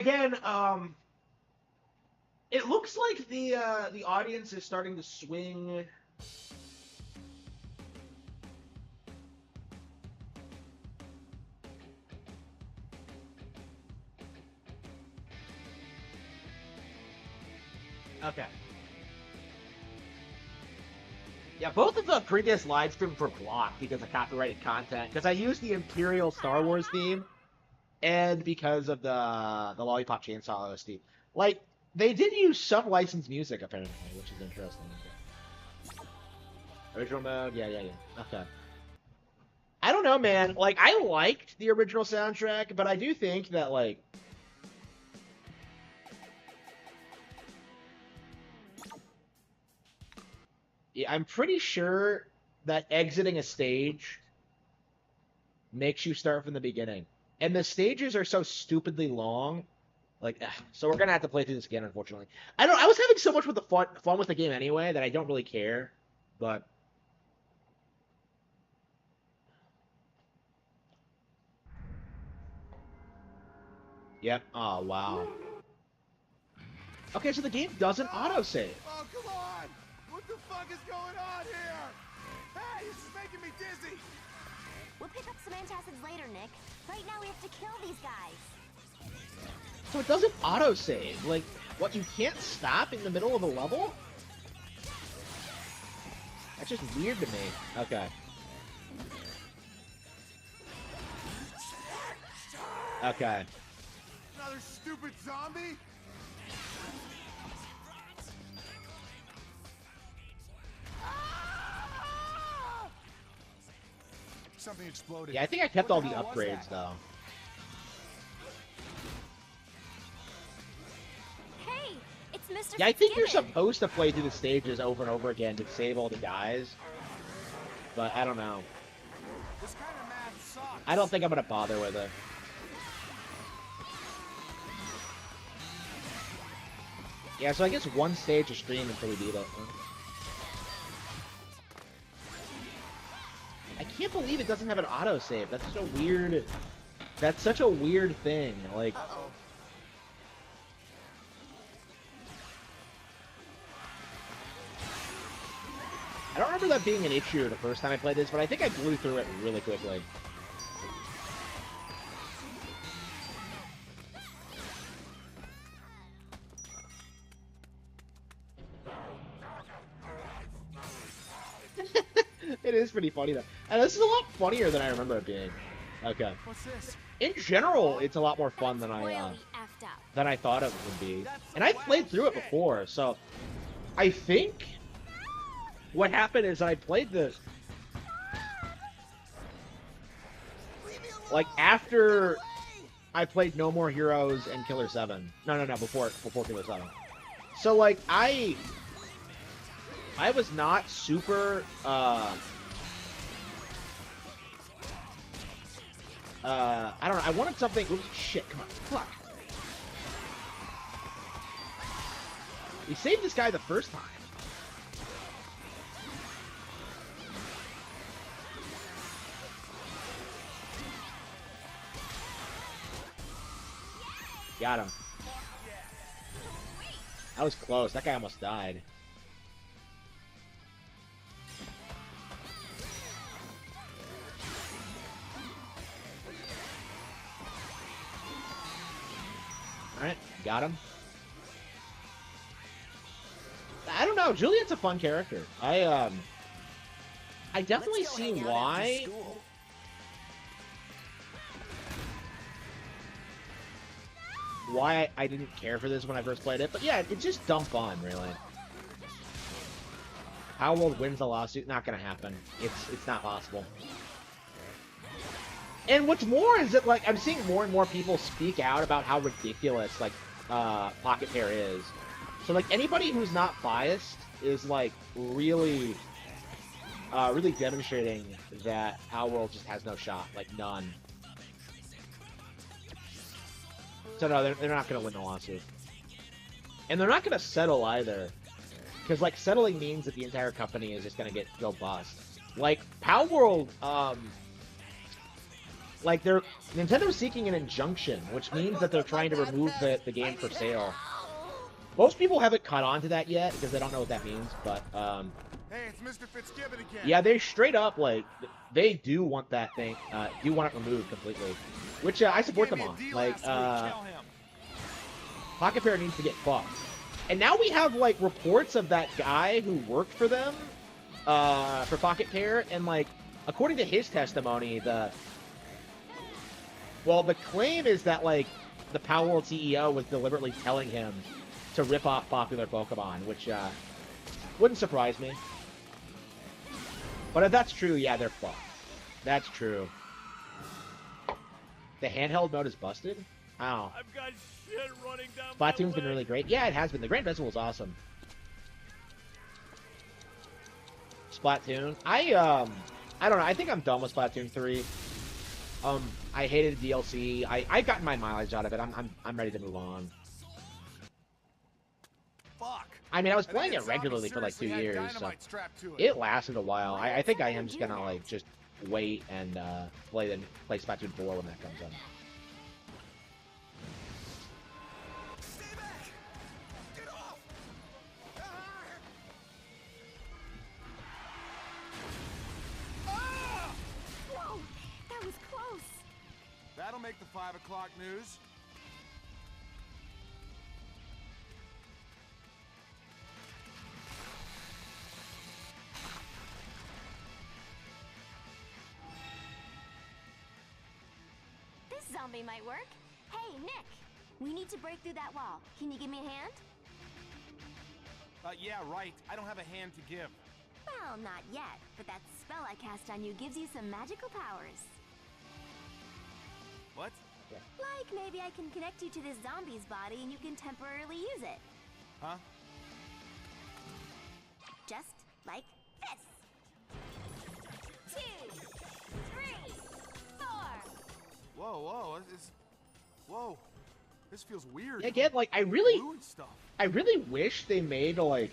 again, it looks like the audience is starting to swing. Okay. Yeah, both of the previous live streams were blocked because of copyrighted content. Because I used the Imperial Star Wars theme, and because of the Lollipop Chainsaw OST. Like, they did use some licensed music apparently, which is interesting. Original mode, yeah. Okay. I don't know, man. Like, I liked the original soundtrack, but I do think that like, yeah, I'm pretty sure that exiting a stage makes you start from the beginning, and the stages are so stupidly long. Like, so we're gonna have to play through this again, unfortunately. I don't. I was having so much with the fun with the game anyway that I don't really care. But yep. Oh wow. Okay, so the game doesn't autosave. Oh, come on! What the fuck is going on here? Hey, this is making me dizzy! We'll pick up some antacids later, Nick. Right now we have to kill these guys. So it doesn't autosave. Like, what? You can't stop in the middle of a level? That's just weird to me. Okay. Okay. Another stupid zombie? Something exploded. Yeah, I think I kept all the What was upgrades that? though. Hey, it's Mr. Yeah, I think you're Fitzgibbon. supposed to play through the stages over and over again to save all the guys. But I don't know. This kind of math sucks. I don't think I'm gonna bother with it. Yeah, so I guess one stage a stream until we beat it. I can't believe it doesn't have an autosave. That's such a weird... That's such a weird thing. Like... Uh-oh. I don't remember that being an issue the first time I played this, but I think I blew through it really quickly. It is pretty funny though. And this is a lot funnier than I remember it being. Okay. What's this? In general, it's a lot more fun than Royally I effed up. thought it would be. And I played through it before, so I think what happened is I played this like after I played No More Heroes and Killer 7. No, before Killer 7. So like I was not super I don't know. I wanted something. Oops, shit, come on. Fuck. We saved this guy the first time. Got him. That was close. That guy almost died. Alright, got him. I don't know, Juliet's a fun character. I definitely see why. Why I didn't care for this when I first played it, but yeah, it's just dumb fun, really. Palworld wins the lawsuit, not gonna happen. It's not possible. And what's more is that, like, I'm seeing more and more people speak out about how ridiculous, like, Pocket Pair is. So, like, anybody who's not biased is, like, really, really demonstrating that Palworld just has no shot. Like, none. So, no, they're not going to win the lawsuit. And they're not going to settle, either. Because, like, settling means that the entire company is just going to go bust. Like, Palworld, like Nintendo's seeking an injunction, which means that they're trying to remove the game for sale. Most people haven't caught on to that yet because they don't know what that means, but Hey, it's Mr. Fitzgibbon again. yeah, they straight up like they do want that thing, do want it removed completely, which I support them on. Like Pocket Pair needs to get fucked, and now we have like reports of that guy who worked for them, for Pocket Pair, and like according to his testimony, the claim is that like the Palworld CEO was deliberately telling him to rip off popular Pokemon, which wouldn't surprise me. But if that's true, yeah, they're fucked. That's true. The handheld mode is busted? Ow. I've got shit running down Splatoon's been really great. Yeah, it has been. The Grand Festival is awesome. Splatoon. I don't know. I think I'm done with Splatoon 3. I hated the DLC. I've gotten my mileage out of it. I'm ready to move on. Fuck. I mean, I was playing it regularly for like 2 years, so it lasted a while. I think I am just gonna like just wait and play Splatoon 4 when that comes up. Stay back! Get off! Ah! Whoa, that was close. That'll make the 5 o'clock news. This zombie might work. Hey, Nick, we need to break through that wall. Can you give me a hand? Yeah, right. I don't have a hand to give. Well, not yet, but that spell I cast on you gives you some magical powers. What? Like maybe I can connect you to this zombie's body and you can temporarily use it. Huh? Just like this. 2, 3, 4. Whoa. Whoa. This feels weird. Again, like I Blue really and stuff. wish they made like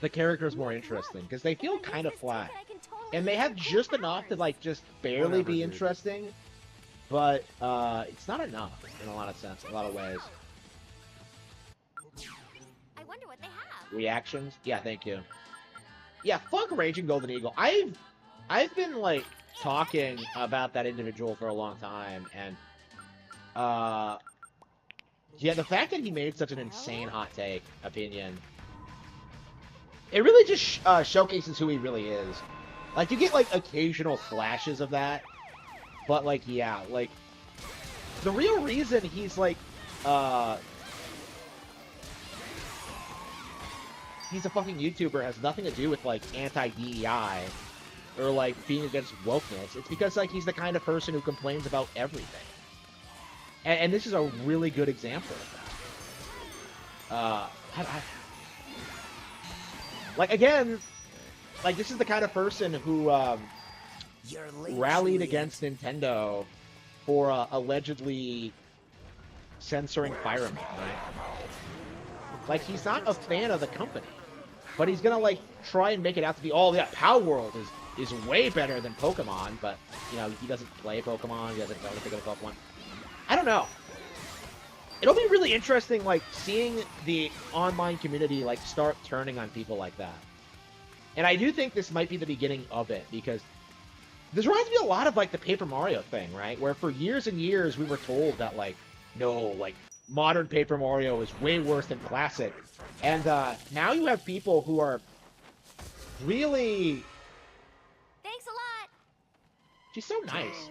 the characters more interesting because they feel kind of flat, and they have just enough to like just barely Whatever, be dude. interesting, but it's not enough in a lot of ways. I wonder what they have. Reactions? Yeah, thank you. Yeah, fuck Raging Golden Eagle. I've been like talking about that individual for a long time, and yeah, the fact that he made such an insane hot take opinion, it really just showcases who he really is. Like, you get like occasional flashes of that, but like, yeah, like the real reason he's like he's a fucking YouTuber has nothing to do with like anti-DEI or like being against wokeness. It's because like he's the kind of person who complains about everything. And this is a really good example of that. Like, again, like, this is the kind of person who rallied against Nintendo for allegedly censoring Fire Emblem, right? Like, he's not a fan of the company, but he's gonna, like, try and make it out to be, oh, yeah, Palworld is way better than Pokemon, but, you know, he doesn't play Pokemon, he doesn't know anything about Pokemon. I don't know. It'll be really interesting, like, seeing the online community, like, start turning on people like that. And I do think this might be the beginning of it, because this reminds me a lot of, like, the Paper Mario thing, right? Where for years and years we were told that, like, no, like, modern Paper Mario is way worse than classic. And now you have people who are really... Thanks a lot. She's so nice.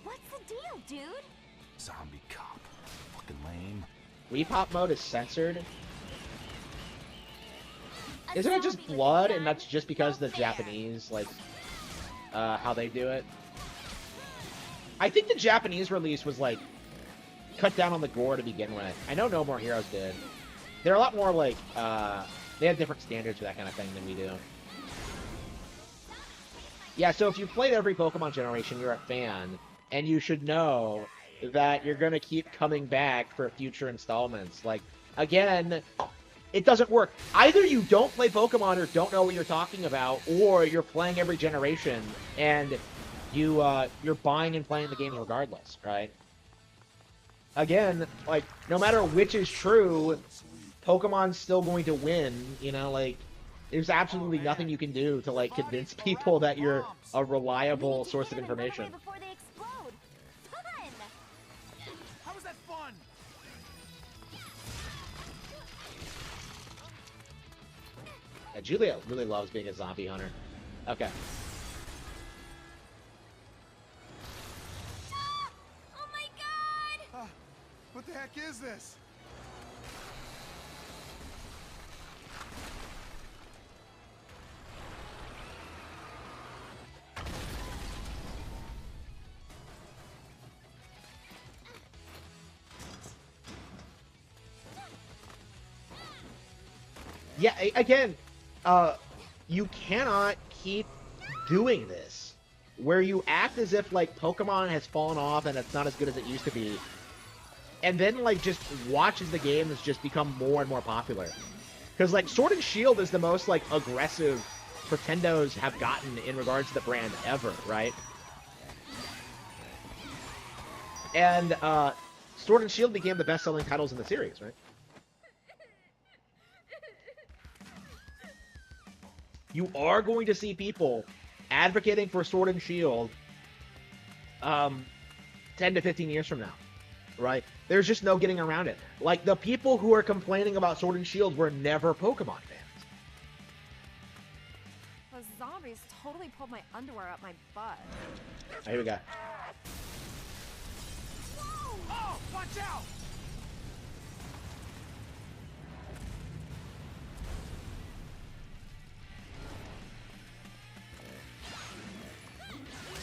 What's the deal, dude? Zombie cop. Fucking lame. Wii Pop mode is censored. A Isn't it just zombie with blood, a and that's just because no the fair. Japanese, like, how they do it? I think the Japanese release was, like, cut down on the gore to begin with. I know No More Heroes did. They're a lot more, like, they have different standards for that kind of thing than we do. Yeah, so if you've played every Pokemon generation, you're a fan, and you should know that you're gonna keep coming back for future installments. Like, again, it doesn't work. Either you don't play Pokemon or don't know what you're talking about, or you're playing every generation and you're buying and playing the games regardless, right? Again, like, no matter which is true, Pokemon's still going to win, you know, like, there's absolutely nothing you can do to, like, convince people that you're a reliable source of information. Before they explode. Fun! How was that fun? Yeah, Julia really loves being a zombie hunter. Okay. Oh my god! What the heck is this? Yeah, again, you cannot keep doing this, where you act as if, like, Pokemon has fallen off and it's not as good as it used to be, and then, like, just watch as the game has just become more and more popular. Because, like, Sword and Shield is the most, like, aggressive Pretendos have gotten in regards to the brand ever, right? And, Sword and Shield became the best-selling titles in the series, right? You are going to see people advocating for Sword and Shield 10 to 15 years from now, right? There's just no getting around it. Like, the people who are complaining about Sword and Shield were never Pokemon fans. Those zombies totally pulled my underwear up my butt. Here we go. Oh, watch out!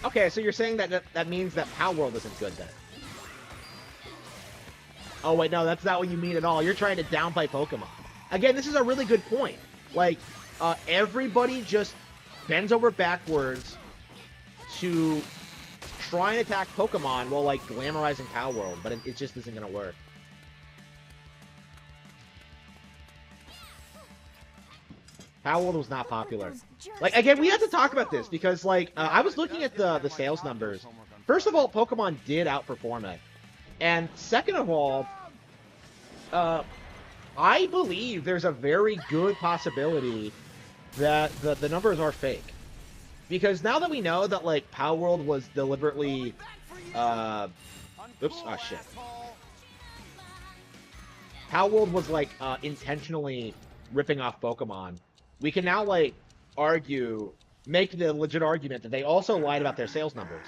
Okay, so you're saying that means that Palworld isn't good then? Oh wait, no, that's not what you mean at all. You're trying to downplay Pokemon. Again, this is a really good point. Like, everybody just bends over backwards to try and attack Pokemon while, like, glamorizing Palworld, but it just isn't gonna work. Palworld was not popular. Like, again, we have to talk about this because, like, I was looking at the sales numbers. First of all, Pokemon did outperform it. And second of all, I believe there's a very good possibility that the numbers are fake. Because now that we know that, like, Palworld was deliberately, oops, oh shit. Palworld was, like, intentionally ripping off Pokemon. We can now, like, make the legit argument that they also lied about their sales numbers.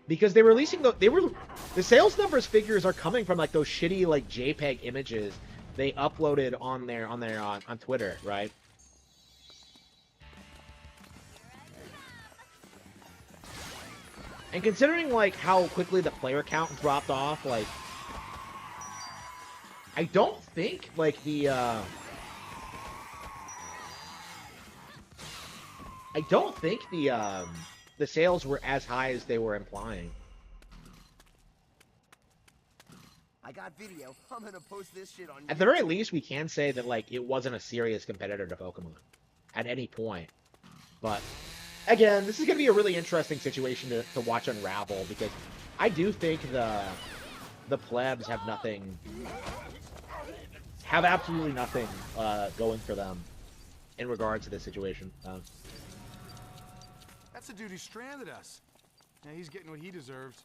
Because they're releasing the sales numbers figures are coming from, like, those shitty, like, JPEG images they uploaded on Twitter, right? And considering, like, how quickly the player count dropped off, like, I don't think, like, the sales were as high as they were implying. I got video. I'm gonna post this shit on. At the very least, we can say that, like, it wasn't a serious competitor to Pokemon at any point. But again, this is gonna be a really interesting situation to watch unravel, because I do think the plebs have absolutely nothing going for them in regards to this situation. That's the dude who stranded us. Yeah, he's getting what he deserves.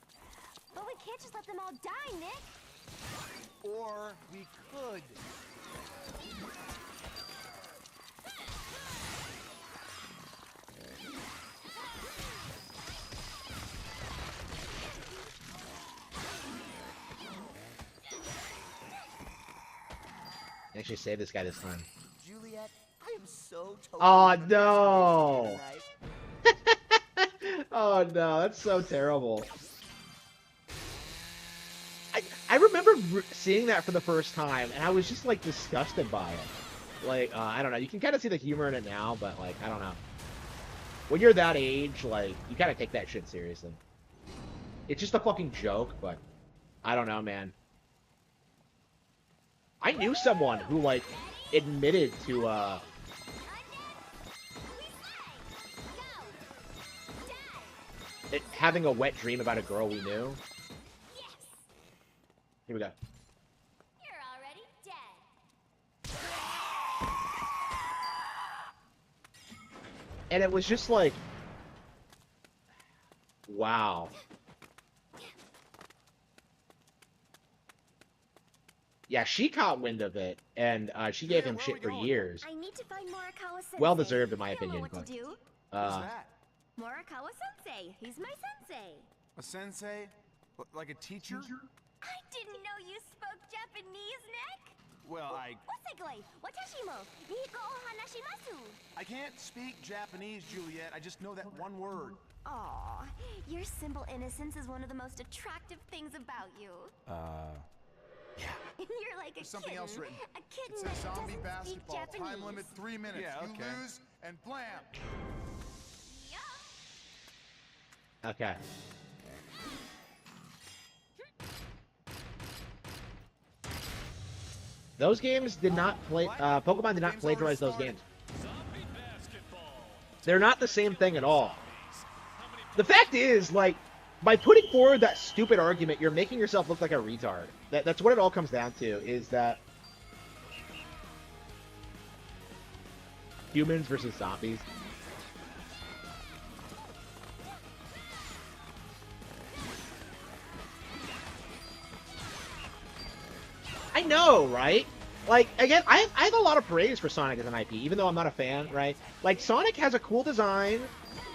But we can't just let them all die, Nick. Or we could. Actually save this guy this time. Juliet, I am so totally. Oh no! Oh no, that's so terrible. I remember seeing that for the first time, and I was just, like, disgusted by it. Like, I don't know. You can kind of see the humor in it now, but, like, I don't know. When you're that age, like, you gotta take that shit seriously. It's just a fucking joke, but I don't know, man. I knew someone who, like, admitted to having a wet dream about a girl we knew. Yes! Here we go. You're already dead. And it was just like, wow. Yeah, she caught wind of it, and she gave him shit for years. I need to find Morikawa-sensei. Well deserved, in my I don't know opinion. what But to do. Who's uh, that? Morikawa-sensei. He's my sensei. A sensei? Like a teacher? I didn't know you spoke Japanese, Nick. Well, Osegoi, watashimo, Nihiko o hanashimasu. I can't speak Japanese, Juliet. I just know that one word. Aw, your simple innocence is one of the most attractive things about you. Yeah. You're like a There's something kitten. else written. A kitten It that says zombie doesn't speak basketball. Japanese. Time limit 3 minutes. Yeah, You okay. Uh-huh. lose, and blam. Yup. okay. Those games did not play. Pokemon did not plagiarize those games. Zombie basketball. They're not the same thing at all. The fact is, like, by putting forward that stupid argument, you're making yourself look like a retard. That's what it all comes down to, is that humans versus zombies. I know, right? Like, again, I have a lot of praise for Sonic as an IP, even though I'm not a fan, right? Like, Sonic has a cool design.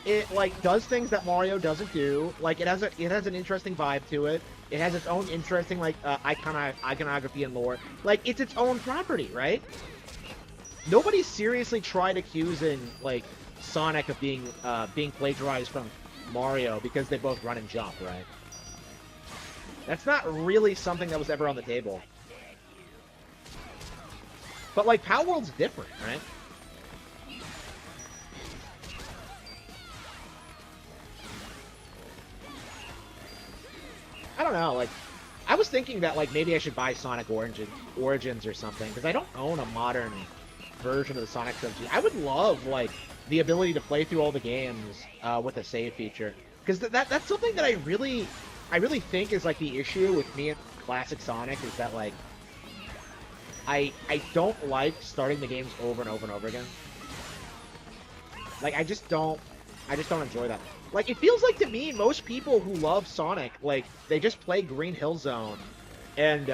It, like, does things that Mario doesn't do. Like, it has an interesting vibe to it. It has its own interesting, like, iconography and lore. Like, it's its own property, right? Nobody seriously tried accusing, like, Sonic of being plagiarized from Mario because they both run and jump, right? That's not really something that was ever on the table. But, like, Palworld's different, right? I don't know, like, I was thinking that, like, maybe I should buy Sonic Origins or something, because I don't own a modern version of the Sonic trilogy. I would love, like, the ability to play through all the games with a save feature. Because that's something that I really think is, like, the issue with me and classic Sonic, is that, like, I don't like starting the games over and over and over again. Like, I just don't enjoy that. Like, it feels like to me, most people who love Sonic, like, they just play Green Hill Zone and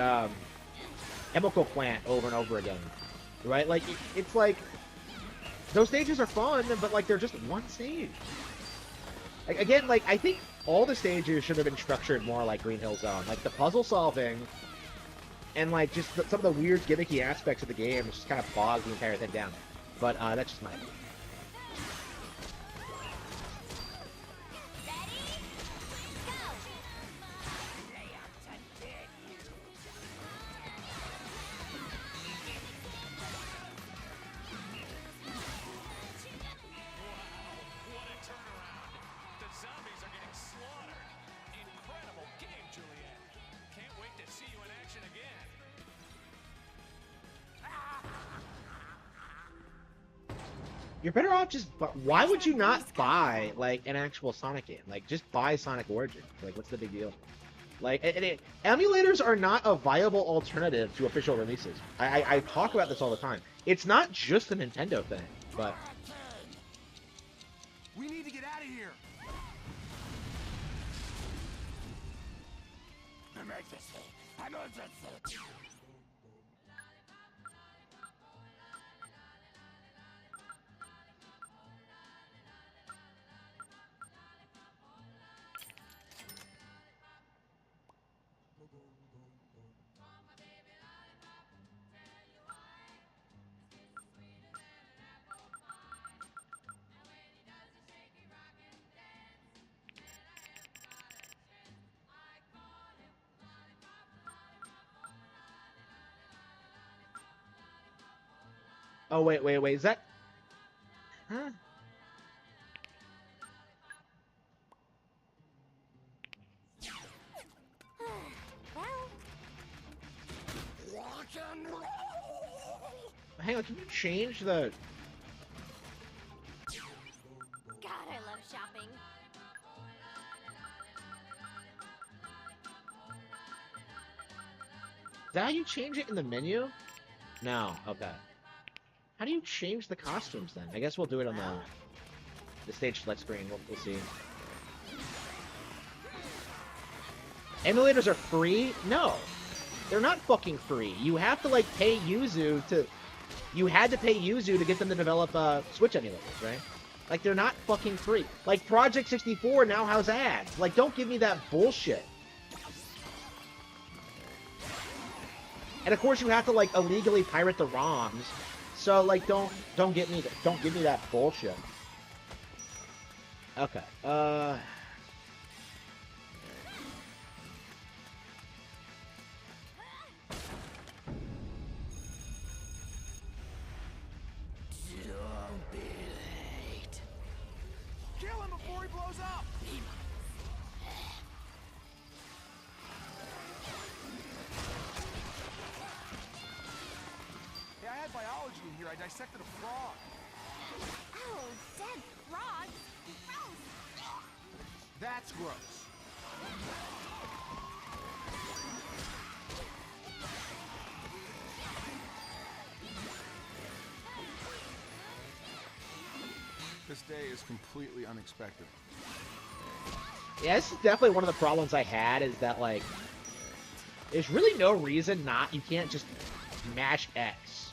Chemical Plant over and over again, right? Like, it's like, those stages are fun, but, like, they're just one stage. Like, again, like, I think all the stages should have been structured more like Green Hill Zone. Like, the puzzle solving and, like, just some of the weird gimmicky aspects of the game just kind of bog the entire thing down. But that's just my opinion. What a turnaround. The zombies are getting slaughtered. Incredible game, Juliet. Can't wait to see you in action again. You're better off just. Why would you not buy, like, an actual Sonic game? Like, just buy Sonic Origins. Like, what's the big deal? Like, emulators are not a viable alternative to official releases. I talk about this all the time. It's not just a Nintendo thing, but We need to get out of here. oh wait, is that? Huh? Well, hang on, can you change the... God, I love shopping. Is that how you change it in the menu? No, okay. How do you change the costumes then? I guess we'll do it on the stage select screen. We'll see. Emulators are free? No. They're not fucking free. You have to, like, pay Yuzu to... You had to pay Yuzu to get them to develop Switch emulators, right? Like, they're not fucking free. Like, Project 64 now has ads. Like, don't give me that bullshit. And of course you have to, like, illegally pirate the ROMs. So, like, don't give me that bullshit. Okay. Don't be late. Kill him before he blows up! Hey, I had biology in here. I dissected a frog. Oh, dead frogs. Gross. That's gross. This day is completely unexpected. Yeah, this is definitely one of the problems I had, is that, like, there's really no reason you can't just mash X.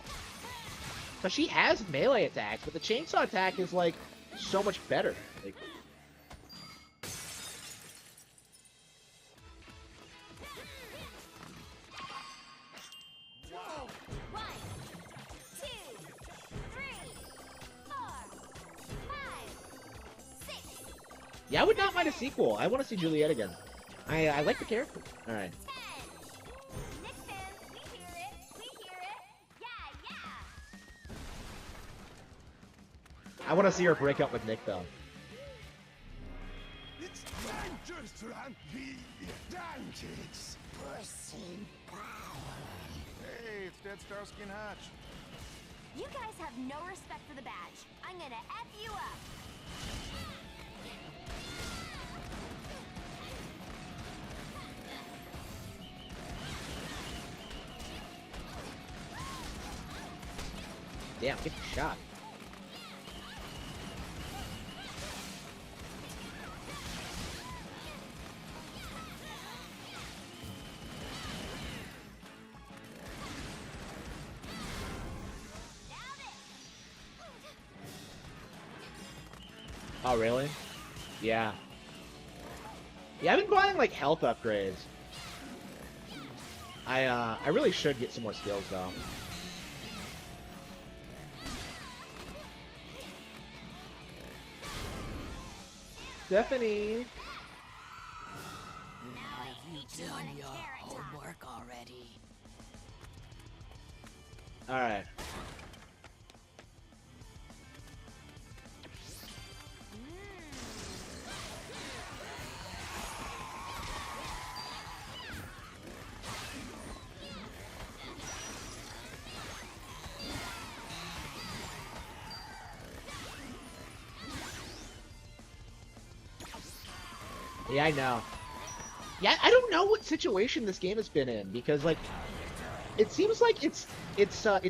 Because she has melee attacks, but the chainsaw attack is, like, so much better. Like, One, two, three, 4, 5, 6, yeah, I would not mind a sequel. I want to see Juliet again. I like the character. Alright. 10. Nick fans, we hear it. We hear it. Yeah, yeah. I want to see her break up with Nick, though. It's dangerous to run the dangerous. Hey, it's Dead Starsky and Hutch. You guys have no respect for the badge. I'm gonna F you up. Damn, get the shot. Oh, really? Yeah. Yeah, I've been buying, like, health upgrades. I really should get some more skills, though. Stephanie! Now I hate you on a carrot top. already. Alright. Yeah, I know. Yeah, I don't know what situation this game has been in, because, like, it seems like it's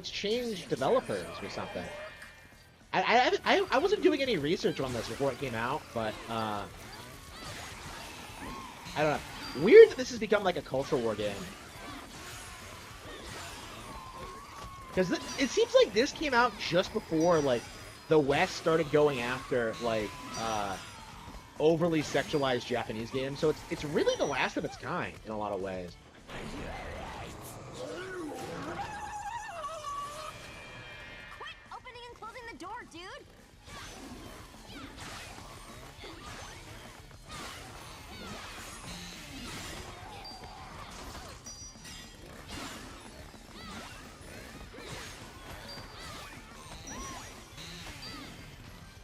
changed developers or something. I wasn't doing any research on this before it came out, but I don't know. Weird that this has become like a culture war game. Because it seems like this came out just before, like, the West started going after, like, overly sexualized Japanese games, so it's really the last of its kind in a lot of ways. Quit opening and closing the door, dude.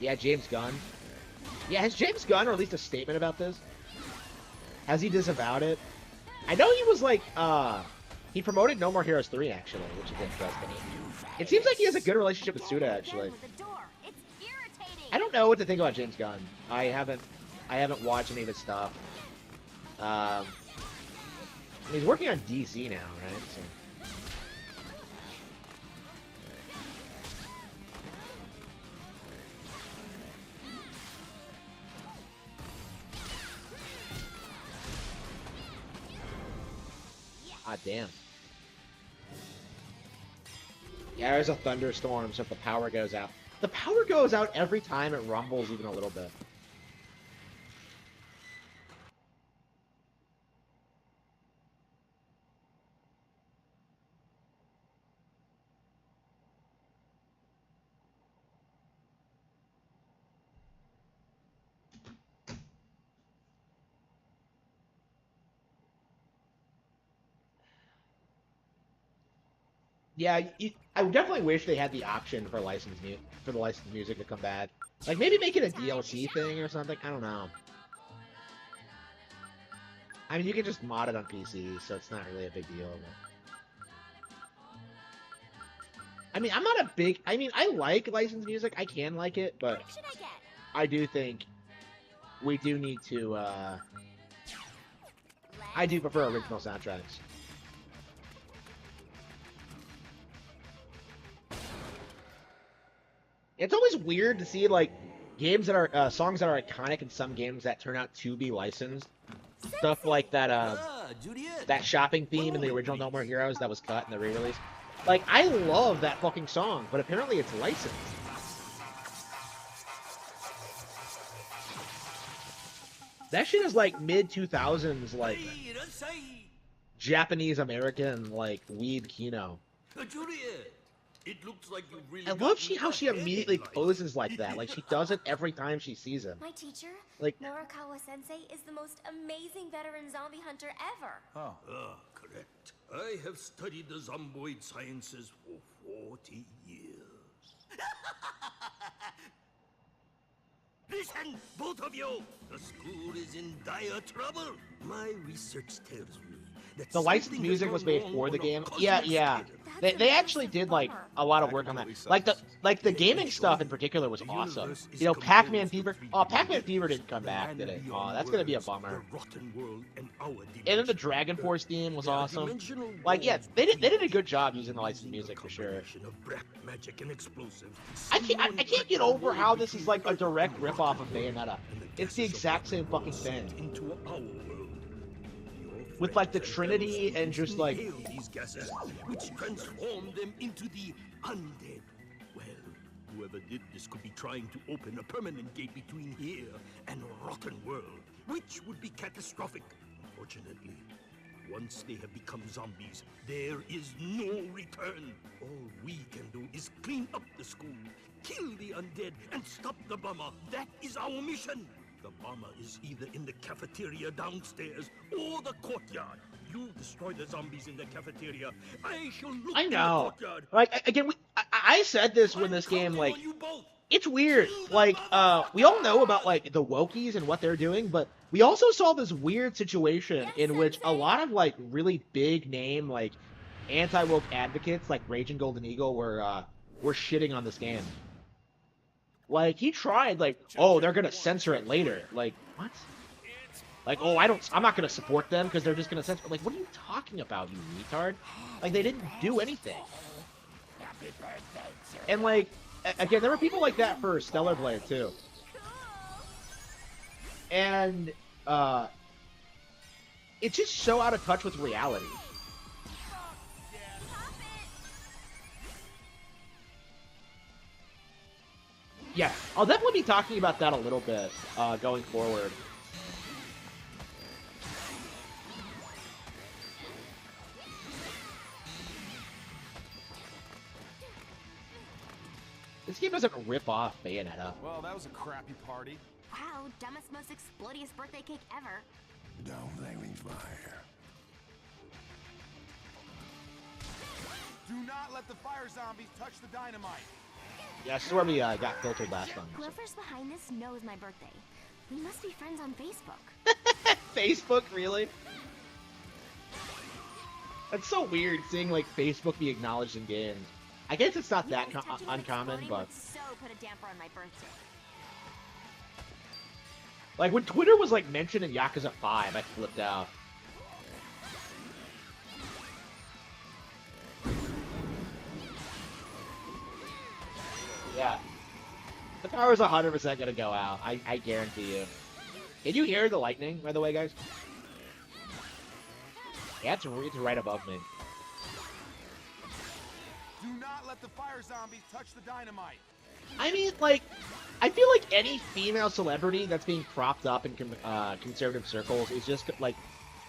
Yeah, James Gunn. Yeah, has James Gunn released a statement about this? Has he disavowed it? I know he was like, He promoted No More Heroes 3 actually, which is interesting. It seems like he has a good relationship with Suda actually. I don't know what to think about James Gunn. I haven't watched any of his stuff. He's working on DC now, right? So. Ah, damn. Yeah, there's a thunderstorm, so if the power goes out. The power goes out every time it rumbles even a little bit. Yeah, I definitely wish they had the option for the licensed music to come back. Like maybe make it a DLC thing or something. I don't know. I mean, you can just mod it on PC, so it's not really a big deal. I mean, I'm not a big. I mean, I like licensed music. I can like it, but I do think we do need to. I do prefer original soundtracks. It's always weird to see like games that are songs that are iconic in some games that turn out to be licensed. Stuff like that that shopping theme in the original No More Heroes that was cut in the re-release. Like I love that fucking song, but apparently it's licensed. That shit is like mid 2000s like Japanese American like weeb kino. It looks like you really I love how she immediately poses like that. Like she does it every time she sees him. My teacher, like Morikawa Sensei, is the most amazing veteran zombie hunter ever. Oh. Correct. I have studied the zomboid sciences for 40 years. Listen, both of you! The school is in dire trouble. My research tells me that the licensed music was made for the game. Yeah. They actually did like a lot of work on that. Like the gaming stuff in particular was awesome. You know, Pac-Man Fever. Oh, Pac-Man Fever didn't come back, did it? Oh, that's gonna be a bummer. And then the Dragon Force theme was awesome. Like, yeah, they did a good job using the licensed music for sure. I can't get over how this is like a direct ripoff of Bayonetta. It's the exact same fucking thing. With like the Trinity and just like these gases, which transform them into the undead. Well, whoever did this could be trying to open a permanent gate between here and Rotten World, which would be catastrophic. Unfortunately, once they have become zombies, there is no return. All we can do is clean up the school, kill the undead, and stop the bomber. That is our mission. The bomber is either in the cafeteria downstairs or the courtyard. You destroy the zombies in the cafeteria. I shall look I know. in the courtyard. Like again, I said this when this game like it's weird. Like we all know about like the Wokies and what they're doing, but we also saw this weird situation in which a lot of like really big name like anti-woke advocates like Raging Golden Eagle were shitting on this game. Like, he tried, like, oh, they're gonna censor it later. Like, what? Like, oh, I'm not gonna support them because they're just gonna censor. Like, what are you talking about, you retard? Like, they didn't do anything. And, like, again, there were people like that for Stellar Blade, too. And, it's just so out of touch with reality. Yeah, I'll definitely be talking about that a little bit going forward. This game doesn't rip off Bayonetta. Well, that was a crappy party. Wow, dumbest, most explodious birthday cake ever. Don't blame me, fire. Do not let the fire zombies touch the dynamite. Yeah, this is where we got filtered last time. So. Whoever's behind this knows my birthday. We must be friends on Facebook. Facebook, really? That's so weird seeing like Facebook be acknowledged in games. I guess it's not You that guys touching and uncommon, exploding but would so put a damper on my birthday. like when Twitter was like mentioned in Yakuza 5, I flipped out. Yeah. The power's 100% gonna go out. I guarantee you. Can you hear the lightning, by the way, guys? Yeah, it's right above me. Do not let the fire zombies touch the dynamite. I mean, like, I feel like any female celebrity that's being propped up in conservative circles is just, like,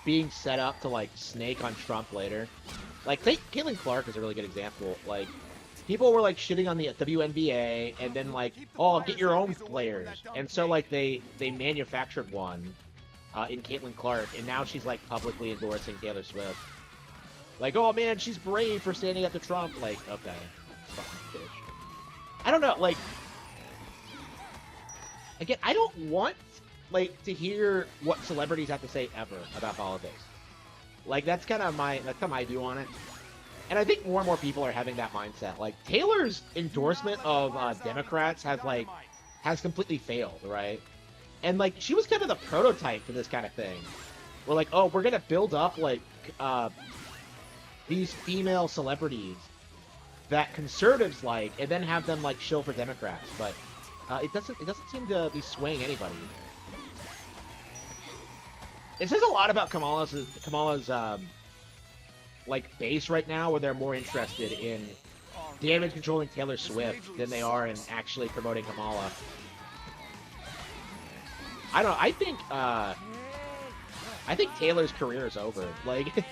being set up to, like, snake on Trump later. Like, Caitlin Clark is a really good example. Like, people were, like, shitting on the WNBA, and then, like, oh, get your own players. And so, like, they manufactured one in Caitlin Clark, and now she's, like, publicly endorsing Taylor Swift. Like, oh, man, she's brave for standing up to Trump. Like, okay, fucking bitch. I don't know, like, again, I don't want, like, to hear what celebrities have to say ever about politics. Like, that's kind of my view on it. And I think more and more people are having that mindset. Like, Taylor's endorsement of Democrats has completely failed, right? And, like, she was kind of the prototype for this kind of thing. We're like, oh, we're gonna build up, like, these female celebrities that conservatives like, and then have them like shill for Democrats, but it doesn't seem to be swaying anybody. It says a lot about Kamala's like base right now, where they're more interested in damage controlling Taylor Swift than they are in actually promoting Kamala. I don't know. I think Taylor's career is over. Like,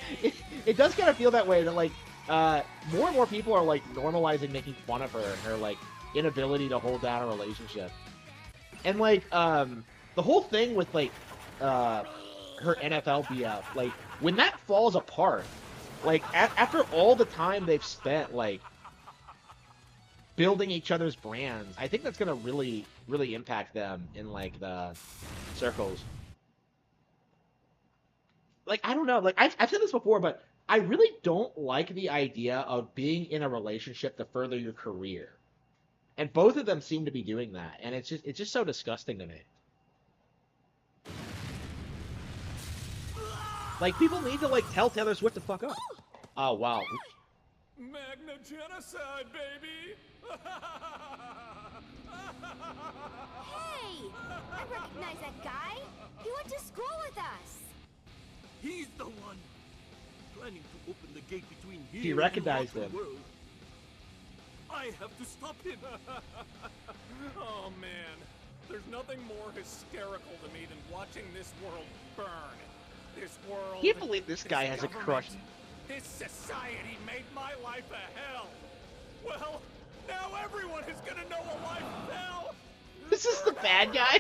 it does kind of feel that way. That like more and more people are like normalizing making fun of her and her like inability to hold down a relationship. And like the whole thing with like her NFL BF, like when that falls apart, like after all the time they've spent like building each other's brands, I think that's gonna really impact them in like the circles. Like, I don't know, like I've said this before, but I really don't like the idea of being in a relationship to further your career. And both of them seem to be doing that, and it's just so disgusting to me. Like, people need to like tell Taylor Swift to fuck up. Oh wow. Magna genocide, baby! Hey! I recognize that guy! He went to school with us! He's the one planning to open the gate between here He recognized and him. the world. I have to stop him. Oh man, there's nothing more hysterical to me than watching this world burn. This world. I can't believe this guy has a government, crush. This society made my life a hell. Well, now everyone is gonna know a life of hell. This is the bad guy.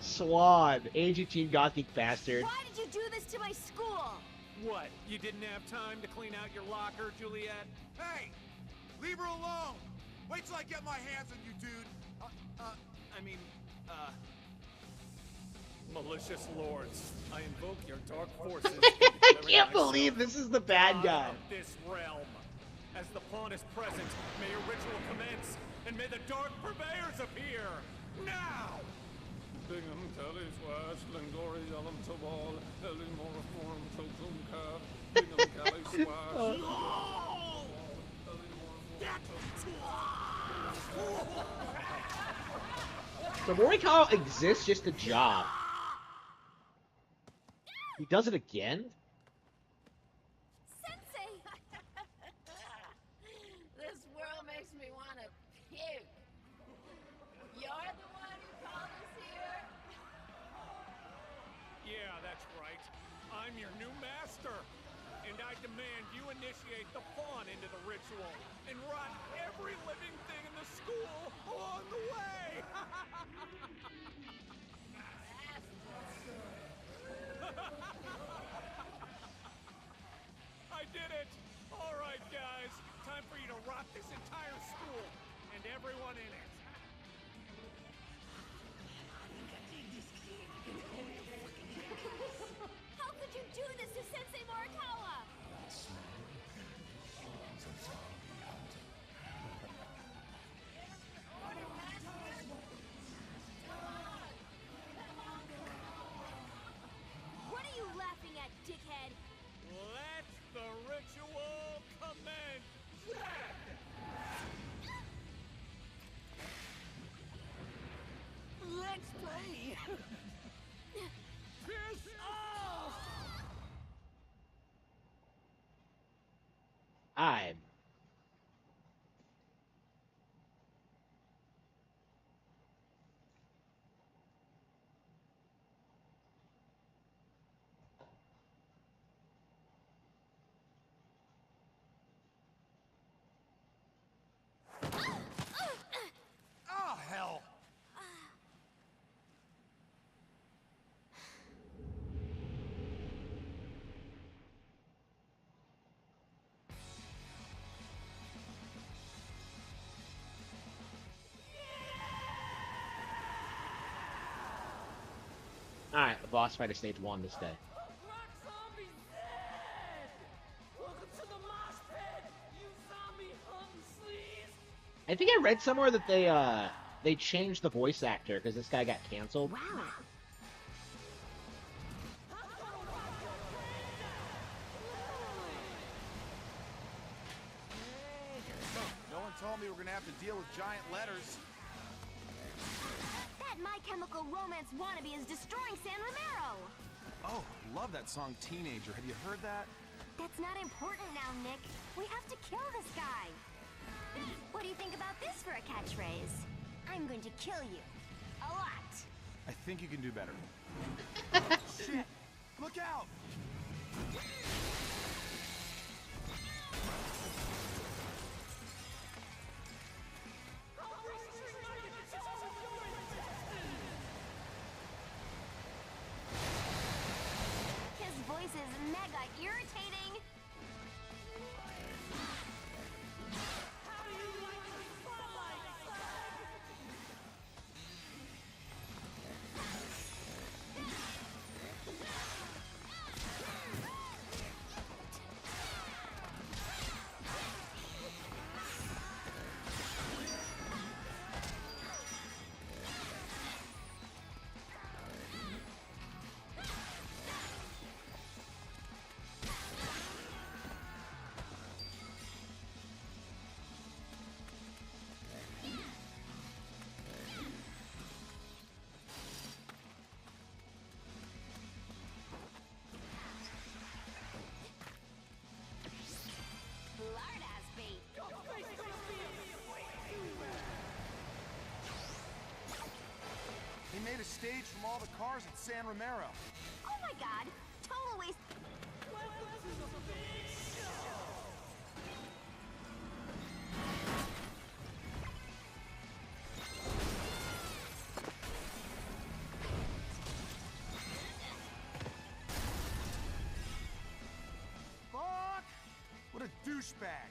Swan, age 18 gothic bastard. Why did you do this to my school? What? You didn't have time to clean out your locker, Juliet? Hey! Leave her alone! Wait till I get my hands on you, dude! Malicious lords, I invoke your dark forces. I can't believe this is the bad guy. Of this realm. As the pawn is present, may your ritual commence, and may the dark purveyors appear now. Bingham, Kelly's West, Lingori, Yellum, Tobal, Ellie, Moriform, Tokum, Cab, Bingham, Kelly's West. So Morikawa exists just a job. He does it again? Sensei! This world makes me want to puke. You're the one who called us here? Yeah, that's right. I'm your new master. And I demand you initiate the pawn into the ritual and rot every living thing in the school along the way. I did it! All right, guys. Time for you to rot this entire school and everyone in it. How could you do this to Sensei Let the ritual commence! Let's play. Piss off! I'm. Oh, hell! Alright, the boss fight of stage 1 this day. Rock zombie's dead! Welcome to the mosh pit, you zombie hunting sleaze! I think I read somewhere that they changed the voice actor because this guy got canceled. Wow. No one told me we're gonna have to deal with giant letters. That My Chemical Romance wannabe is destroying San Romero. Oh, love that song Teenager. Have you heard that? That's not important now, Nick. We have to kill this guy. What do you think about this for a catchphrase? I'm going to kill you. A lot. I think you can do better. Shit! Look out! His voice is mega irritating. Lard-ass bait. He made a stage from all the cars at San Romero. Oh my god. Total waste. Fuck! What a douchebag.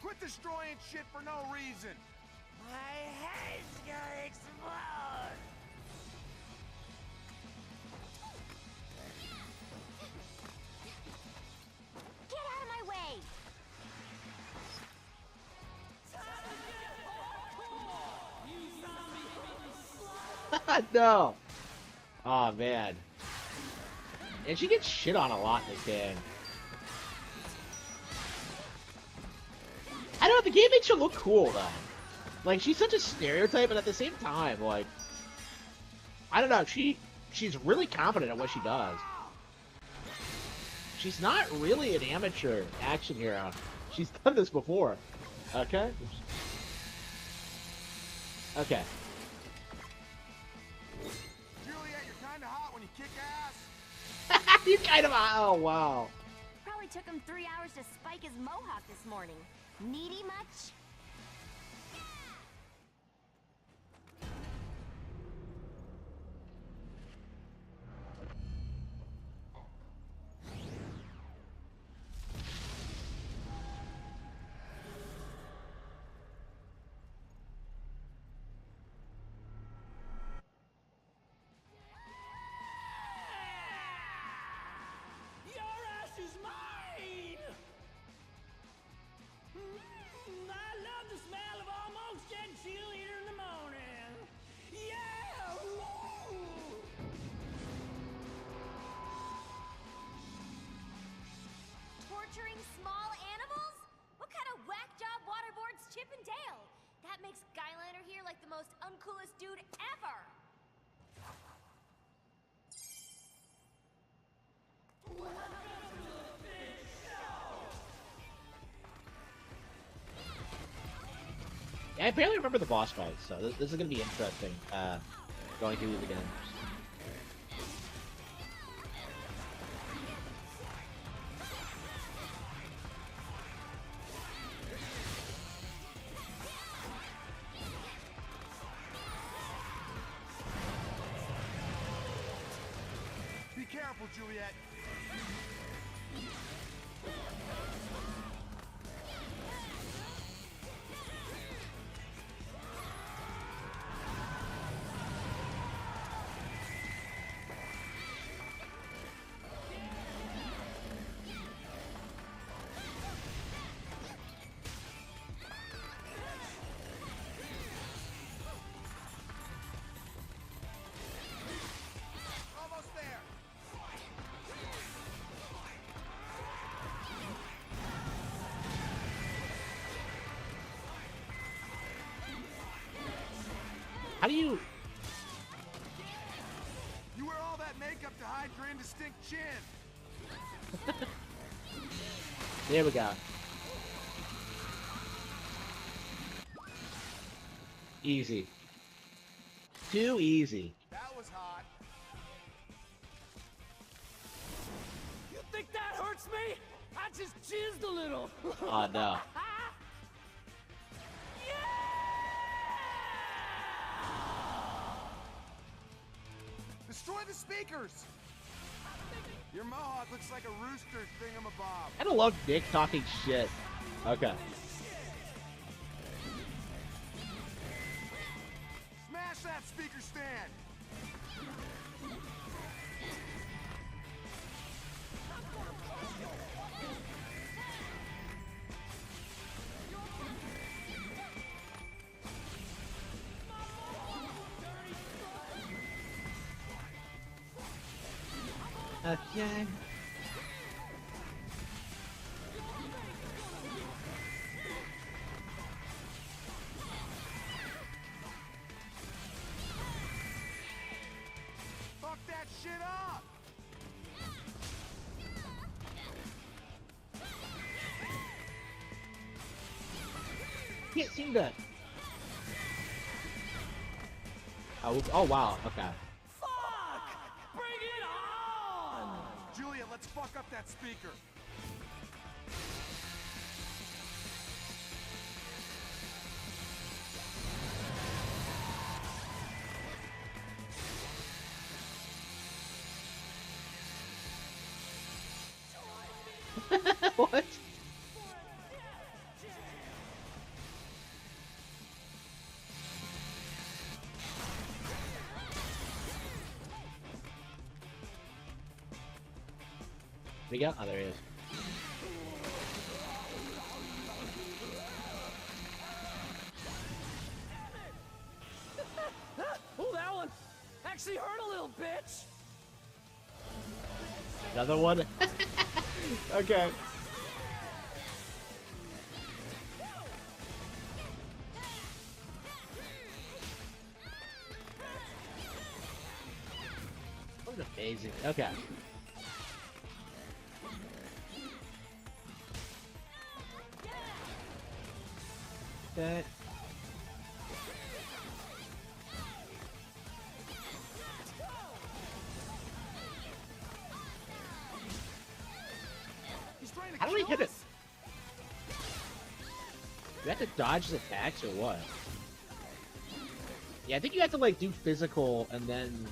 Quit destroying shit for no reason. My head's gonna explode! Get out of my way. No. Oh man. And she gets shit on a lot in this game. I don't know, the game makes her look cool though. Like she's such a stereotype, but at the same time, like I don't know, she's really confident at what she does. She's not really an amateur action hero. She's done this before. Okay? Okay. Juliet, you're kinda hot when you kick ass. You kind of, oh wow. Probably took him 3 hours to spike his mohawk this morning. Needy much? Your ass is mine! I Chip and Dale. That makes Skylander here like the most uncoolest dude ever. Yeah, I barely remember the boss fight, so this is gonna be interesting. Going through these again. Be careful, Juliet. Almost there. How do you? You wear all that makeup to hide your indistinct chin. There we go. Easy. Too easy. That was hot. You think that hurts me? I just jizzed a little. Oh no. Destroy the speakers. Your mohawk looks like a rooster thingamabob. I don't love Nick talking shit. Okay. Smash that speaker stand. Okay. Fuck that shit up. Can't seem to. Oh wow. Okay. Fuck! Bring it on! Julia, let's fuck up that speaker. What? We go? Oh, there he is. Oh, that one actually hurt a little, bitch. Another one? Okay. That was amazing. Okay. Okay. He's trying to How do we kill hit it? us. Do we have to dodge his attacks or what? Yeah, I think you have to like do physical and then.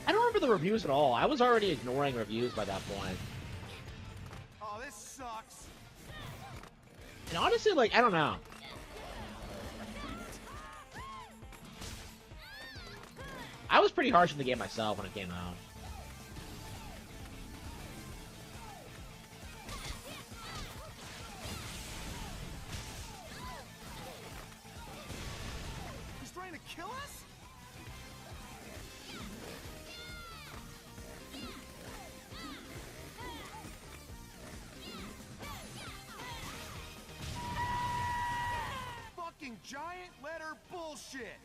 I don't remember the reviews at all. I was already ignoring reviews by that point. Oh, this sucks. And honestly, like, I don't know. I was pretty harsh on the game myself when it came out. trying to kill us? Fucking giant letter bullshit!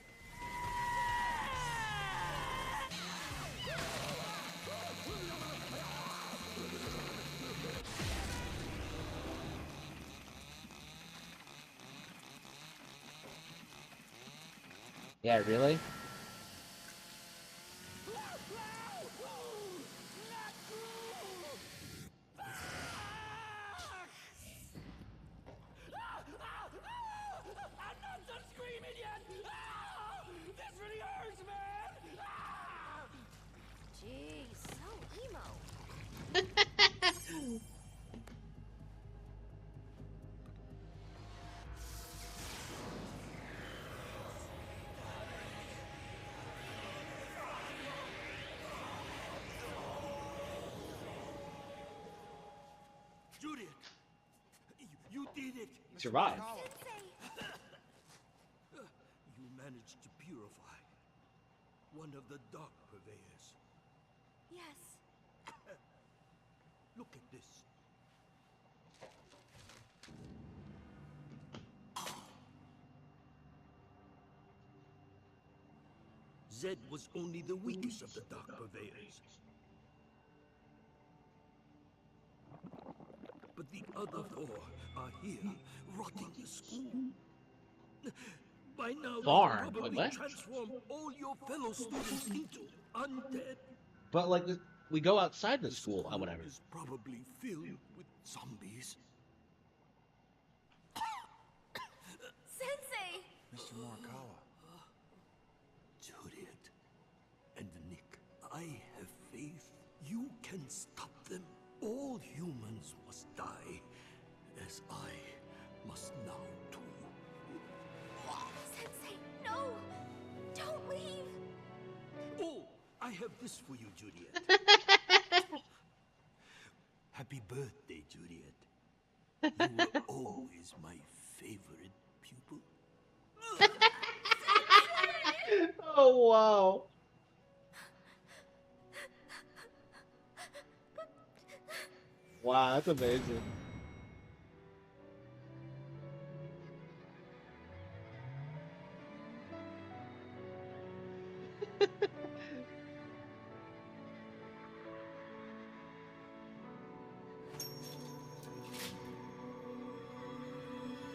Yeah, really? I'm not done screaming yet! Ah! This really hurts, man! Ah! Jeez, so emo. Juliet, you did it. Survived. You managed to purify one of the dark purveyors. Yes. Look at this. Zed was only the weakest of the dark purveyors. But the other four are here, rotting the school. By now, Farm? they've probably What? transformed all your fellow students into undead. But like, we go outside the school or whatever. Is probably filled with zombies. Sensei! Mr. Morikawa. Juliet and Nick, I have faith. You can stop them. All humans must die, as I must now too. Sensei, no! Don't leave! Oh, I have this for you, Juliet. Happy birthday, Juliet. You were always my favorite pupil. Oh, wow. Wow, that's amazing.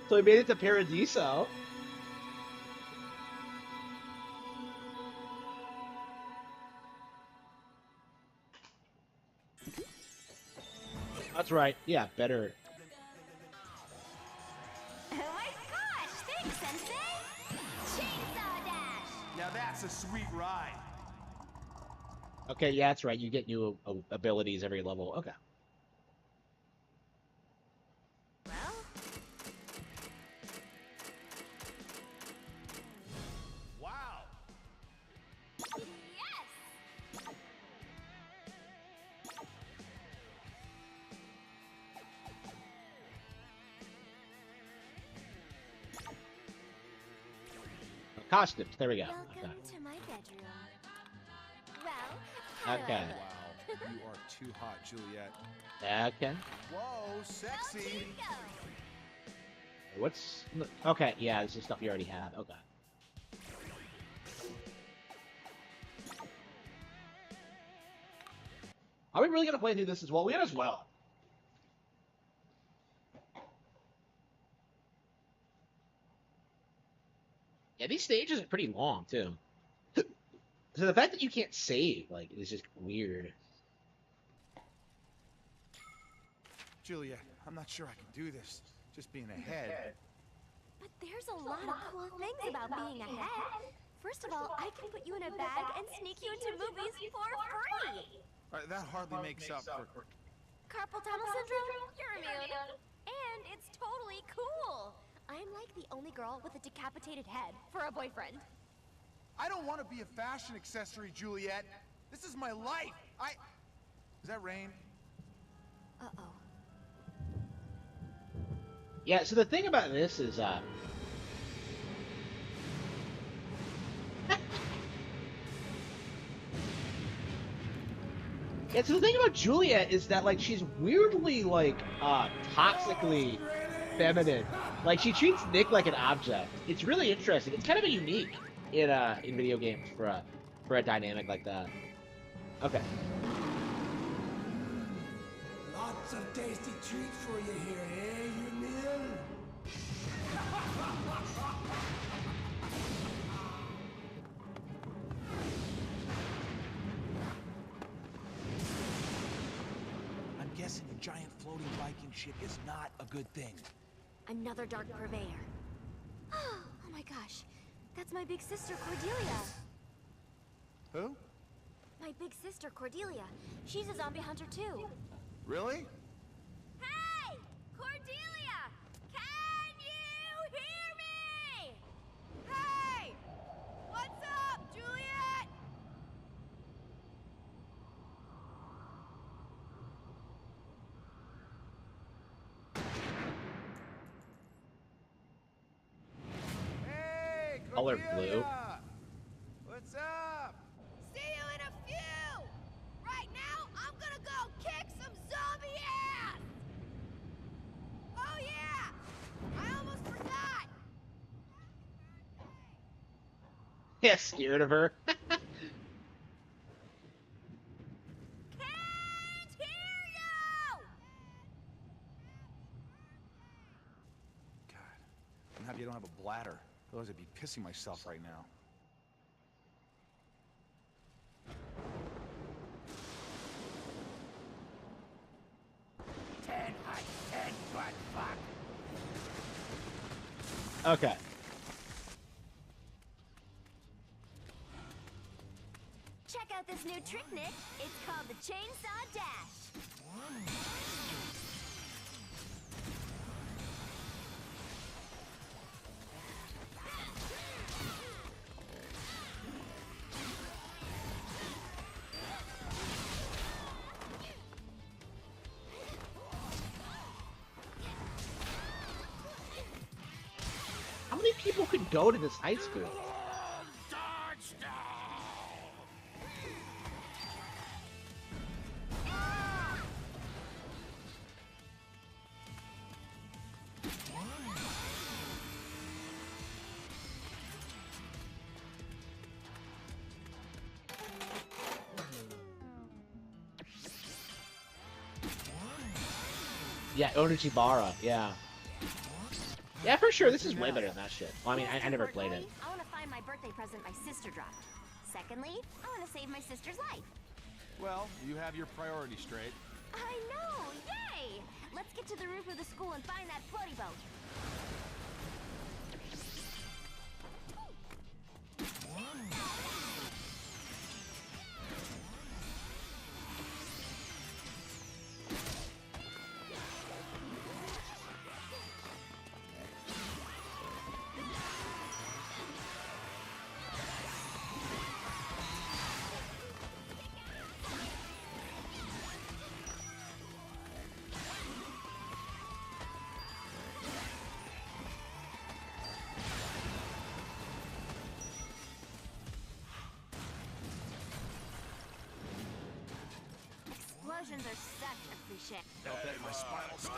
So we made it to Paradiso. That's right. Yeah, better. Oh my gosh! Thanks, Sensei! Chainsaw Dash! Now that's a sweet ride. Okay, yeah, that's right. You get new abilities every level. Okay. Well, Wow. Yes! Costumes. There we go. Welcome Okay. to my bedroom. Well, Okay. Wow, you are too hot, Juliet. Okay. Whoa, sexy. go! What's okay? Yeah, this is stuff you already have. Okay. Are we really gonna play through this as well? We might as well. Yeah, these stages are pretty long too. So the fact that you can't save, like, is just weird. Juliet, I'm not sure I can do this. Just being ahead. but there's a lot of cool things about being ahead. First of all, I can put you in a bag and sneak you into movies for free! That hardly makes up for... Carpal tunnel syndrome? You're immune. And it's totally cool! I'm like the only girl with a decapitated head for a boyfriend. I don't want to be a fashion accessory, Juliet. This is my life. Is that rain? Uh-oh. Yeah. So the thing about this is, Yeah, so the thing about Juliet is that like she's weirdly like toxically feminine. Like she treats Nick like an object. It's really interesting. It's kind of a unique in video games for a dynamic like that. Okay. Lots of tasty treats for you here, eh, you men? I'm guessing a giant floating Viking ship is not a good thing. Another dark purveyor. Oh my gosh. That's my big sister, Cordelia. Who? My big sister, Cordelia. She's a zombie hunter, too. Really? Hey! Cordelia! Can you hear me? Hey! What's up, Juliet? Hey, Color Cordelia! blue. What's up? See you in a few! Right now, I'm gonna go kick some zombie ass! Oh yeah! I almost forgot! Yeah, scared of her. Can't hear you! God, I'm happy I don't have a bladder. Otherwise I'd be pissing myself right now. Okay. Check out this new trick, Nick. It's called the Chainsaw Dash. How many people could go to this high school? Yeah, Onijibara, yeah. Yeah, for sure, this is way better than that shit. Well, I mean, I never played it. I want to find my birthday present my sister dropped. Secondly, I want to save my sister's life. Well, you have your priorities straight. I know! Yay! Let's get to the roof of the school and find that floaty boat. Explosions are such a cliche. I'll bet my spinal stay.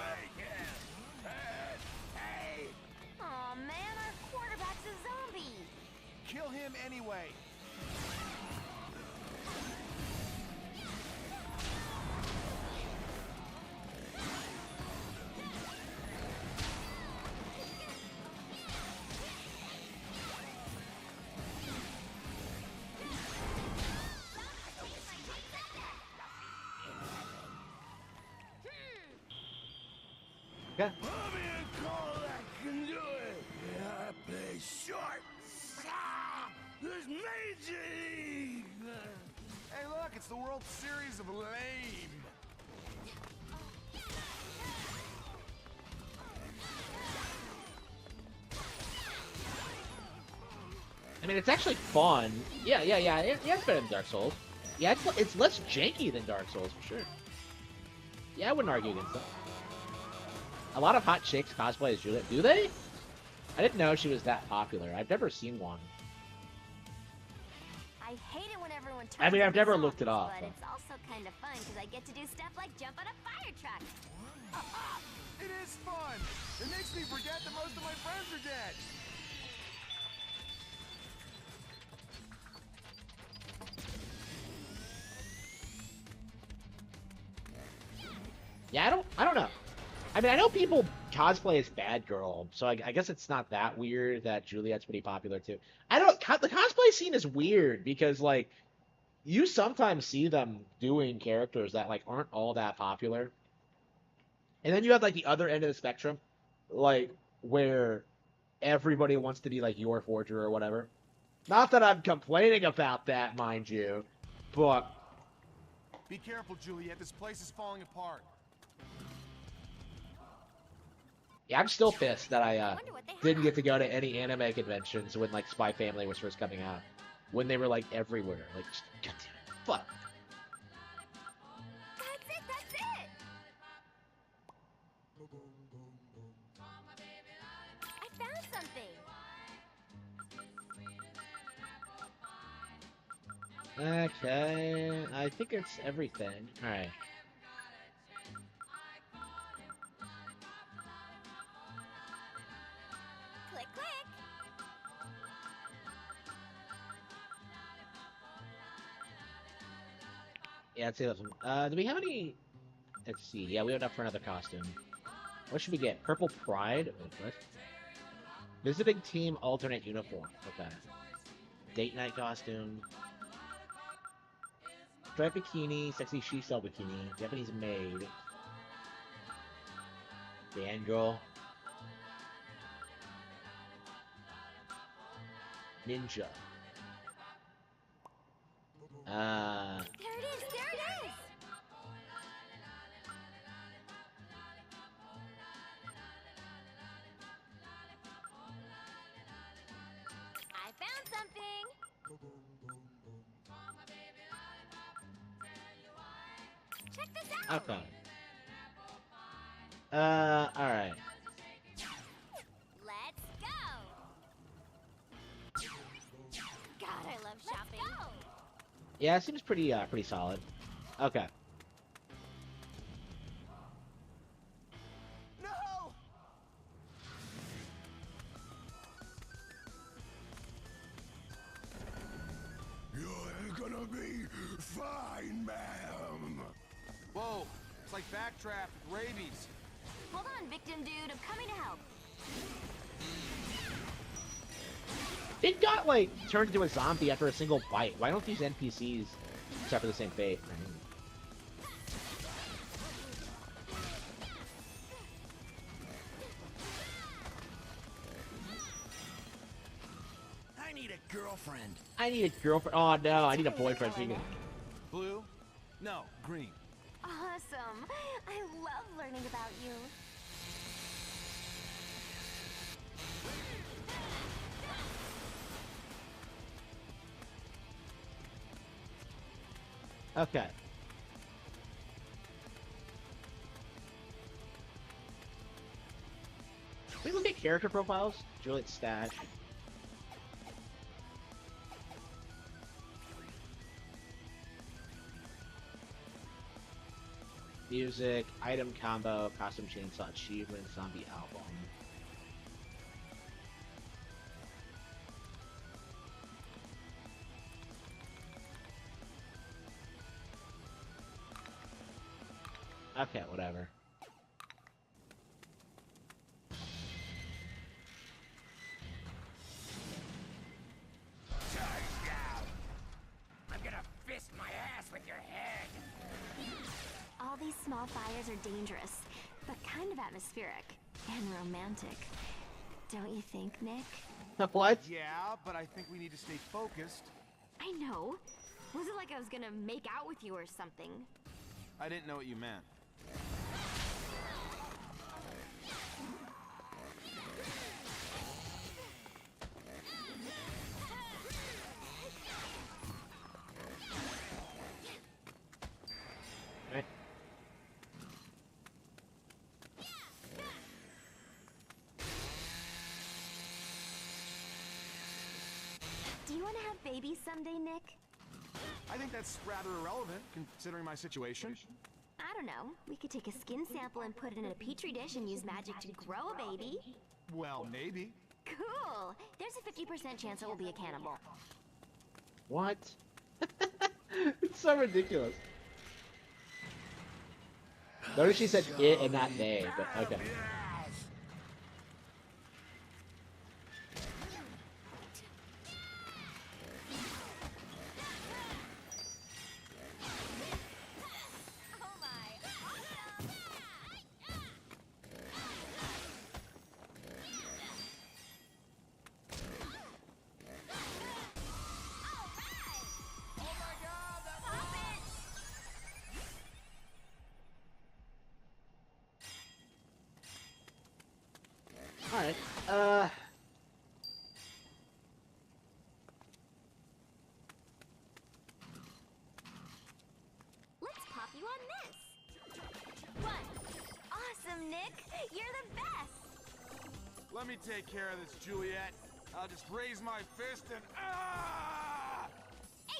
Aw, man, our quarterback's a zombie. Kill him anyway. Okay. Can do it. Yeah, I play short. There's Major League. Hey, look, it's the World Series of Lame. I mean, it's actually fun. Yeah. It's better than Dark Souls. Yeah, it's less janky than Dark Souls, for sure. Yeah, I wouldn't argue against that. A lot of hot chicks cosplay as Juliet. Do they? I didn't know she was that popular. I've never seen one. I hate it when everyone turns I mean, I've into never looked it zombies, up, but but- it's also kind of fun because I get to do stuff like jump on a fire truck. It is fun! It makes me forget that most of my friends are dead! Yeah, I don't know. I mean, I know people cosplay as Bad Girl, so I guess it's not that weird that Juliet's pretty popular too. I don't. The cosplay scene is weird because like you sometimes see them doing characters that like aren't all that popular, and then you have like the other end of the spectrum, like where everybody wants to be like your forger or whatever. Not that I'm complaining about that, mind you, but Be careful, Juliet. This place is falling apart. yeah, I'm still pissed that I wonder what they didn't have. get to go to any anime conventions when like Spy Family was first coming out, when they were like everywhere. Like, just, God damn it, fuck. That's it, that's it! I found something! Okay, I think it's everything. All right. Click, click! Yeah, let's see this one. Do we have any? Let's see. Yeah, we have enough for another costume. What should we get? Purple Pride? Wait, what? Visiting team alternate uniform. Okay. Date night costume. Striped bikini, sexy she-cell bikini, Japanese maid. Fangirl. Ninja. There it is, there it is! I found something! Check this out! Okay. Alright. Let's go! God, I love shopping. Let's go! Yeah, it seems pretty, pretty solid. Okay. No! You're gonna be fine, ma'am. Whoa, it's like backdraft with rabies. Hold on, victim dude, I'm coming to help. It got, like, turned into a zombie after a single bite. Why don't these NPCs suffer the same fate? I need a girlfriend. I need a girlfriend. Oh, no, I need a boyfriend. Blue? No, green. Awesome! I love learning about you. Okay. Can we look at character profiles? Juliet Stash. Music, item combo, costume chainsaw achievement, zombie album. Okay, whatever. I'm gonna fist my ass with your head. All these small fires are dangerous, but kind of atmospheric and romantic. Don't you think, Nick? What? Yeah, but I think we need to stay focused. I know. Wasn't like I was gonna make out with you or something. I didn't know what you meant. Right. Do you want to have babies someday, Nick? I think that's rather irrelevant, considering my situation. I don't know. We could take a skin sample and put it in a petri dish and use magic to grow a baby. Well, maybe. Cool! There's a 50% chance it will be a cannibal. What? It's so ridiculous. Notice she said it and not they, but okay. Oh my! Alright, Let's pop you on this. One. Awesome, Nick. You're the best. Let me take care of this, Juliet. I'll just raise my fist and ah! 8.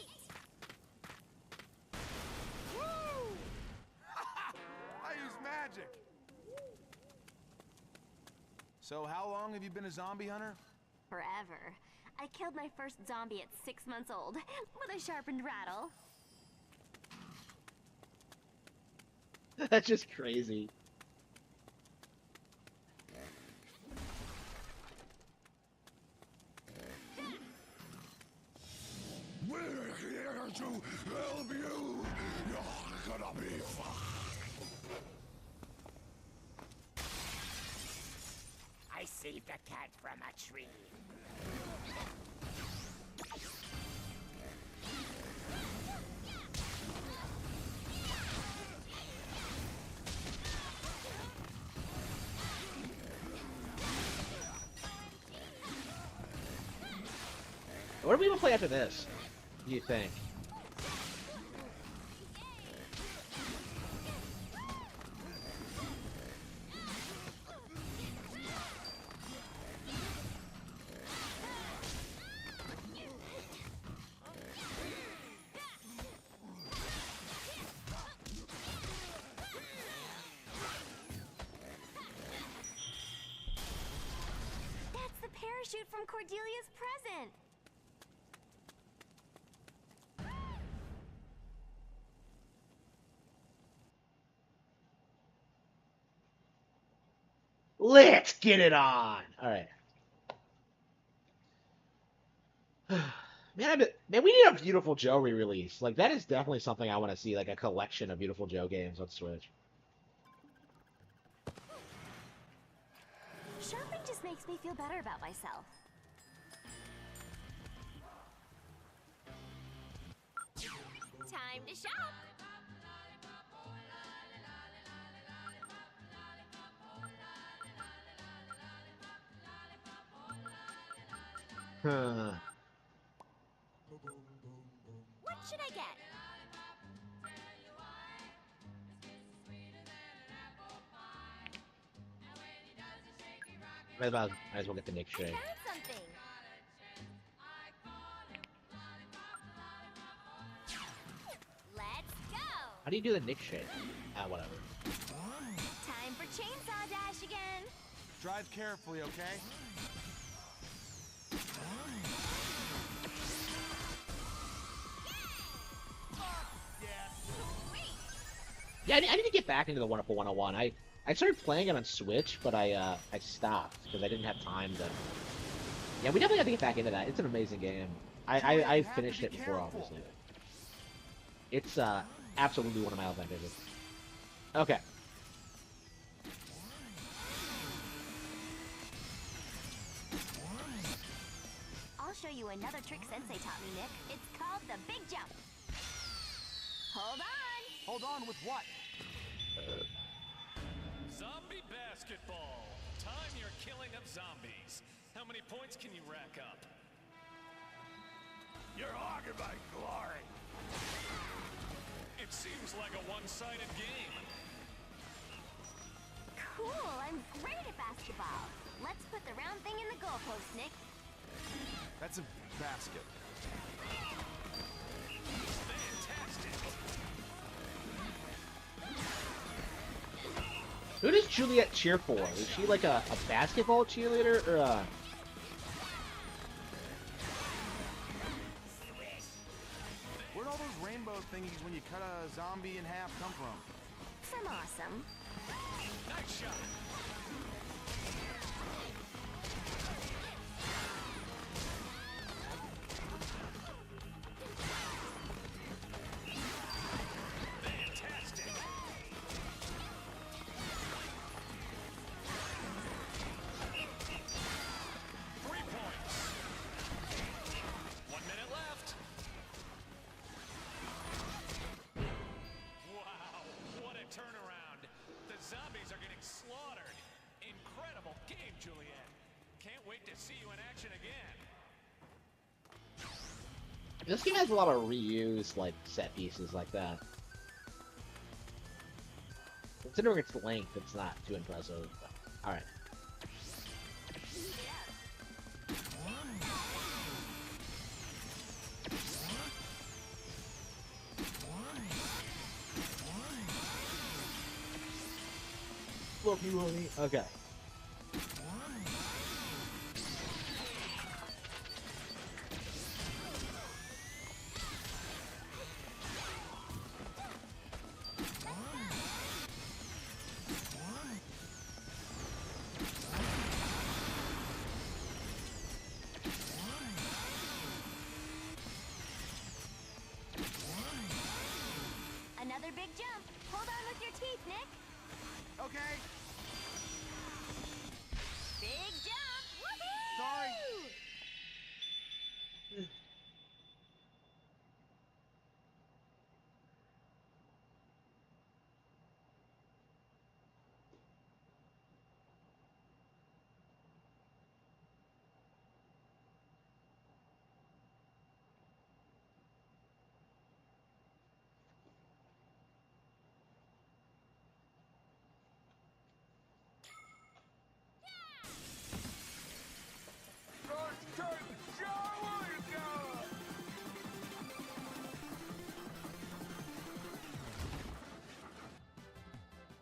Woo! I use magic. So how long have you been a zombie hunter? Forever. I killed my first zombie at 6 months old with a sharpened rattle. that's just crazy. We're here to help you. You're gonna be fine. I saved a cat from a tree. What do we even play after this, do you think? That's the parachute from Cordelia's present. Let's get it on! Alright. Man, we need a Beautiful Joe re-release. Like, that is definitely something I want to see, like a collection of Beautiful Joe games on Switch. Shopping just makes me feel better about myself. Time to shop! Huh. What should I get? Might as well get the Nick I shake. found something! Let's go! How do you do the Nick shake? Whatever. Time for Chainsaw Dash again! Drive carefully, okay? Yeah, I need to get back into the Wonderful 101. I started playing it on Switch, but I stopped because I didn't have time to. Yeah, we definitely have to get back into that. It's an amazing game. I finished it before, obviously. It's absolutely one of my all-time favorites. Okay. I'll show you another trick Sensei taught me, Nick. It's called the Big Jump. Hold on! Hold on with what? Zombie basketball. Time your killing of zombies. How many points can you rack up? You're hogging my glory. It seems like a one-sided game. Cool, I'm great at basketball. Let's put the round thing in the goalpost, Nick. That's a basket. Juliet cheer for? Is she like a basketball cheerleader or a... Where'd all those rainbow thingies when you cut a zombie in half come from? From awesome. Nice shot. Fantastic. This game has a lot of reused, like, set pieces like that. Considering its length, it's not too impressive. Alright. Okay. Another big jump. Hold on with your teeth, Nick. Okay. Big jump. Woohoo! Sorry.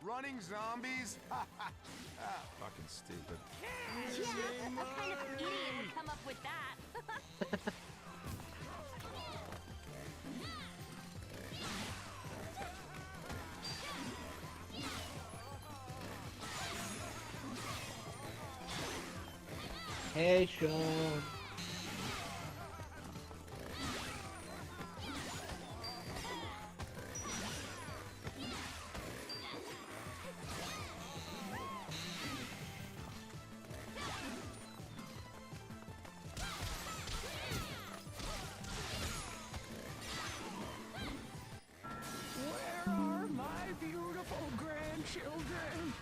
Running zombies? Fucking stupid. Yeah, what kind of idiot would come up with that? Hey, Sean. Where are my beautiful grandchildren?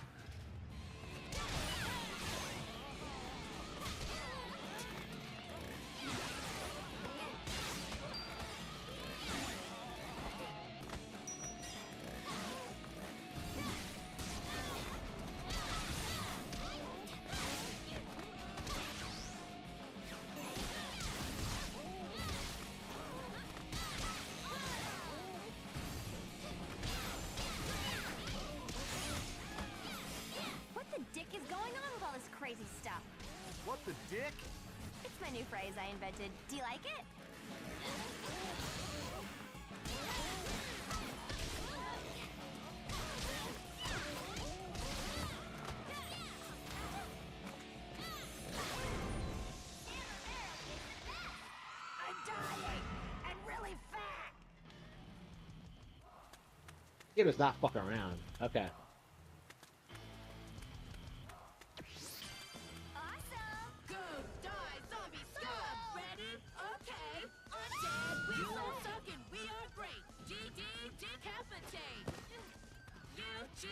What the dick is going on with all this crazy stuff? What the dick? It's my new phrase I invented. Do you like it? I'm dying and really fat. It was not fucking around. Okay. Awesome! Go, die, zombie scum! Ready? Okay. Undead, we so suckin', we are great. GD, decapitate. UGLY,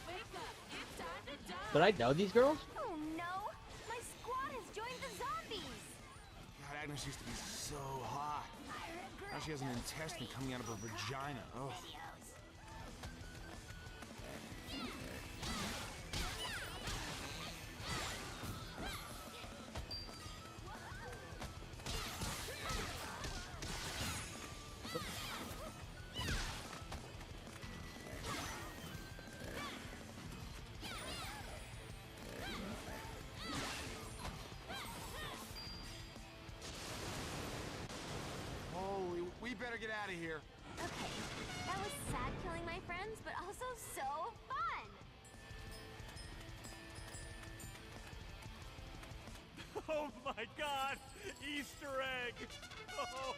wake up. It's time to die. Did I know these girls? Oh no! My squad has joined the zombies! God, Agnes used to be so hot. Now she has an intestine coming out of her vagina. Oh. better get out of here. Okay, that was sad killing my friends, but also so fun! Oh my god! Easter egg! Oh.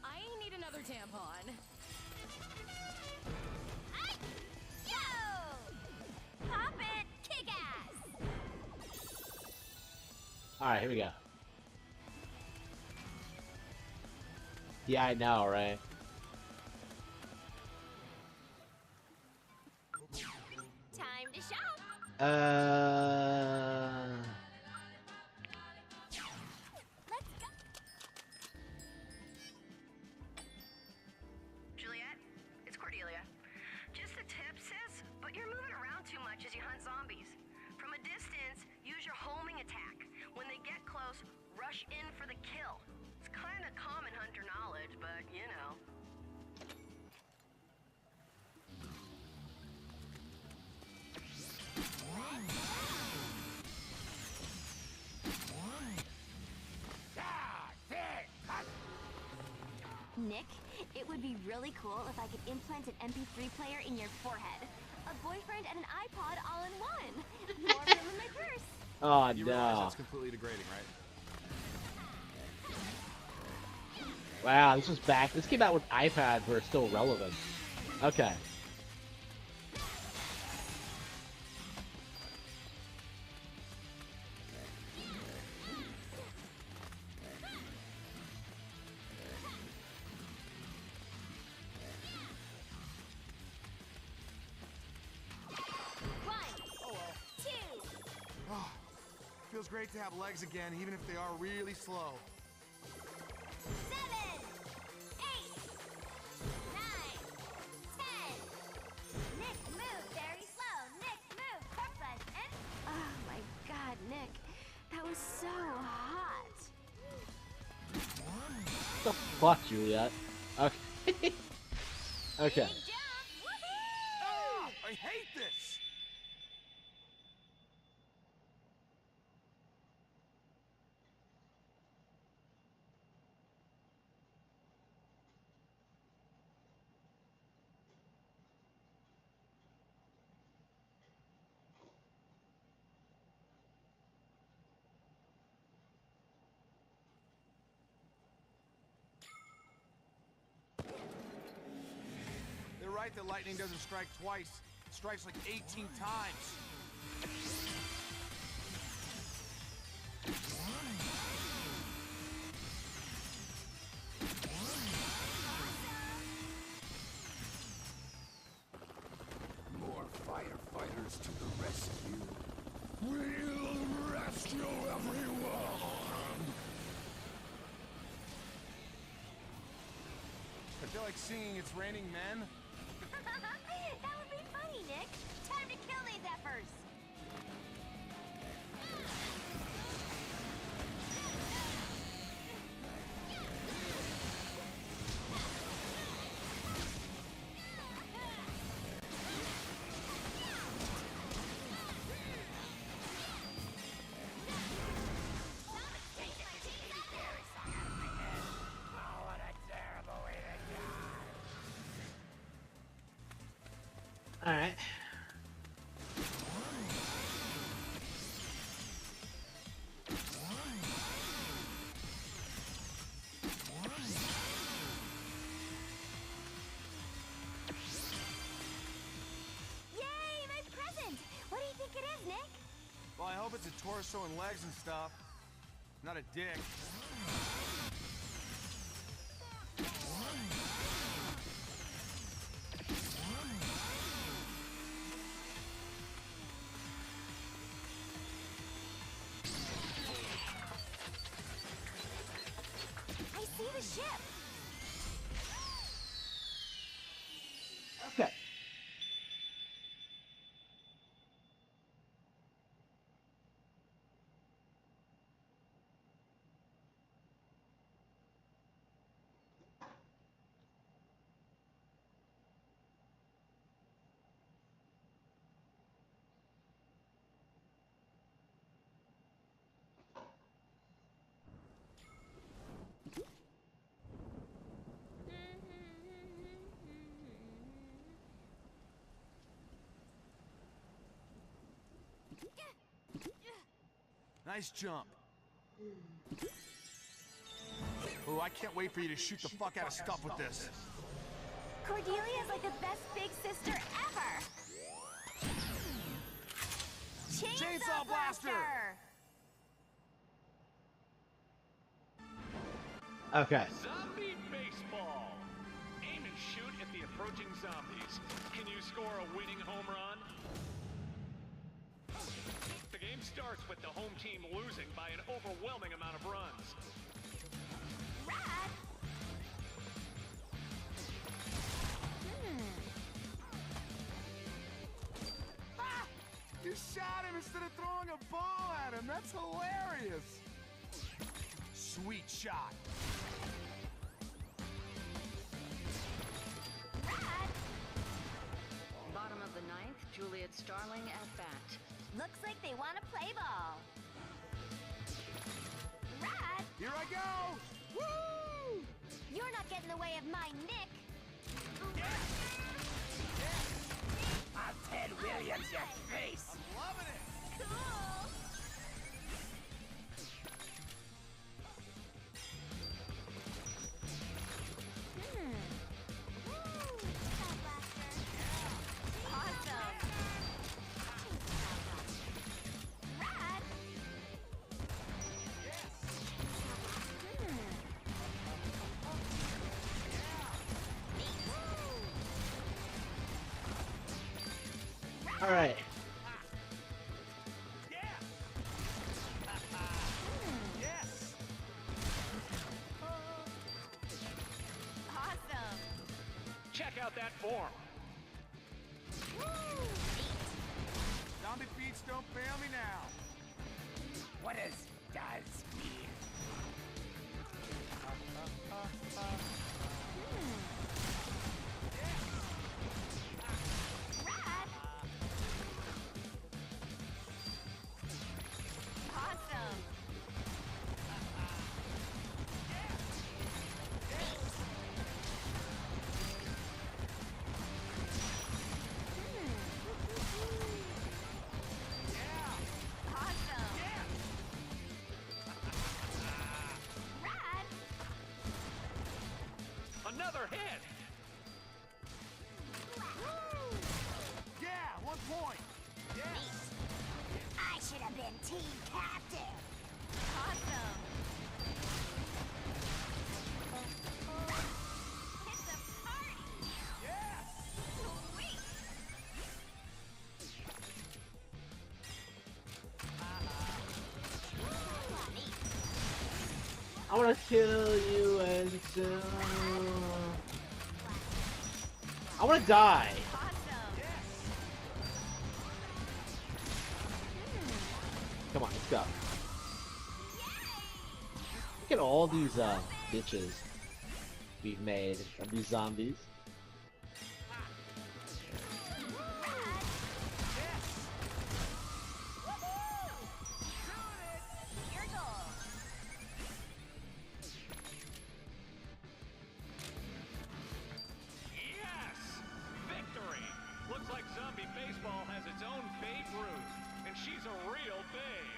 I need another tampon. Yo! Pop it! Kick ass! Alright, here we go. Yeah, I know, right? Time to shop! Let's go! Juliet, it's Cordelia. Just a tip, sis, but you're moving around too much as you hunt zombies. From a distance, use your homing attack. When they get close, rush in for the kill. It's kind of common hunter knowledge, but you know. Nick, it would be really cool if I could implant an MP3 player in your forehead. A boyfriend and an iPod all in one. More room in my purse. Oh, You realize no. that's completely degrading, right? Wow, this was back. This came out when iPads were still relevant. Okay. Oh, feels great to have legs again, even if they are really slow. 7, 8, 9, 10. Nick, move very slow. Nick, move. Corpus and... Oh my god, Nick. That was so hot. What the fuck, Juliet? Okay. Okay. Big jump. Woohoo! Ah, I hate this! They're right that lightning doesn't strike twice. It strikes like 18 times. More firefighters to the rescue. We'll rescue everyone! I feel like singing It's Raining Men. That would be funny, Nick. Time to kill these efforts. Oh, what a terrible way to die. Alright. Yay, my present. What do you think it is, Nick? Well, I hope it's a torso and legs and stuff. Not a dick. I see the ship. Okay. Nice jump. Oh, I can't wait for you to shoot the fuck out of stuff with this. Cordelia is like the best big sister ever. Chainsaw Blaster! Okay. Zombie baseball. Aim and shoot at the approaching zombies. Can you score a winning home run? The game starts with the home team losing by an overwhelming amount of runs. Rad! Ah! You shot him instead of throwing a ball at him. That's hilarious. Sweet shot. Rad! Bottom of the ninth, Juliet Starling at bat. Looks like they want to play ball. Rad! Here I go. Woo! You're not getting in the way of my Nick. I'll Ted Williams your face. I'm loving it. Cool. Awesome. Rad. All right. Yes. Awesome. Check out that form. Zombie beats don't fail me now. What does mean? Rad. Awesome. Awesome. Rad. Another hit. Yeah, 1 point. Yes. I should have been team captain. Awesome. It's a party. Yes. Sweet. I want to kill you and I want to die. Awesome. Come on, let's go. Look at all these bitches we've made of these zombies. Your goal. Yes! Victory! Looks like zombie baseball has its own Babe Ruth, and she's a real babe.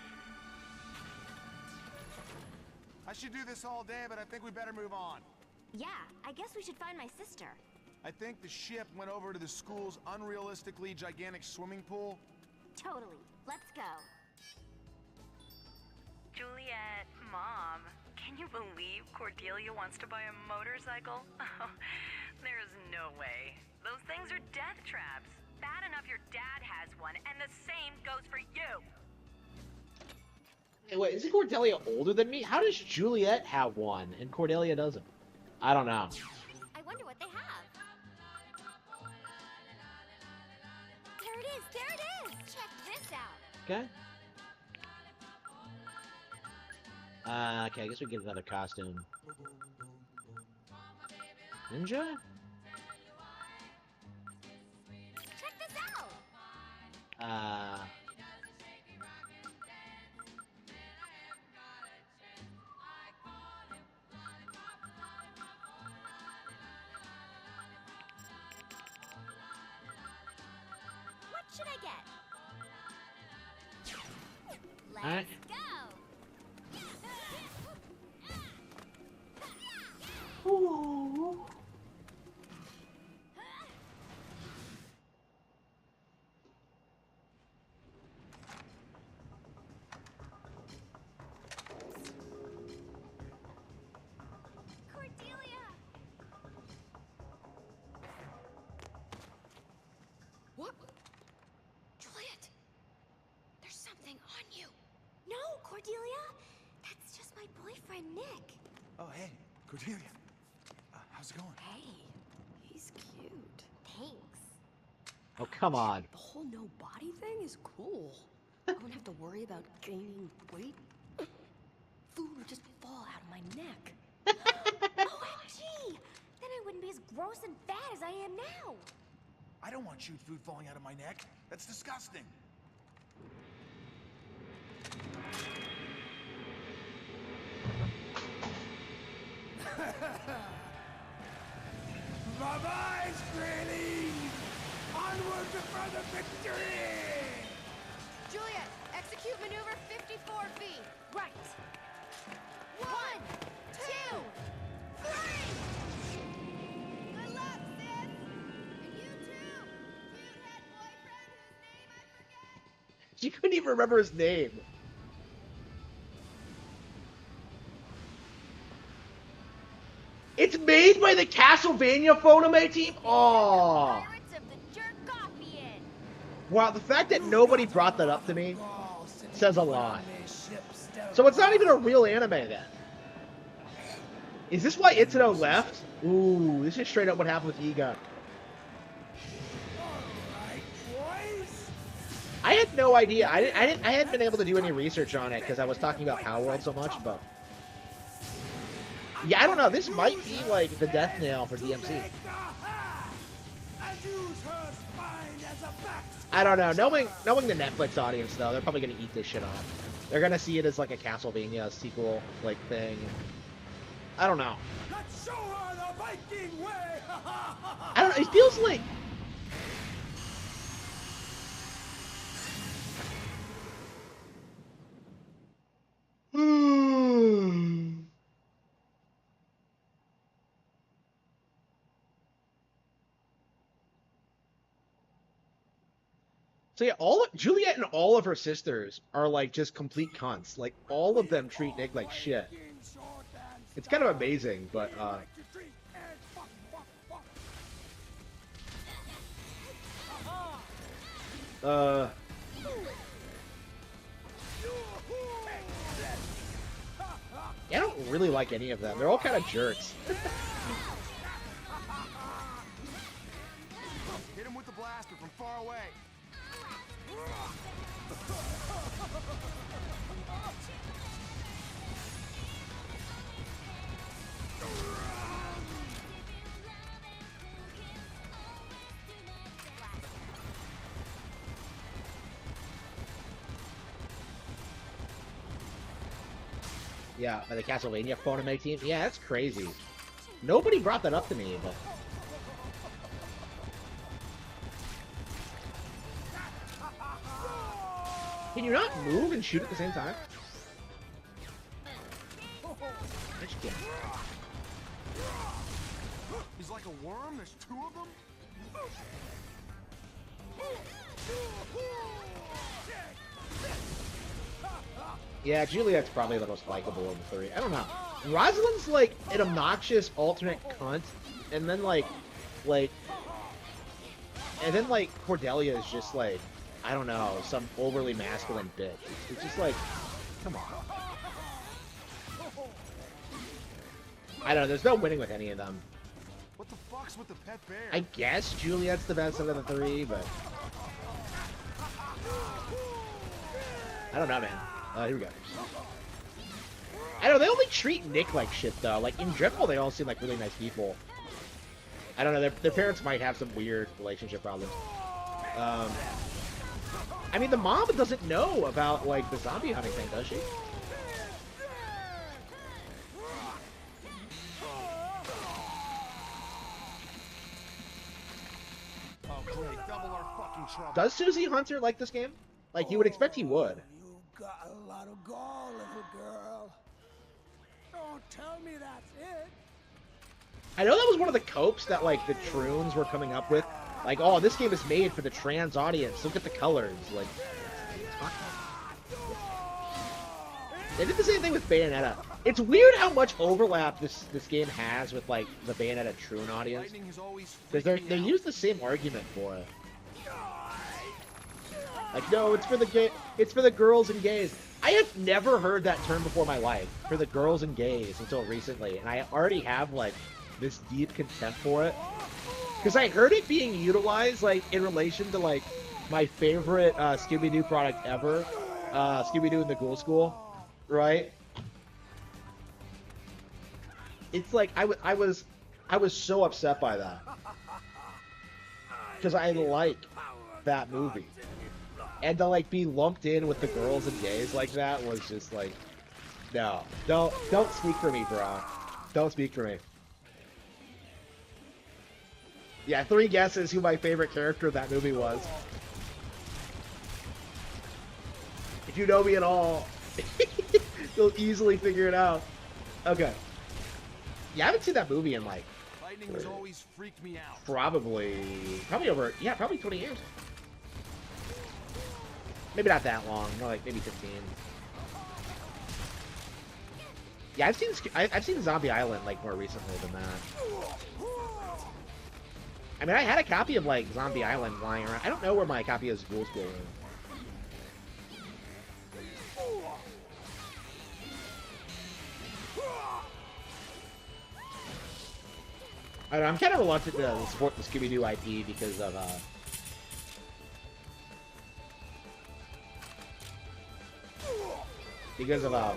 I should do this all day, but I think we better move on. Yeah, I guess we should find my sister. I think the ship went over to the school's unrealistically gigantic swimming pool. Totally. Let's go. Juliet, Mom, can you believe Cordelia wants to buy a motorcycle? Oh, there is no way. Those things are death traps. Bad enough your dad has one, and the same goes for you. Hey, wait, isn't Cordelia older than me? How does Juliet have one and Cordelia doesn't? I don't know. I wonder what they have. There it is! There it is! Check this out. Okay. Okay, I guess we get another costume. Ninja? Check this out. What should I get? Let's Alright. go. boyfriend, Nick. Oh, hey, Cordelia. How's it going? Hey, he's cute. Thanks. Oh, come on. The whole no body thing is cool. I don't have to worry about gaining weight. Food would just fall out of my neck. OMG! Then I wouldn't be as gross and fat as I am now. I don't want chewed food falling out of my neck. That's disgusting. Bye-bye, Straighty! Onward to further victory! Juliet, execute maneuver 54 feet. Right. 1, 2, 3! Good luck, sis. And you too, cute head boyfriend whose name I forget. She couldn't even remember his name. It's made by the Castlevania Phonome team? Aww. Pirates of the Jerkovian. Wow, the fact that nobody brought that up to me says a lot. So it's not even a real anime then. Is this why Itsuno left? Ooh, this is straight up what happened with Iga. I had no idea. I hadn't been able to do any research on it because I was talking about Palworld so much, but yeah, I don't know. This might be like the death nail for DMC. I don't know. Knowing the Netflix audience though, they're probably gonna eat this shit up. They're gonna see it as like a Castlevania sequel like thing. I don't know. Let's show her the Viking way! I don't know. It feels like. So yeah, Juliet and all of her sisters are like just complete cunts. Like all of them treat Nick like shit. It's kind of amazing, but yeah, I don't really like any of them. They're all kind of jerks. Hit him with the blaster from far away. Yeah, by the Castlevania Phonome team. Yeah, that's crazy. Nobody brought that up to me, but. Can you not move and shoot at the same time? He's like a worm, there's two of them? Yeah, Juliet's probably the most likable of the three. I don't know. Rosalind's like an obnoxious alternate cunt, and then Cordelia is just like, I don't know, some overly masculine bitch. It's just like, come on. I don't know, there's no winning with any of them. What the fuck's with the pet bear? I guess Juliet's the best out of the three, but I don't know, man. Here we go. I know, they only treat Nick like shit, though. Like, in general, they all seem like really nice people. I don't know, their parents might have some weird relationship problems. I mean, the mom doesn't know about, like, the zombie hunting thing, does she? Oh, great. Double our fucking trouble. Does Susie Hunter like this game? Like, you would expect he would. You got a lot of gall, little girl. Don't tell me that's it. I know that was one of the copes that, like, the Troons were coming up with. Like, oh, this game is made for the trans audience. Look at the colors. Like, they did the same thing with Bayonetta. It's weird how much overlap this game has with, like, the Bayonetta Troon audience. Because they use the same argument for it. Like, no, it's for the gay, it's for the girls and gays. I have never heard that term before in my life, for the girls and gays, until recently, and I already have like this deep contempt for it because I heard it being utilized like in relation to like my favorite Scooby-Doo product ever, Scooby-Doo and the Ghoul School, right? It's like I was so upset by that because I like that movie. And to like be lumped in with the girls and gays like that was just like, no, don't speak for me, bro. Don't speak for me. Yeah, 3 guesses who my favorite character of that movie was. If you know me at all, you'll easily figure it out. Okay. Yeah, I haven't seen that movie in like Lightning has always freaked me out. probably over, yeah, probably 20 years. Maybe not that long, more like maybe 15. Yeah, I've seen Zombie Island like more recently than that. I mean, I had a copy of like Zombie Island lying around. I don't know where my copy of Ghoul School is. I don't know, I'm kind of reluctant to support the Scooby-Doo IP because of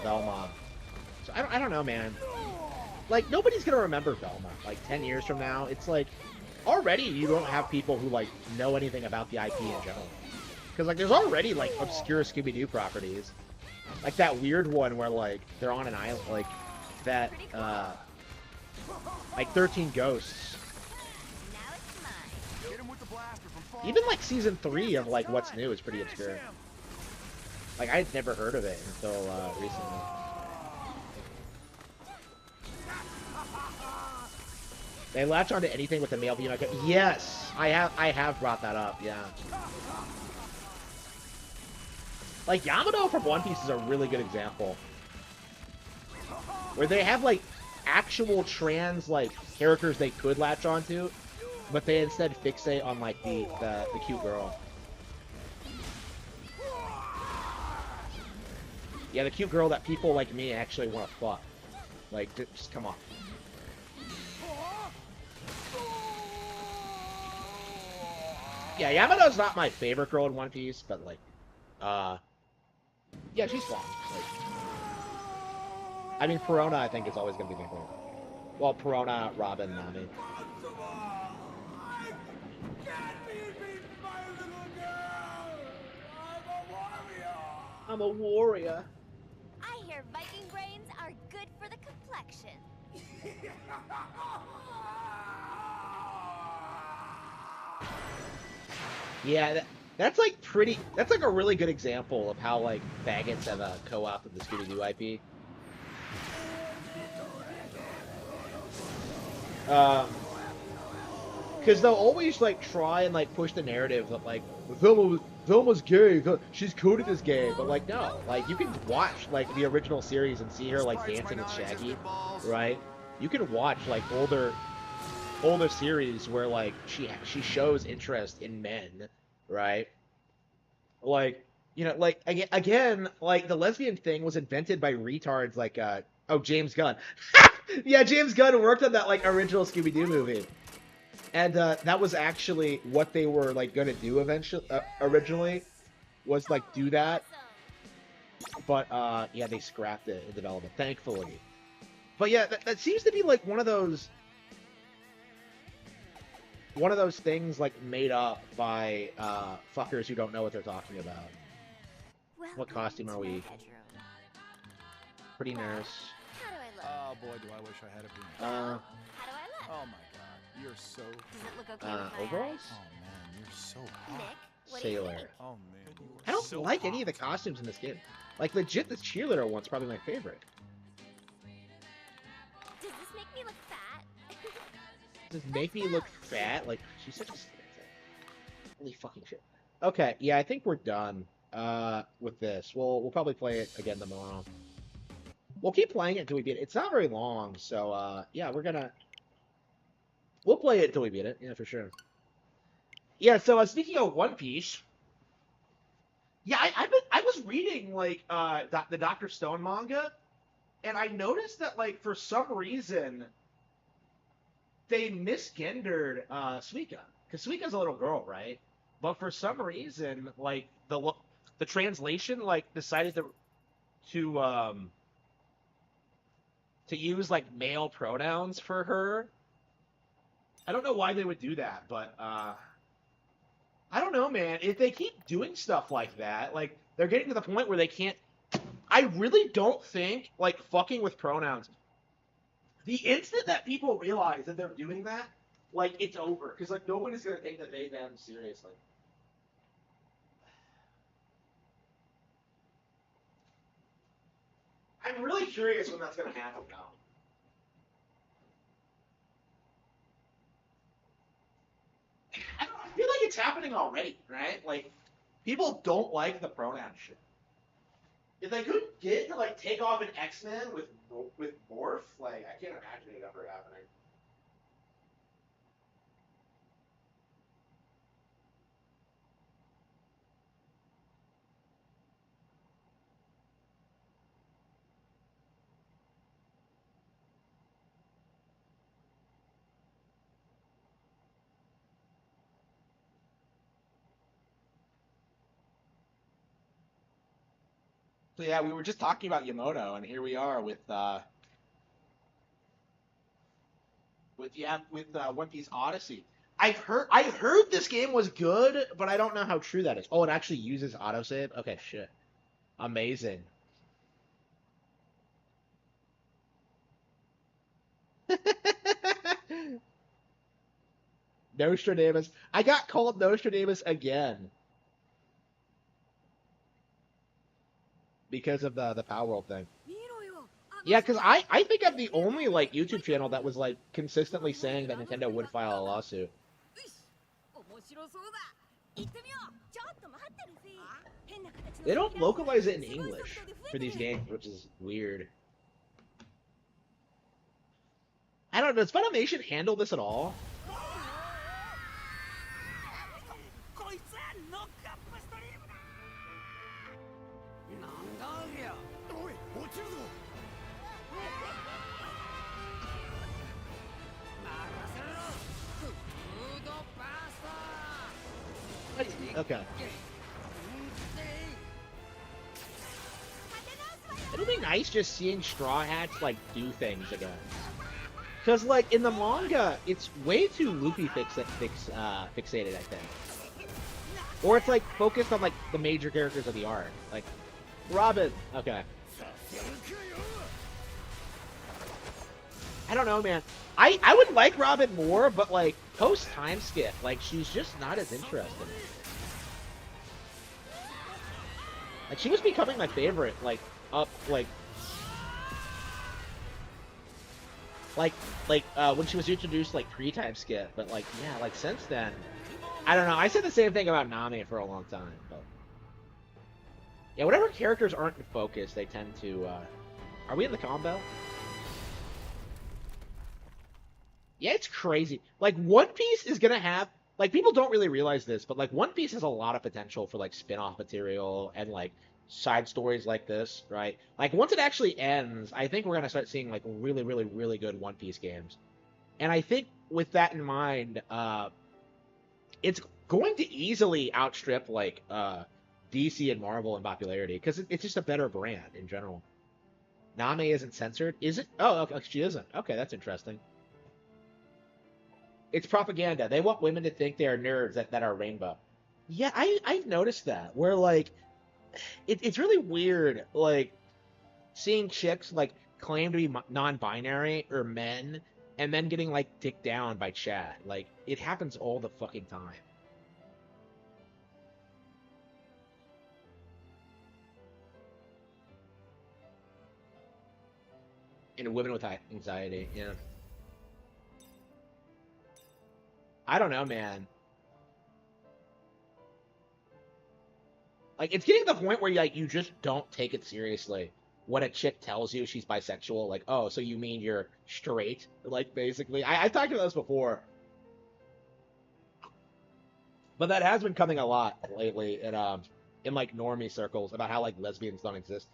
Velma. So I don't know, man. Like, nobody's gonna remember Velma like 10 years from now. It's like already you don't have people who like know anything about the IP in general. Because like there's already like obscure Scooby-Doo properties, like that weird one where like they're on an island, like that like 13 Ghosts. Even like season 3 of like What's New is pretty obscure. Like I had never heard of it until recently. They latch onto anything with a male female. Yes, I have brought that up. Yeah. Like Yamato from One Piece is a really good example, where they have like actual trans like characters they could latch onto, but they instead fixate on like the cute girl. Yeah, the cute girl that people like me actually want to fuck. Like, just come on. Yeah, Yamato's not my favorite girl in One Piece, but like, yeah, she's fun. Like, I mean, Perona, I think, is always gonna be my favorite. Well, Perona, Robin, Nami. I'm a warrior. I hear Viking brains are good for the complexion. Yeah, that's like pretty. That's like a really good example of how like faggots have co-opted the Scooby-Doo IP. Because they'll always like try and like push the narrative that like Velma's gay, she's coded as gay, but like no, like you can watch like the original series and see her like dancing with Shaggy, right? You can watch like older series where like she shows interest in men, right? Like, you know, like again, like the lesbian thing was invented by retards like oh, James Gunn. Yeah, James Gunn worked on that like original Scooby-Doo movie. And that was actually what they were like gonna do eventually, originally, was like do that. But yeah, they scrapped it in development, thankfully. But yeah, that seems to be like one of those things like made up by fuckers who don't know what they're talking about. What costume are we? Pretty nurse. How do I look? Oh boy, do I wish I had a beanie. How do I look? Oh my god, you're so. Does it look okay with my overalls? eyes? Oh man, you're so hot. Nick, what do you Sailor. think? Oh man, you are I don't so like hot. any of the costumes in this game. Like legit, this cheerleader one's probably my favorite. Does this make me look fat? Does this make me look fat? Like she's such a holy fucking shit. Okay, yeah, I think we're done with this. We'll probably play it again tomorrow. We'll keep playing it until we beat it. It's not very long, so yeah, we'll play it until we beat it. Yeah, for sure. Yeah, so speaking of One Piece, Yeah, I was reading like the Doctor Stone manga, and I noticed that like for some reason they misgendered Suika because Suika's a little girl, right? But for some reason, like the translation like decided to to use like male pronouns for her. I don't know why they would do that, but I don't know, man. If they keep doing stuff like that, like they're getting to the point where they can't. I really don't think like fucking with pronouns. The instant that people realize that they're doing that, like it's over, because like no one is gonna take the they them seriously. I'm really curious when that's gonna happen now. I feel like it's happening already, right? Like people don't like the pronoun shit. If they could get to like take off an X-Men with Morph, like I can't imagine it ever happening. So yeah, we were just talking about Yamoto, and here we are with One Piece Odyssey. I heard this game was good, but I don't know how true that is. Oh, it actually uses autosave. Okay, shit, amazing. Nostradamus. I got called Nostradamus again because of the Palworld thing. Yeah, because I think I'm the only like YouTube channel that was like consistently saying that Nintendo would file a lawsuit. They don't localize it in English for these games, which is weird. I don't know. Does Funimation handle this at all? Okay. It'll be nice just seeing Straw Hats like do things again. Cause like in the manga, it's way too loopy fixated, I think. Or it's like focused on like the major characters of the arc. Like Robin. Okay. I don't know, man. I would like Robin more, but like post time skip, like she's just not as interesting. Like she was becoming my favorite, like up when she was introduced like pre-time skip, but like yeah, like since then, I don't know. I said the same thing about Nami for a long time, but yeah, whatever characters aren't in focus, they tend to. Are we in the combo? Yeah, it's crazy. Like One Piece is gonna have like people don't really realize this, but like One Piece has a lot of potential for like spin-off material and like side stories like this, right? Like once it actually ends, I think we're gonna start seeing like really, really, really good One Piece games. And I think with that in mind, it's going to easily outstrip like DC and Marvel in popularity because it's just a better brand in general. Name isn't censored, is it? Oh, okay, she isn't. Okay, that's interesting. It's propaganda. They want women to think they are nerds that are rainbow. Yeah, I've noticed that. Where like it's really weird, like seeing chicks like claim to be non-binary or men, and then getting like dicked down by chat. Like it happens all the fucking time. And women with anxiety, yeah. I don't know, man. Like it's getting to the point where like you just don't take it seriously when a chick tells you she's bisexual. Like, oh, so you mean you're straight? Like basically, I've talked about this before, but that has been coming a lot lately. And in like normie circles about how like lesbians don't exist.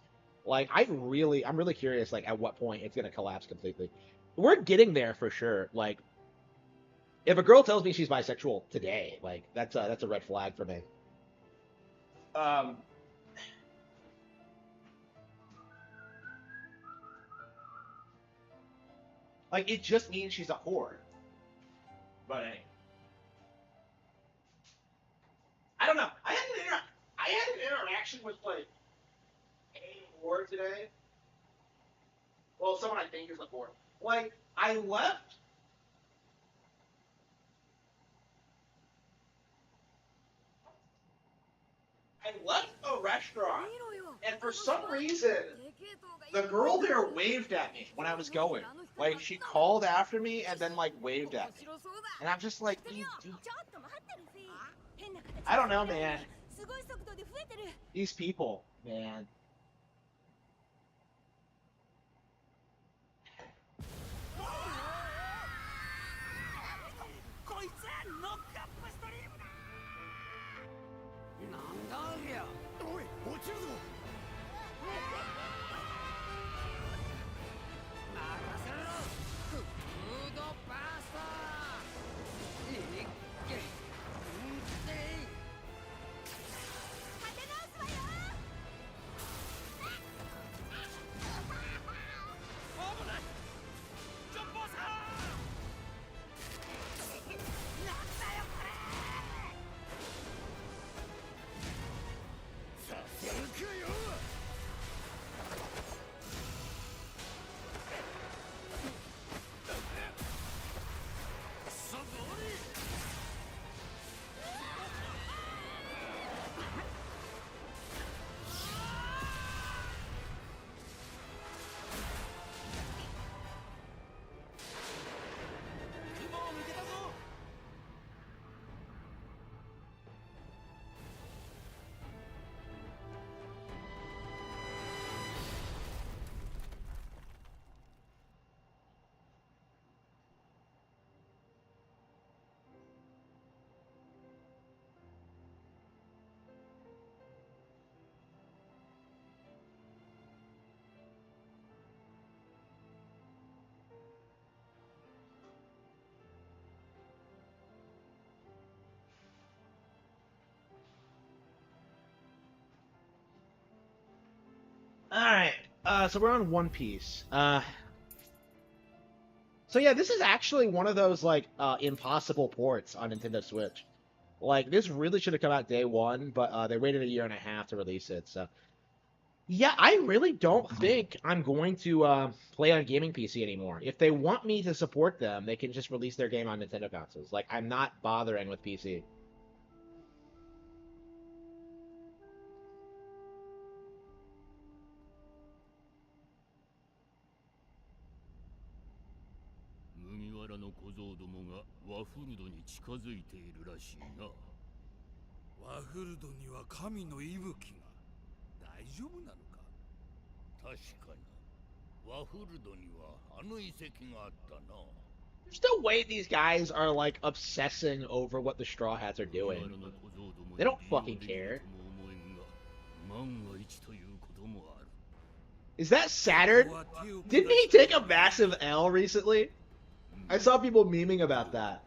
Like I'm really curious like at what point it's gonna collapse completely. We're getting there for sure. Like if a girl tells me she's bisexual today, like that's a red flag for me. Um, like it just means she's a whore. But anyway, I don't know. I had an interaction with like a whore today. Well, someone I think is a whore. Like I left a restaurant, and for some reason, the girl there waved at me when I was going. Like she called after me and then like waved at me, and I'm just like, I don't know, man. These people, man. All right. So we're on One Piece. So yeah, this is actually one of those like impossible ports on Nintendo Switch. Like this really should have come out day one, but they waited a year and a half to release it. So yeah, I really don't think I'm going to play on gaming PC anymore. If they want me to support them, they can just release their game on Nintendo consoles. Like I'm not bothering with PC. There's no way these guys are like obsessing over what the Straw Hats are doing. They don't fucking care. Is that Saturn? Didn't he take a massive L recently? I saw people memeing about that.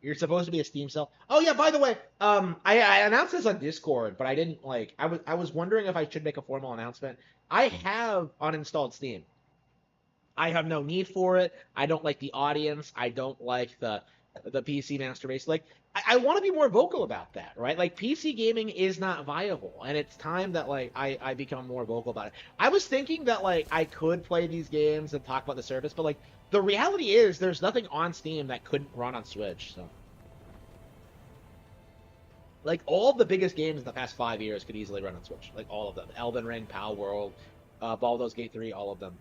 You're supposed to be a Steam cell. Oh yeah, by the way, I announced this on Discord, but I didn't like. I was wondering if I should make a formal announcement. I have uninstalled Steam. I have no need for it. I don't like the audience. I don't like the PC master race. Like I want to be more vocal about that, right? Like PC gaming is not viable, and it's time that like I become more vocal about it. I was thinking that like I could play these games and talk about the service, but like the reality is there's nothing on Steam that couldn't run on Switch. So like all of the biggest games in the past 5 years could easily run on Switch. Like all of them: Elden Ring, Palworld, Baldur's Gate 3, all of them.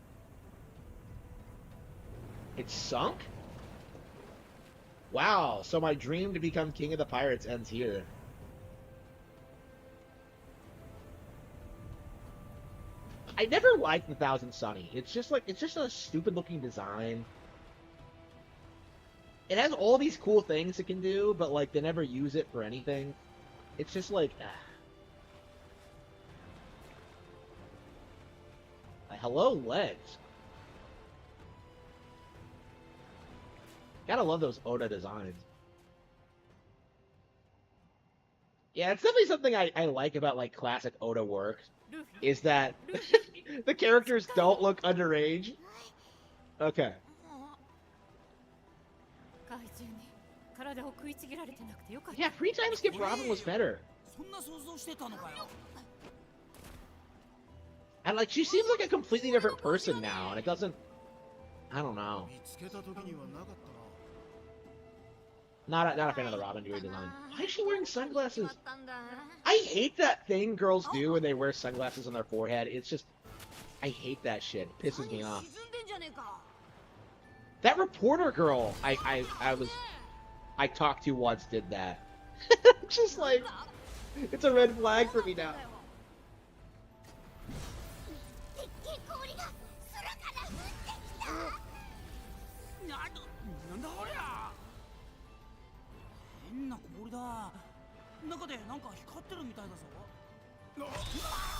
It's sunk? Wow, so my dream to become king of the pirates ends here. I never liked the Thousand Sunny. It's just a stupid looking design. it has all these cool things it can do, but like they never use it for anything. It's just like, hello, legs. Gotta love those Oda designs. Yeah, it's definitely something I like about like classic Oda work, is that the characters don't look underage. Okay. Yeah, pre-time skip Robin was better. And like she seems like a completely different person now, and it doesn't. I don't know. Not a fan of the Robin jewelry design. Why is she wearing sunglasses? I hate that thing girls do when they wear sunglasses on their forehead. It's just, I hate that shit. It pisses me off. That reporter girl I talked to once did that. Just like, it's a red flag for me now.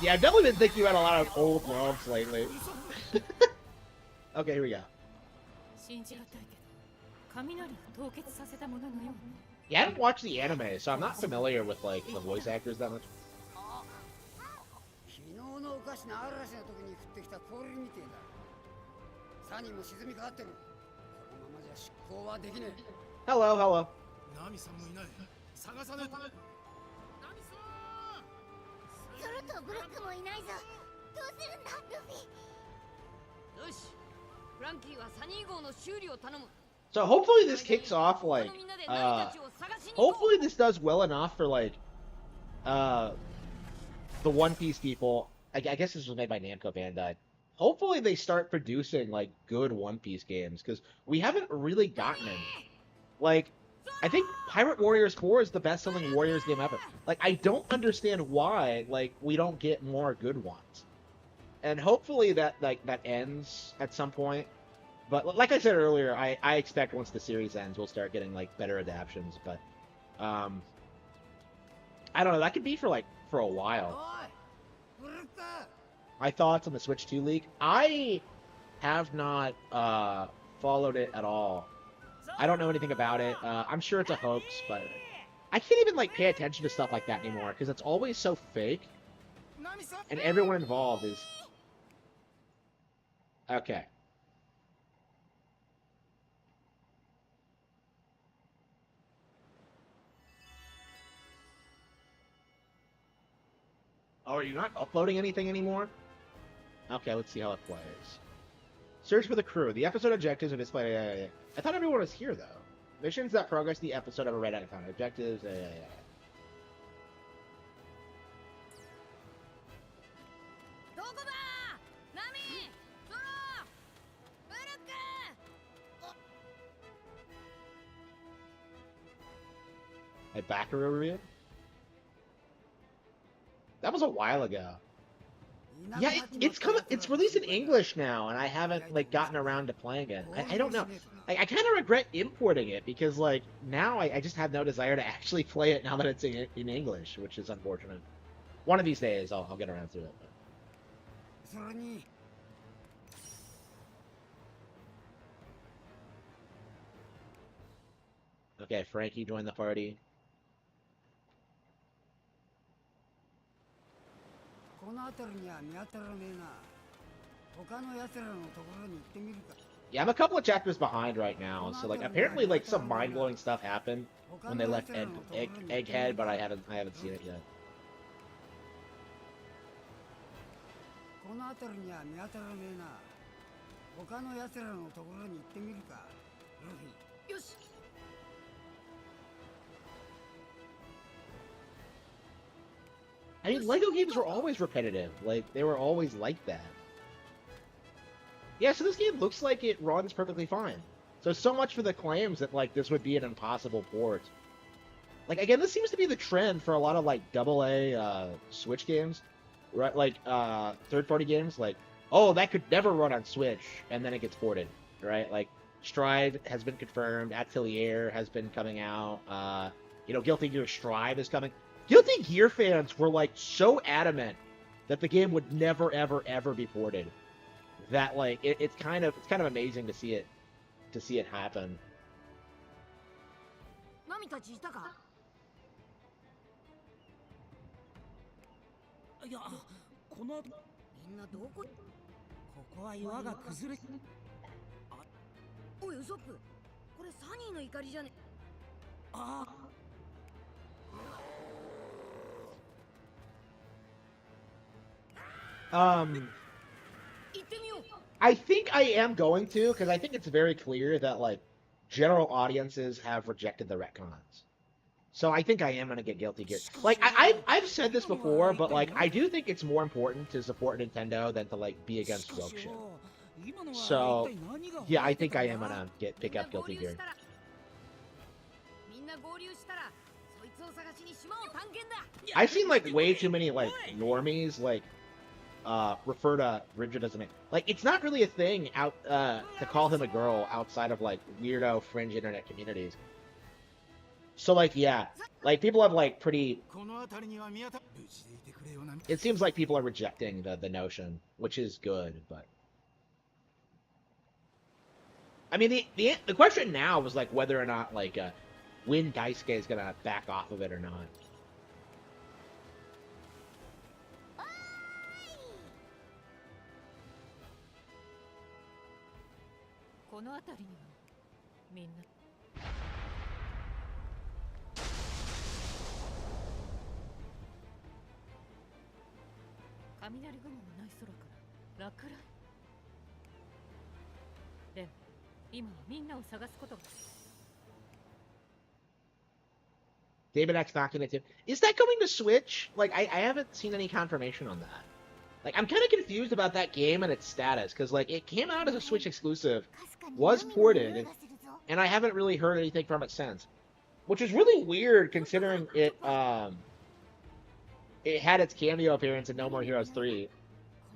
Yeah, I've definitely been thinking about a lot of old romps lately. Okay, here we go. Yeah, I haven't watched the anime, so I'm not familiar with like the voice actors that much. Hello, hello. So hopefully this kicks off like, hopefully this does well enough for like, the One Piece people. I guess this was made by Namco Bandai. Hopefully they start producing like good One Piece games, because we haven't really gotten any. Like, I think Pirate Warriors 4 is the best-selling Warriors game ever. Like, I don't understand why like we don't get more good ones. And hopefully that ends at some point. But like I said earlier, I expect once the series ends, we'll start getting like better adaptions. But I don't know. That could be for a while. My thoughts on the Switch 2 leak. I have not followed it at all. I don't know anything about it. I'm sure it's a hoax, but I can't even like pay attention to stuff like that anymore because it's always so fake, and everyone involved is okay. Oh, are you not uploading anything anymore? Okay, let's see how it plays. Search for the crew. The episode objectives are displayed. I thought everyone was here, though. Missions that progress the episode of a red icon. Objectives. A Baccarat review? That was a while ago. Yeah, it's coming. It's released in English now, and I haven't like gotten around to playing it. I don't know. I kind of regret importing it because like now I just have no desire to actually play it now that it's in English, which is unfortunate. One of these days I'll get around to it. But... Okay, Frankie joined the party. Yeah, I'm a couple of chapters behind right now, so like apparently like some mind-blowing stuff happened when they left Egghead, but I haven't seen it yet. I mean, LEGO games were always repetitive. Like, they were always like that. Yeah, so this game looks like it runs perfectly fine. So much for the claims that, like, this would be an impossible port. Like, again, this seems to be the trend for a lot of, like, AA Switch games. Right? Like, third-party games. Like, oh, that could never run on Switch, and then it gets ported. Right? Like, Stride has been confirmed. Atelier has been coming out. Guilty Gear Strive is coming. Guilty Gear fans were like so adamant that the game would never, ever, ever be ported. That like it's kind of amazing to see it happen. マミたちいたか？いや、このみんなどこ？ここは岩が崩れ。おいウソップ、これサニーの怒りじゃね？ああ。I think I am going to, because I think it's very clear that like general audiences have rejected the retcons. So I think I am gonna get Guilty Gear. Like I've said this before, but like I do think it's more important to support Nintendo than to like be against rogue shit. So yeah, I think I am gonna pick up Guilty Gear. I've seen like way too many like normies like refer to Rigid as a man. Like it's not really a thing out to call him a girl outside of like weirdo fringe internet communities. So like yeah, like people have like pretty. It seems like people are rejecting the notion, which is good, but. I mean the question now was like whether or not like Win Daisuke is gonna back off of it or not. この辺りにはみんな雷雲もない空から落雷でも今はみんなを探すことが David X Machina 2. Is that coming to Switch? Like, I haven't seen any confirmation on that. Like, I'm kind of confused about that game and its status, because, like, it came out as a Switch exclusive, was ported, and I haven't really heard anything from it since. Which is really weird, considering it had its cameo appearance in No More Heroes 3,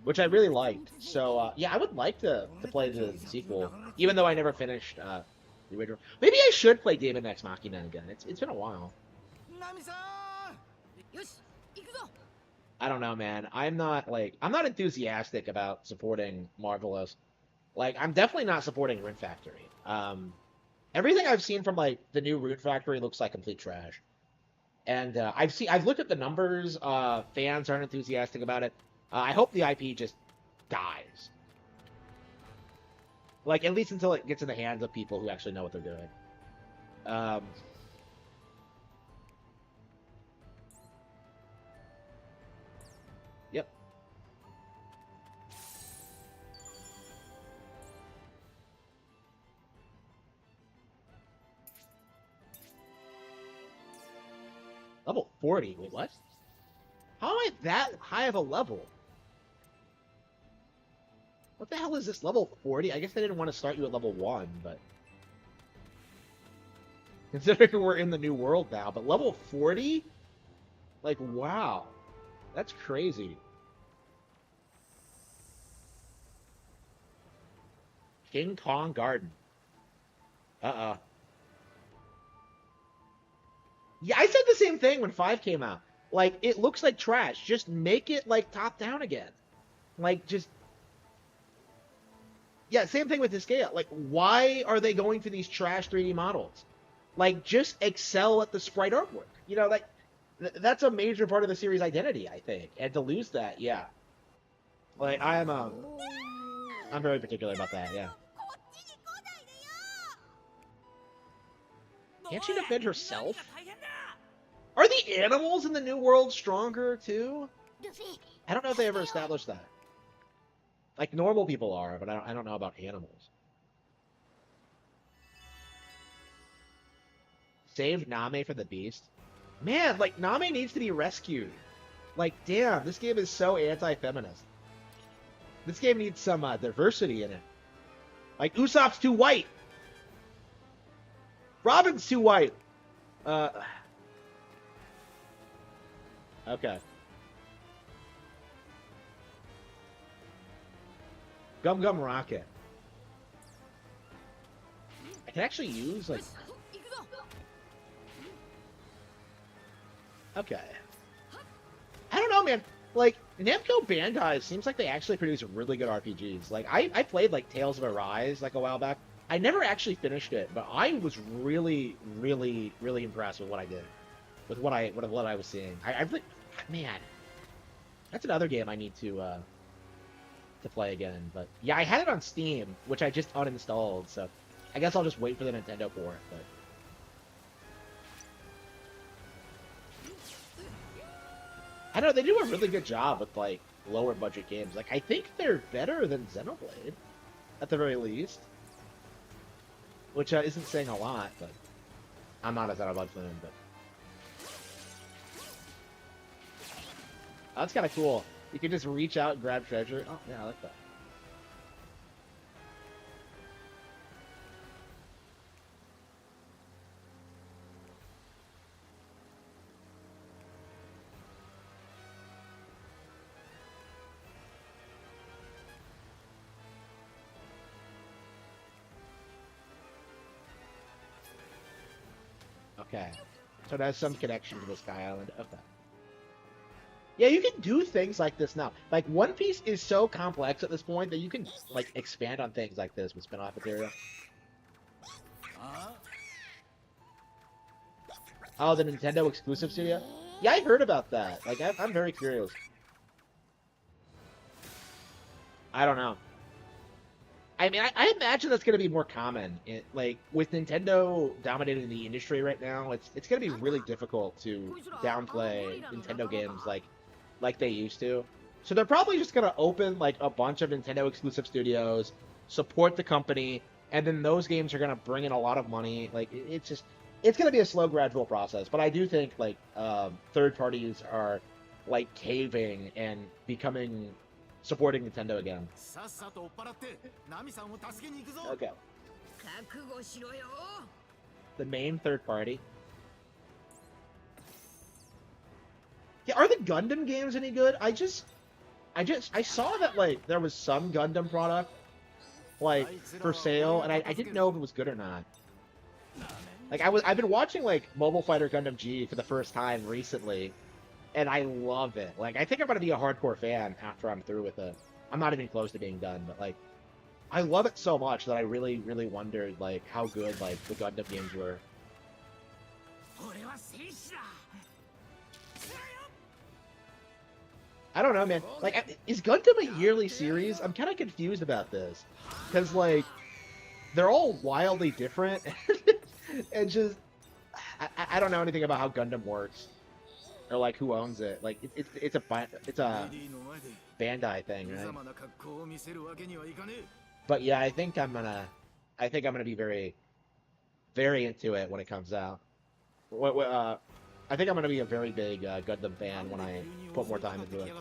which I really liked. So, yeah, I would like to play the sequel, even though I never finished the original. Maybe I should play David X Machina again. It's been a while. I don't know, man. I'm not enthusiastic about supporting Marvelous. Like, I'm definitely not supporting Rune Factory. Everything I've seen from like the new Rune Factory looks like complete trash. And I've looked at the numbers. Fans aren't enthusiastic about it. I hope the IP just dies. Like, at least until it gets in the hands of people who actually know what they're doing. Yep. Level 40? Wait, what? How am I that high of a level? What the hell is this, level 40? I guess they didn't want to start you at level 1, but... Considering we're in the new world now, but level 40? Like, wow. That's crazy. King Kong Garden. Uh-oh. Yeah, I said the same thing when 5 came out. Like, it looks like trash. Just make it, like, top-down again. Like, just... Yeah, same thing with the scale. Like, why are they going for these trash 3D models? Like, just excel at the sprite artwork. You know, like, that's a major part of the series' identity, I think. And to lose that, yeah. Like, I'm very particular about that, yeah. Can't she defend herself? Are the animals in the New World stronger, too? I don't know if they ever established that. Like, normal people are, but I don't know about animals. Save Name for the beast? Man, like, Name needs to be rescued. Like, damn, this game is so anti-feminist. This game needs some diversity in it. Like, Usopp's too white! Robin's too white! Okay. Gum Gum Rocket. can actually use, like... Okay. I don't know, man. Like, Namco Bandai seems like they actually produce really good RPGs. Like, I played, like, Tales of Arise, like, a while back. I never actually finished it, but I was really, really, really impressed with what I did. With what I was seeing. I really... Man. That's another game I need to play again. But, yeah, I had it on Steam, which I just uninstalled, so... I guess I'll just wait for the Nintendo port, but... I don't know, they do a really good job with, like, lower budget games. Like, I think they're better than Xenoblade, at the very least. Which isn't saying a lot, but... I'm not a Xenoblade fan, but... Oh, that's kind of cool. You can just reach out and grab treasure. Oh, yeah, I like that. Okay. So it has some connection to the Sky Island. Okay. Yeah, you can do things like this now. Like, One Piece is so complex at this point that you can, like, expand on things like this with spin-off material. Oh, the Nintendo exclusive studio? Yeah, I heard about that. Like, I'm very curious. I don't know. I mean, I imagine that's going to be more common. Like, with Nintendo dominating the industry right now, it's going to be really difficult to downplay Nintendo games like they used to. So they're probably just going to open, like, a bunch of Nintendo exclusive studios, support the company, and then those games are going to bring in a lot of money. Like, it's going to be a slow, gradual process. But I do think, like, third parties are, like, caving and supporting Nintendo again. Okay. The main third party. Yeah, are the Gundam games any good? I saw that, like, there was some Gundam product, like, for sale, and I didn't know if it was good or not. Like, I've been watching, like, Mobile Fighter Gundam G for the first time recently, and I love it. Like, I think I'm going to be a hardcore fan after I'm through with it. I'm not even close to being done, but, like, I love it so much that I really, really wondered, like, how good, like, the Gundam games were. I don't know, man. Like, is Gundam a yearly series? I'm kind of confused about this. Because, like, they're all wildly different. And just... I don't know anything about how Gundam works. Or, like, who owns it. Like, it's a Bandai thing, right? But yeah, I think I'm gonna be very, very into it when it comes out. I think I'm gonna be a very big Gundam fan when I put more time into it.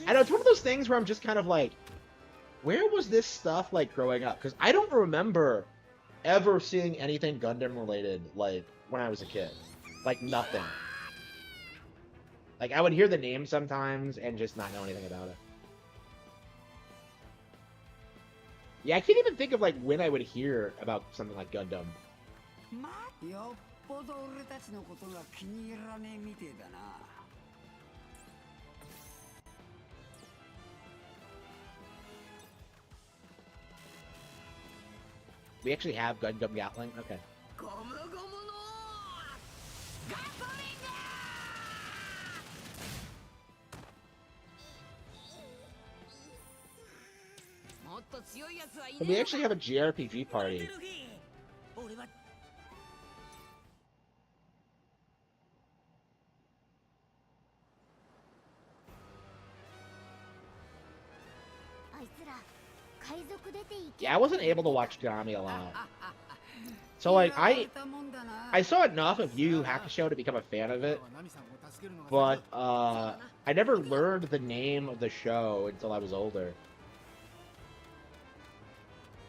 I know, it's one of those things where I'm just kind of like, where was this stuff, like, growing up? Because I don't remember ever seeing anything Gundam related, like, when I was a kid. Like, nothing. Like, I would hear the name sometimes and just not know anything about it. Yeah, I can't even think of, like, when I would hear about something like Gundam. We actually have Gundam Gatling? Okay. We actually have a JRPG party. Yeah, I wasn't able to watch Gami a lot. So, like, I saw enough of Yu Yu Hakusho to become a fan of it, but I never learned the name of the show until I was older.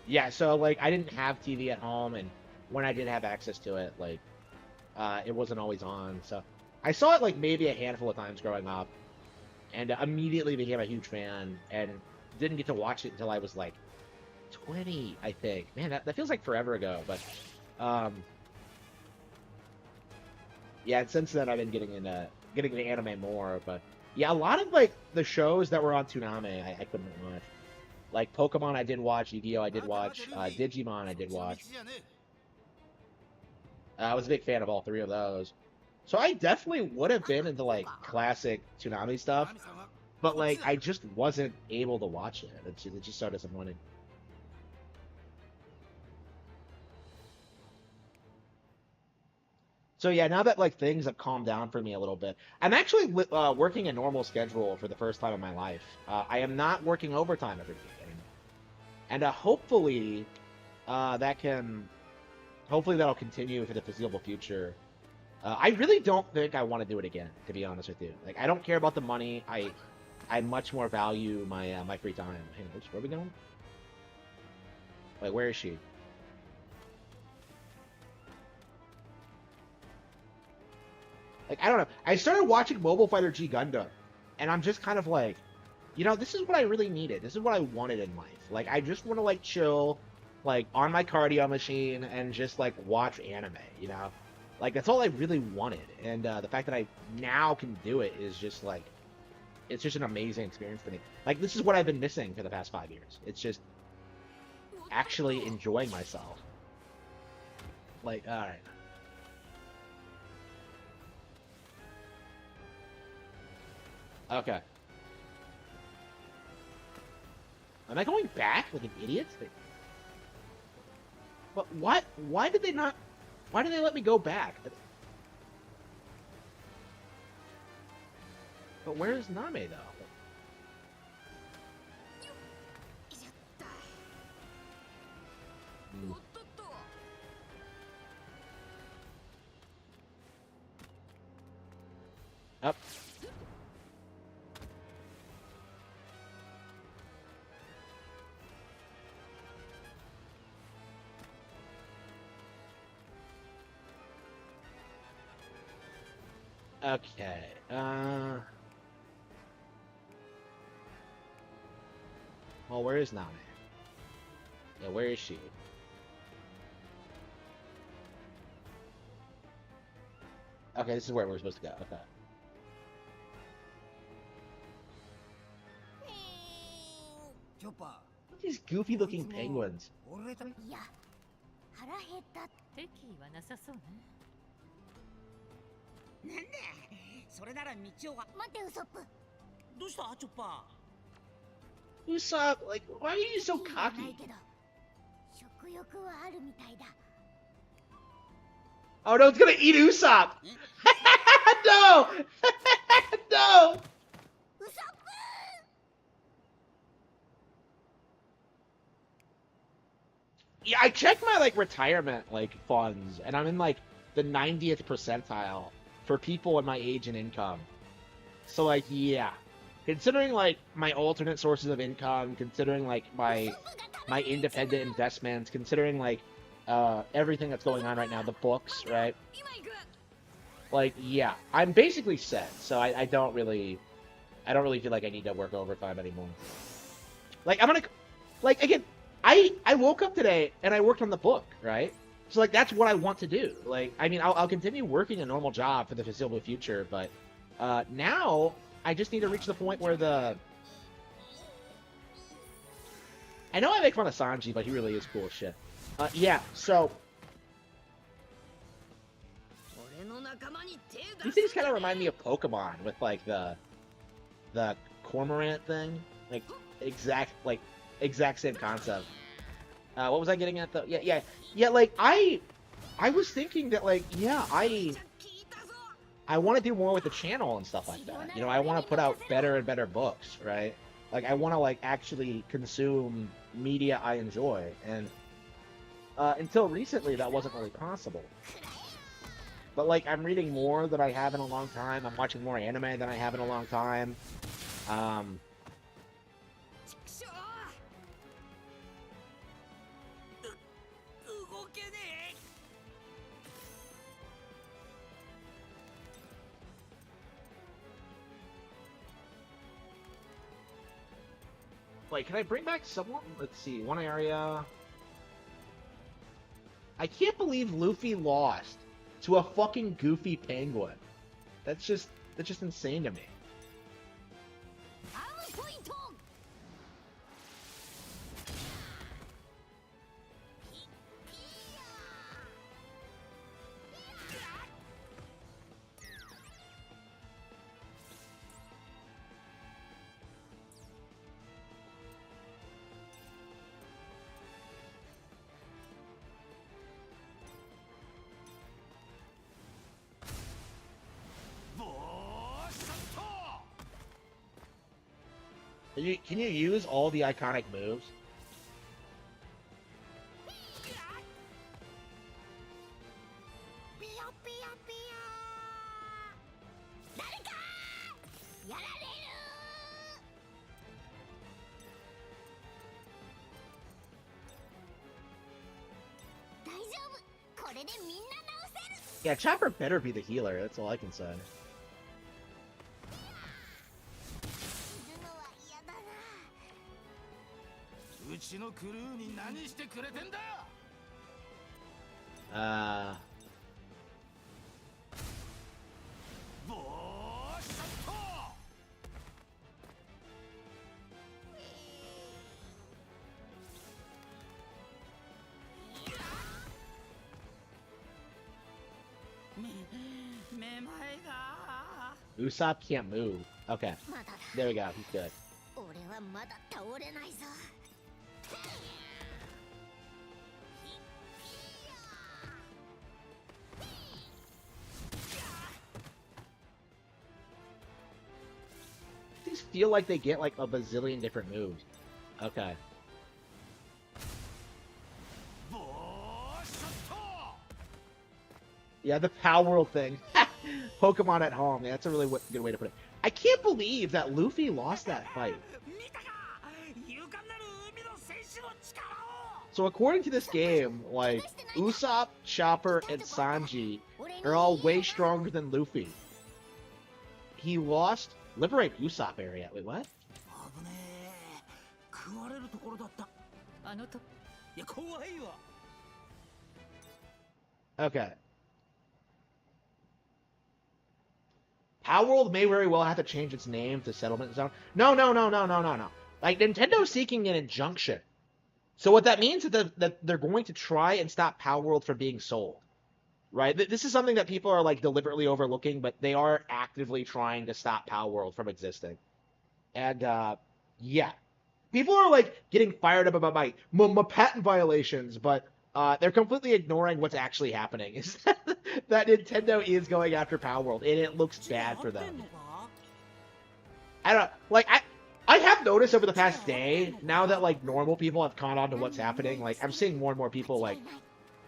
Yeah, so, like, I didn't have TV at home, and when I did have access to it, like, it wasn't always on, so... I saw it, like, maybe a handful of times growing up, and immediately became a huge fan, and didn't get to watch it until I was, like, 20, I think. Man, that feels like forever ago, but yeah, and since then I've been getting into anime more, but yeah, a lot of like the shows that were on Toonami I couldn't watch. Like Pokemon I did watch, Yu-Gi-Oh! I did watch, Digimon I did watch. I was a big fan of all three of those. So I definitely would have been into like classic Toonami stuff, but like I just wasn't able to watch it. It's just so disappointing. So yeah, now that like things have calmed down for me a little bit, I'm actually working a normal schedule for the first time in my life. I am not working overtime every week anymore, and that can hopefully that'll continue for the foreseeable future. I really don't think I want to do it again, to be honest with you. Like I don't care about the money. I much more value my my free time. Hang on, where are we going? Wait, where is she? Like, I don't know. I started watching Mobile Fighter G Gundam, and I'm just kind of like, you know, this is what I really needed. This is what I wanted in life. Like, I just want to, like, chill, like, on my cardio machine and just, like, watch anime, you know? Like, that's all I really wanted. And the fact that I now can do it is just, like, it's just an amazing experience for me. Like, this is what I've been missing for the past 5 years. It's just actually enjoying myself. Like, alright. Okay. Am I going back like an idiot? But what? Why did they not? Why did they let me go back? But where is Name though? Hmm. Up. Okay. Well, where is Nami? Yeah, where is she? Okay, this is where we're supposed to go. Okay. These goofy-looking penguins. いや腹減った。敵意はなさそうね。なんだそれなら道をは待ってウソップ。どうしたチョッパ Usopp, like, why are you so ない cocky? けど食欲はあるみたいだ。 Oh no, it's gonna eat Usopp! No! No! ウソップ。 Yeah, I checked my like retirement like funds, and I'm in like the 90th percentile for people in my age and income. So like, yeah, considering like my alternate sources of income, considering like my independent investments, considering like everything that's going on right now, the books, right? Like, yeah, I'm basically set. So I don't really feel like I need to work overtime anymore. Like, I'm gonna, like, again, I woke up today and I worked on the book, right? So like that's what I want to do. Like, I mean, I'll continue working a normal job for the foreseeable future, but now I just need to reach the point where I know I make fun of Sanji, but he really is cool as shit. Yeah, so these things kind of remind me of Pokemon with like the cormorant thing, like exact same concept. What was I getting at though? Yeah. Like I was thinking that like I want to do more with the channel and stuff like that. You know, I want to put out better and better books, right? Like I want to like actually consume media I enjoy, and until recently that wasn't really possible. But like I'm reading more than I have in a long time. I'm watching more anime than I have in a long time. Wait, can I bring back someone? Let's see, one area. I can't believe Luffy lost to a fucking goofy penguin. That's just insane to me. Can you use all the iconic moves? Yeah, Chopper better be the healer. That's all I can say. Usopp can't move. Okay. There we go. He's good. These feel like they get like a bazillion different moves. Okay. Yeah, the Palworld thing. Pokemon at home. Yeah, that's a really good way to put it. I can't believe that Luffy lost that fight. So according to this game, like, Usopp, Chopper, and Sanji are all way stronger than Luffy. He lost... Liberate Usopp area. Wait, what? Okay. Palworld may very well have to change its name to Settlement Zone. No. Like, Nintendo's seeking an injunction. So what that means is that they're going to try and stop Palworld from being sold. Right? This is something that people are, like, deliberately overlooking, but they are actively trying to stop Palworld from existing. And, yeah. People are, like, getting fired up about my patent violations, but they're completely ignoring what's actually happening. Is that Nintendo is going after Palworld, and it looks bad for them. I don't... Like, I have noticed over the past day, now that, like, normal people have caught on to what's happening, like, I'm seeing more and more people, like,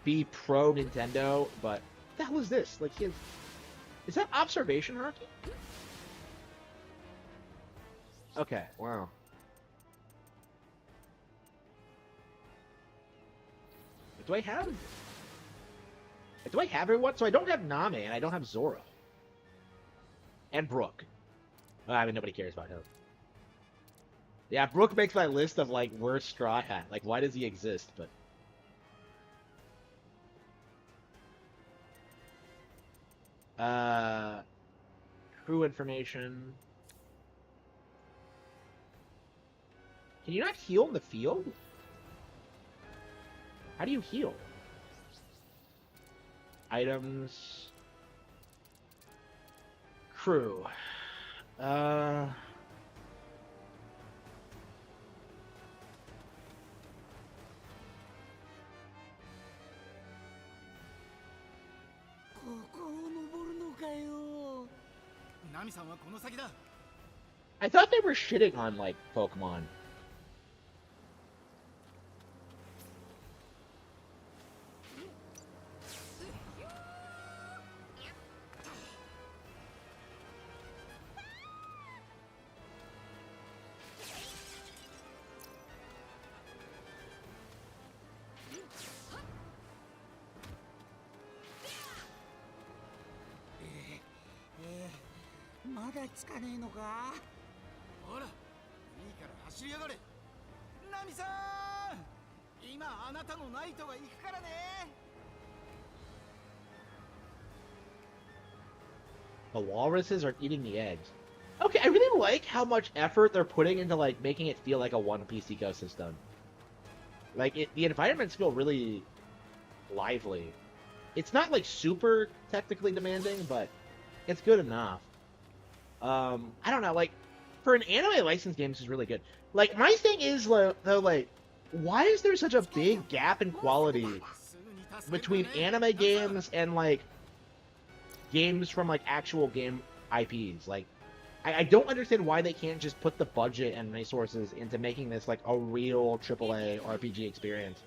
be pro Nintendo, but what the hell is this? Like, is that observation hierarchy? Okay, wow. Do I have everyone? So I don't have Name, and I don't have Zoro. And Brook. I mean, nobody cares about him. Yeah, Brook makes my list of, like, worst Straw Hat. Like, why does he exist? But... crew information. Can you not heal in the field? How do you heal? Items. Crew. I thought they were shitting on, like, Pokemon. ナミさん今あなたのナイトが行くからね The walruses are eating the eggs. Okay, I really like how much effort they're putting into like making it feel like a One Piece ecosystem. Like the environments feel really lively. It's not like super technically demanding, but it's good enough. I don't know, like for an anime licensed game, this is really good. Like my thing is though, like why is there such a big gap in quality between anime games and like games from like actual game IPs? Like I don't understand why they can't just put the budget and resources into making this like a real AAA RPG experience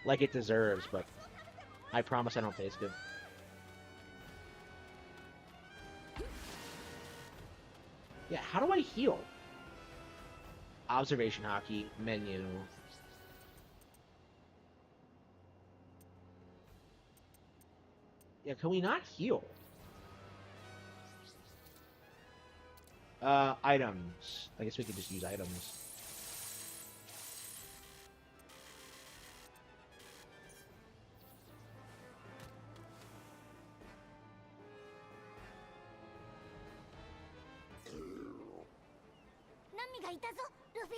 like it deserves, but I promise I don't taste good. Yeah, how do I heal? Observation hockey, menu. Yeah, can we not heal? Items. I guess we could just use items. Nami がいたぞ、ルフィ。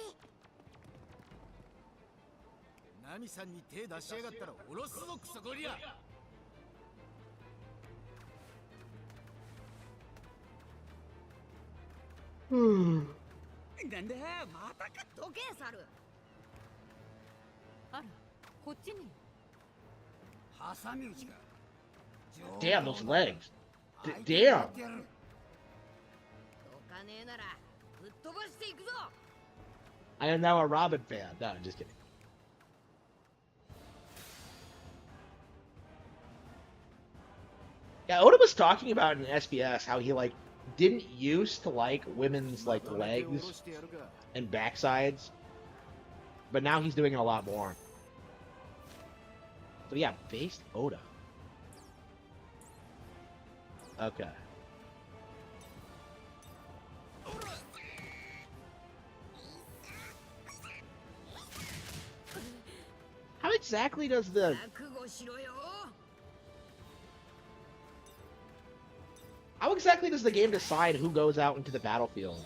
ナミさんに手出しやがったらおろすぞクソゴリラ なんだまたかどけ猿あら、こっちに。挟み撃ちか Damn, those legs. Damn. どかねえならぶっ飛ばしていくぞ I am now a Robin fan. No, I'm just kidding. Yeah, Oda was talking about in SBS how he like didn't used to like women's like legs and backsides, but now he's doing it a lot more. So yeah, based Oda. Okay. How exactly does the 覚悟しろよ How exactly does the game decide who goes out into the battlefield?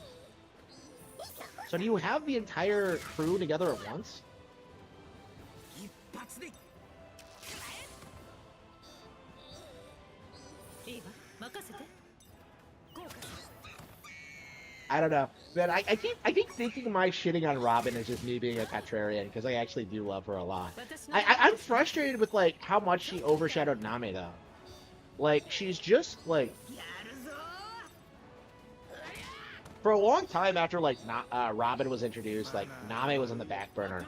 So do you have the entire crew together at once? 一発で いいわ、任せて。効果する。 I don't know. Man, I keep thinking my shitting on Robin is just me being a contrarian, because I actually do love her a lot. I'm frustrated with like how much she overshadowed Name though. Like she's just like for a long time after like Robin was introduced, like Name was on the back burner,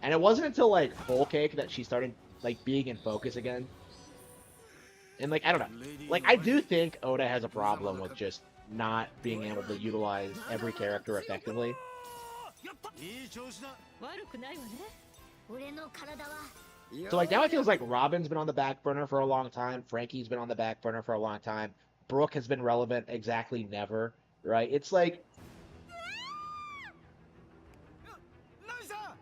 and it wasn't until like Whole Cake that she started like being in focus again. And like I don't know, like I do think Oda has a problem with just not being able to utilize every character effectively. いい調子だ 悪くないわね。俺の体は So like now it feels like Robin's been on the back burner for a long time, Frankie's been on the back burner for a long time, Brooke has been relevant exactly never, right? It's like ナミさん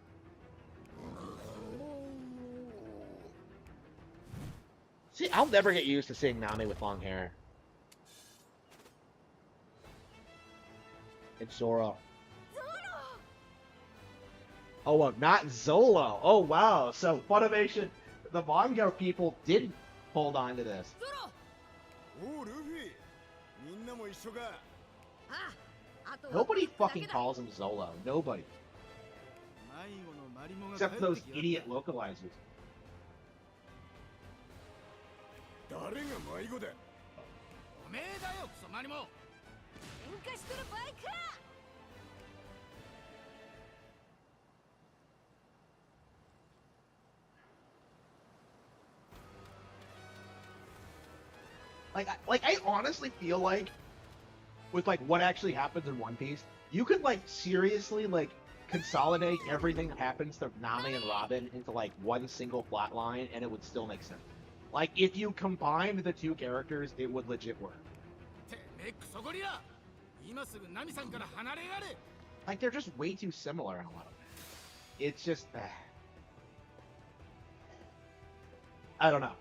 see, I'll never get used to seeing Nami with long hair. It's Zoro. Oh, well, not Zolo. Oh, wow. So Funimation, the manga people did hold on to this. おうルフィみんなも一緒か あとは Nobody fucking calls him Zolo. Nobody. 迷子のマリモが Except those idiot localizers. 誰が迷子だおめえだよクソマリモ 喧嘩しとる場合か Like I honestly feel like with like what actually happens in One Piece, you could like seriously like consolidate everything that happens to Nami and Robin into like one single plot line and it would still make sense. Like if you combined the two characters, it would legit work. てめえクソゴリラ今すぐナミさんから離れやれ Like they're just way too similar in a lot of ways. It's just, I don't know.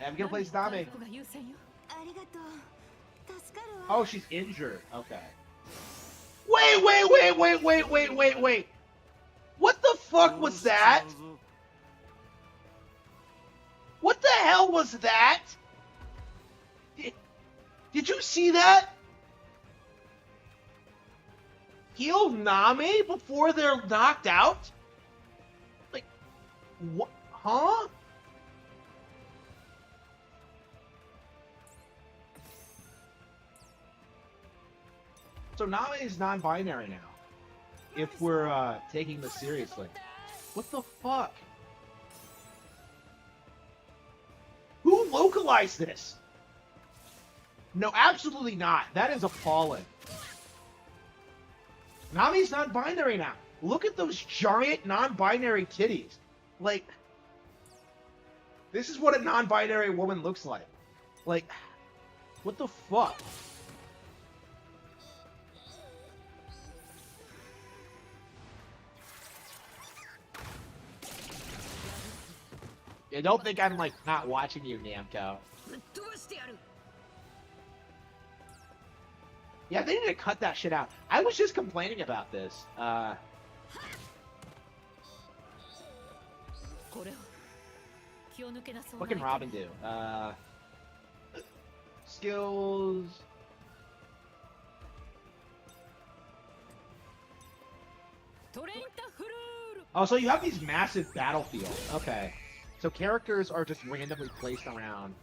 I'm gonna play Nami. 回復が優先よ。 ありがとう。助かるわ。 Oh, she's injured. Okay. Wait. What the fuck was that? What the hell was that? Did you see that? Heal Nami before they're knocked out? Like, what? Huh? So Nami is non-binary now. If we're taking this seriously. What the fuck? Who localized this? No, absolutely not. That is appalling. Nami's non-binary now. Look at those giant non-binary titties. Like, this is what a non-binary woman looks like. Like, what the fuck? I don't think I'm, like, not watching you, Namco. Yeah, they need to cut that shit out. I was just complaining about this. What can Robin do? Skills... Oh, so you have these massive battlefields. Okay. So characters are just randomly placed around.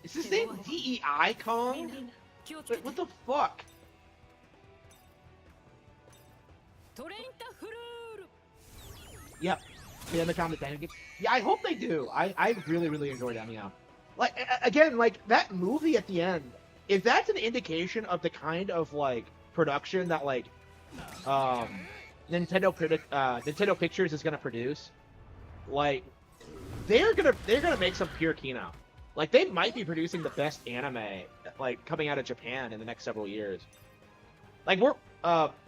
Is his name DEI Kong? Wait, what the fuck? Yep. Yeah, I hope they do. I really enjoyed Amiel. Like, again, like, that movie at the end, if that's an indication of the kind of, like, production that, like, Nintendo Pictures is gonna produce, like, they're gonna make some pure Kino. Like, they might be producing the best anime, like, coming out of Japan in the next several years. Like,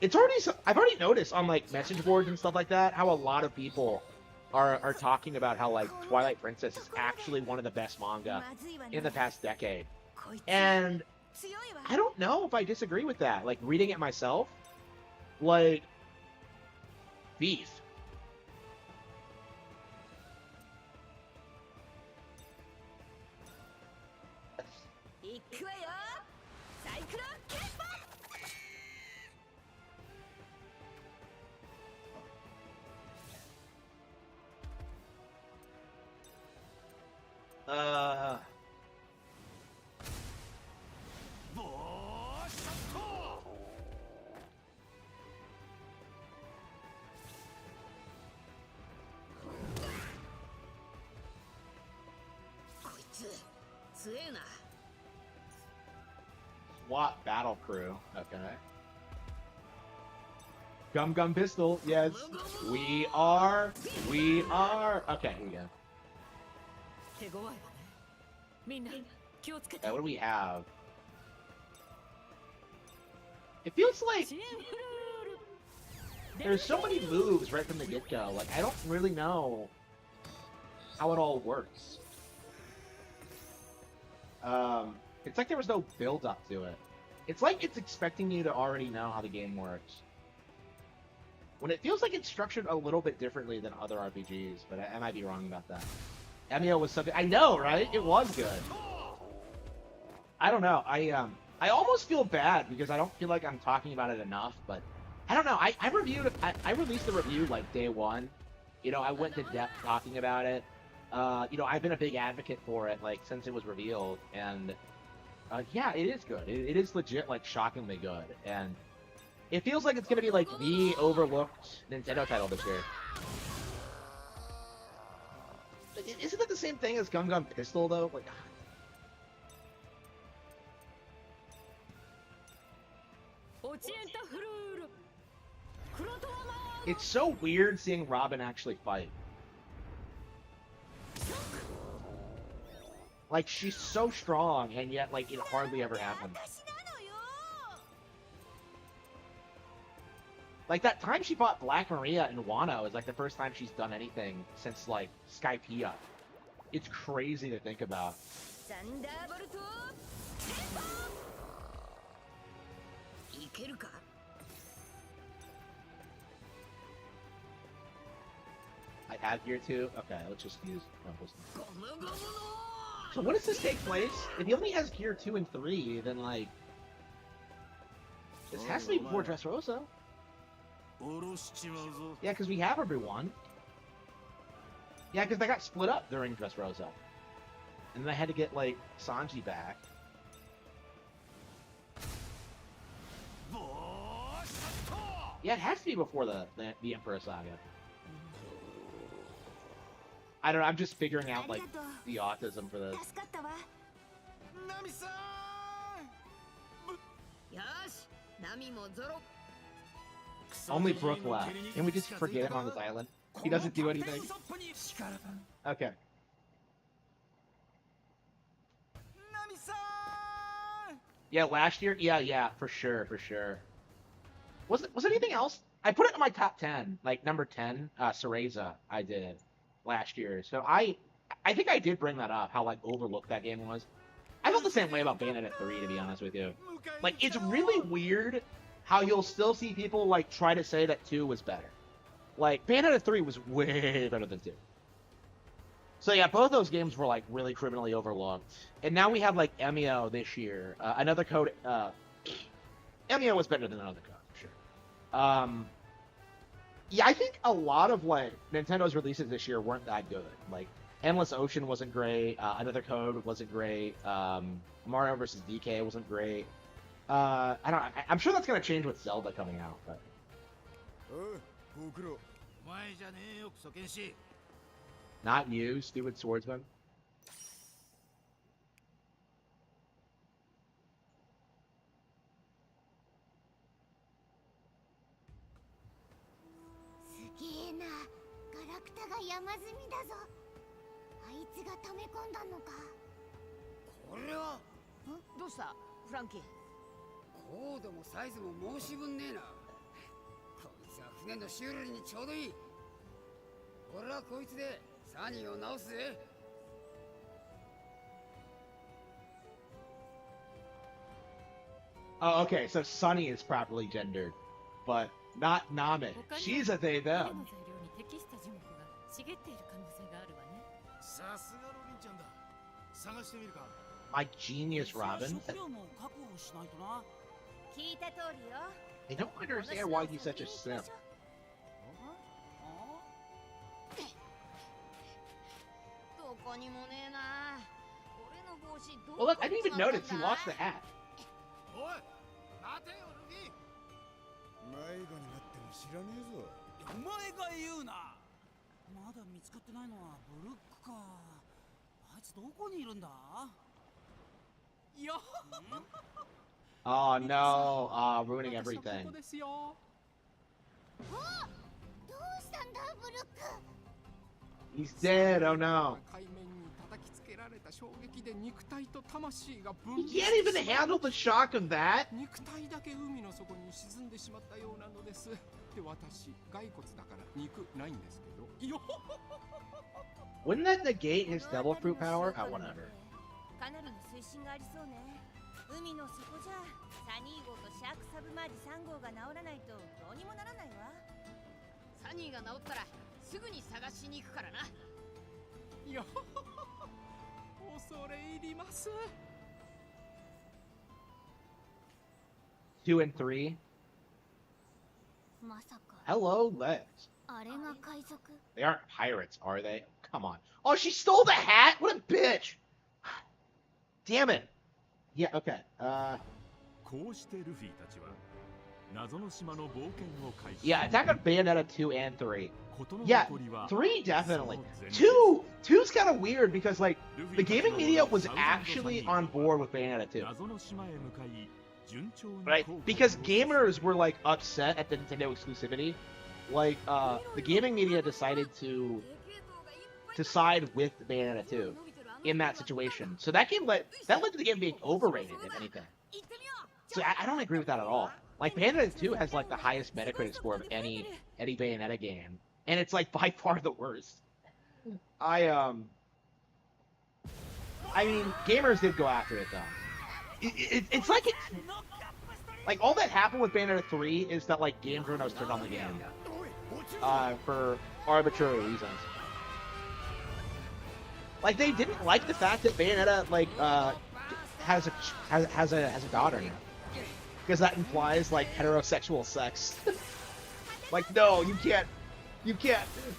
it's already, I've already noticed on, like, message boards and stuff like that, how a lot of people are talking about how, like, Twilight Princess is actually one of the best manga in the past decade. And I don't know if I disagree with that. Like, reading it myself, like, beef. SWAT battle crew. Okay. Gum pistol. Yes. We are. Okay, here we go. Okay, what do we have? It feels like there's so many moves right from the get-go. Like, I don't really know how it all works. It's like there was no build-up to it. It's like it's expecting you to already know how the game works. When it feels like it's structured a little bit differently than other RPGs, but I might be wrong about that. Amiel was something I know, right? It was good. I don't know. I almost feel bad because I don't feel like I'm talking about it enough, but I don't know. I released the review like day one. You know, I went to depth talking about it. You know, I've been a big advocate for it, like, since it was revealed, and yeah, it is good. It is legit, like, shockingly good, and it feels like it's gonna be, like, the overlooked Nintendo title this year. Isn't it the same thing as Gum Pistol, though? Like, it's so weird seeing Robin actually fight. Like, she's so strong, and yet, like, it hardly ever happens. Like, that time she fought Black Maria in Wano is, like, the first time she's done anything since, like, Skypiea. It's crazy to think about. I have gear 2? Okay, let's just use Rumple's. So when does this take place? If he only has gear 2 and 3, then, like... This has to be before Dressrosa. Yeah, because we have everyone. Yeah, because they got split up during Dressrosa. And then I had to get, like, Sanji back. Yeah, it has to be before the Emperor Saga. I don't know, I'm just figuring out, like, the autism for this. Only Brook left. Can we just forget him on this island? He doesn't do anything. Okay. Yeah, last year? Yeah, for sure. Was anything else? I put it in my top 10, like number 10, Cereza, I did last year. So I think I did bring that up, how like overlooked that game was. I felt the same way about Bayonetta 3, to be honest with you. Like, it's really weird how you'll still see people like try to say that 2 was better. Like, Bayonetta 3 was way better than 2. So yeah, both those games were like really criminally overlooked. And now we have like Emio this year. Another code. Emio was better than another code, for sure. Yeah, I think a lot of like Nintendo's releases this year weren't that good. Like, Endless Ocean wasn't great. Another Code wasn't great. Mario vs. DK wasn't great. I'm sure that's gonna change with Zelda coming out, but. Not you, stupid swordsman. Oh, okay, so Sunny is properly gendered, but not Name. She's a they them. My genius Robin. I don't understand why he's such a simp. Well, look, I didn't even notice he lost the hat. Oh no, ruining everything. He's dead, oh no. He can't even handle the shock of that. Wouldn't that negate his devil fruit power? Oh, whatever. Two and 3. Hello, legs. They aren't pirates, are they? Come on. Oh, she stole the hat? What a bitch! Damn it. Yeah, okay. Yeah, Attack on Bayonetta 2 and 3. Yeah, 3 definitely. 2's kind of weird because, like, the gaming media was actually on board with Bayonetta 2. Right? Because gamers were, like, upset at the Nintendo exclusivity. Like, the gaming media decided to side with Bayonetta 2 in that situation. So that led to the game being overrated, if anything. So I don't agree with that at all. Like Bayonetta 2 has like the highest Metacritic score of any Bayonetta game, and it's like by far the worst. I mean, gamers did go after it though. It's like all that happened with Bayonetta 3 is that like game journals turned on the game for arbitrary reasons. Like they didn't like the fact that Bayonetta like has a daughter now, because that implies like heterosexual sex. Like no, you can't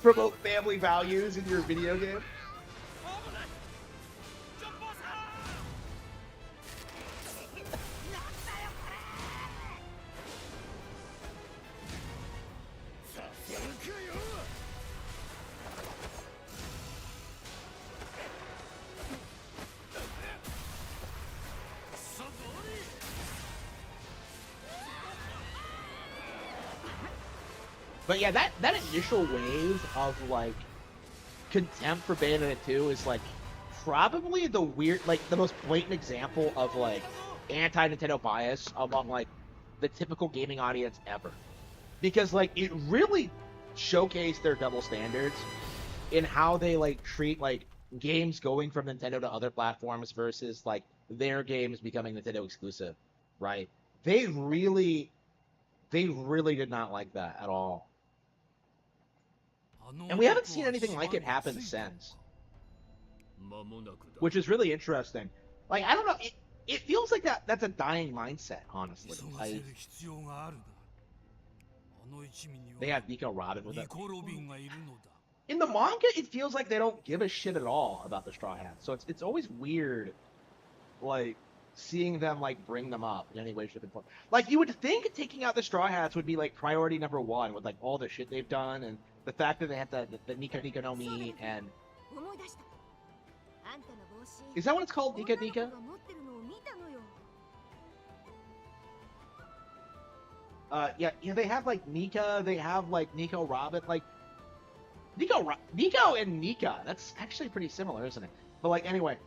promote family values in your video game. But yeah, that initial wave of like contempt for Bayonetta 2 is like probably the most blatant example of like anti-Nintendo bias among like the typical gaming audience ever. Because like it really showcased their double standards in how they like treat like games going from Nintendo to other platforms versus like their games becoming Nintendo exclusive, right? They really did not like that at all. And we haven't seen anything like it happen since. Which is really interesting. Like, I don't know, it feels like that's a dying mindset, honestly. They have Nico Robin with it. In the manga, it feels like they don't give a shit at all about the Straw Hats. So it's always weird, like, seeing them, like, bring them up in any way, shape, and form. Like, you would think taking out the Straw Hats would be, like, priority number one with, like, all the shit they've done and the fact that they have the Nika Nika no Mi and... Is that what it's called? Nika Nika? Yeah, they have, like, Nika, they have, like, Nico Robin, like... Nico and Nika, that's actually pretty similar, isn't it? But, like, anyway,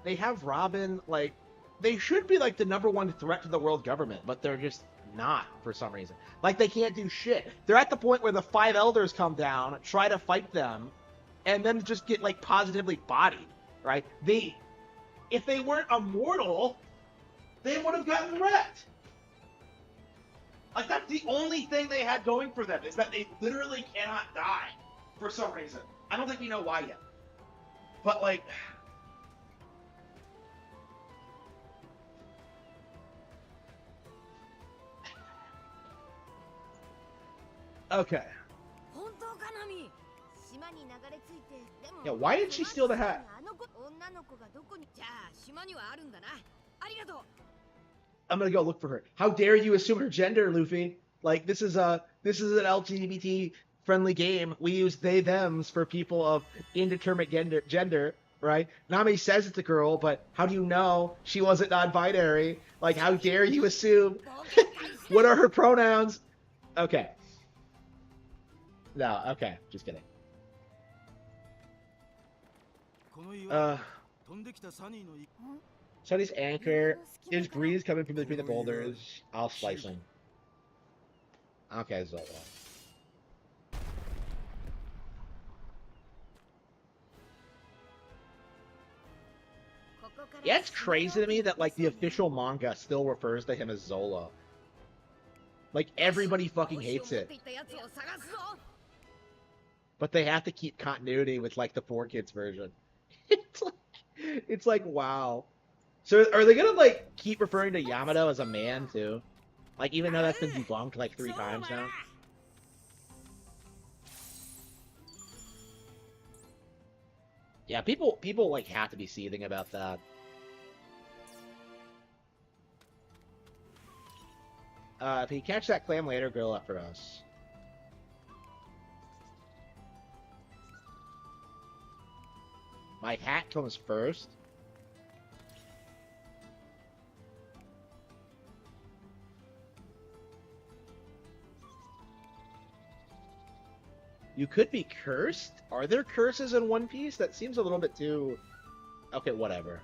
they have Robin, like... They should be, like, the number one threat to the world government, but they're just not, for some reason. Like, they can't do shit. They're at the point where the five elders come down, try to fight them, and then just get, like, positively bodied, right? If they weren't immortal, they would have gotten wrecked. Like, that's the only thing they had going for them, is that they literally cannot die, for some reason. I don't think we know why yet. But, like... Okay. Yeah, why did she steal the hat? I'm gonna go look for her. How dare you assume her gender, Luffy? Like, this is an LGBT friendly game. We use they thems for people of indeterminate gender, right? Nami says it's a girl, but how do you know she wasn't non-binary? Like, how dare you assume? What are her pronouns? Okay. No, okay, just kidding. Sunny's anchor. Is breeze coming from between the boulders? I'll slice him. Okay, Zola. Yeah, it's crazy to me that, like, the official manga still refers to him as Zola. Like, everybody fucking hates it. But they have to keep continuity with, like, the 4Kids version. It's like, wow. So are they gonna, like, keep referring to Yamato as a man, too? Like, even though that's been debunked, like, 3 times now? Yeah, people, like, have to be seething about that. If you catch that clam later, grill up for us. My hat comes first. You could be cursed? Are there curses in One Piece? That seems a little bit too... Okay, whatever.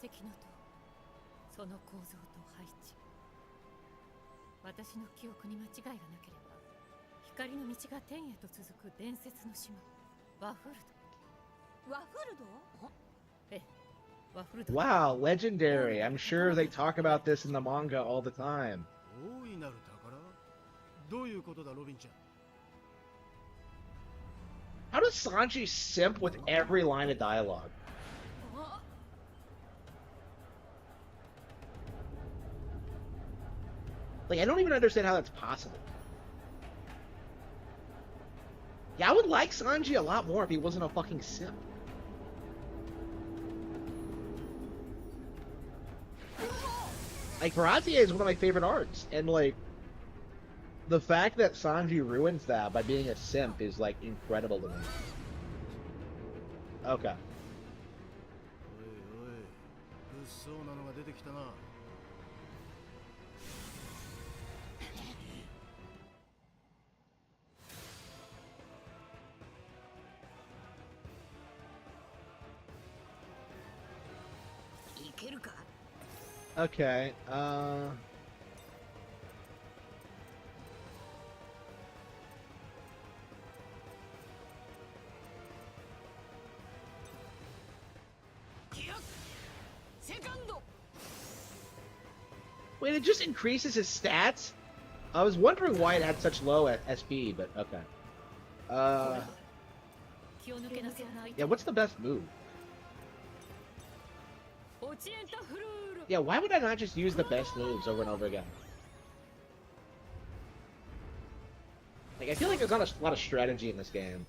石の塔、その構造と配置。私の記憶に間違いがなければ、光の道が天へと続く伝説の島、ワフルド。ワフルド？ええ、ワフルド。 Wow, legendary. I'm sure they talk about this in the manga all the time. 大いなる宝？どういうことだ、ロビンちゃん。 How does Sanji simp with every line of dialogue? Like, I don't even understand how that's possible. Yeah, I would like Sanji a lot more if he wasn't a fucking simp. Like, Baratie is one of my favorite arcs, and, like, the fact that Sanji ruins that by being a simp is, like, incredible to me. Okay. おいおい、物騒なのが出てきたな。 Okay, wait, it just increases his stats? I was wondering why it had such low SP, but okay. Yeah, what's the best move? Yeah, why would I not just use the best moves over and over again? Like, I feel like there's not a lot of strategy in this game.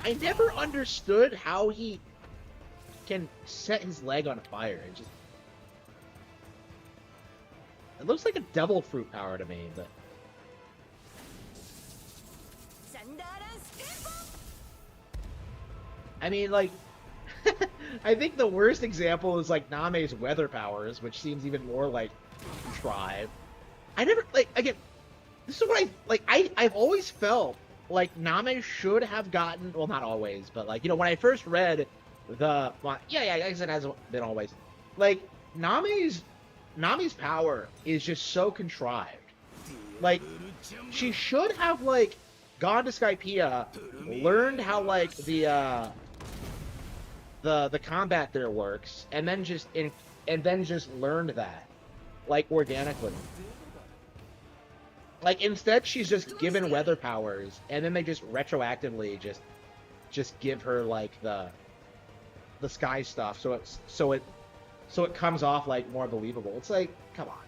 I never understood how he can set his leg on fire. It looks like a devil fruit power to me, but I mean, like, I think the worst example is like Name's weather powers, which seems even more like contrived. I never, like, again, this is what I've always felt like Name should have gotten, well, not always, but, like, you know, when I first read the, well, yeah, I guess it hasn't been always, like, Name's power is just so contrived. Like, she should have, like, gone to Skypiea, learned how, like, the combat there works, and then just learned that, like, organically. Like, instead, she's just given weather powers, and then they just retroactively just give her, like, the sky stuff, so it comes off, like, more believable. It's like, come on.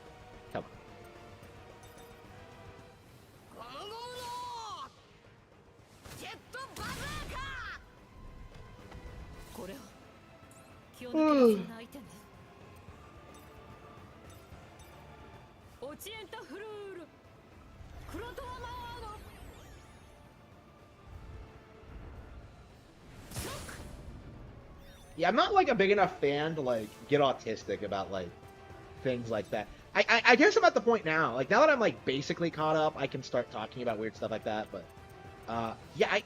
Yeah, I'm not, like, a big enough fan to, like, get autistic about, like, things like that. I guess I'm at the point now. Like, now that I'm, like, basically caught up, I can start talking about weird stuff like that, but, yeah,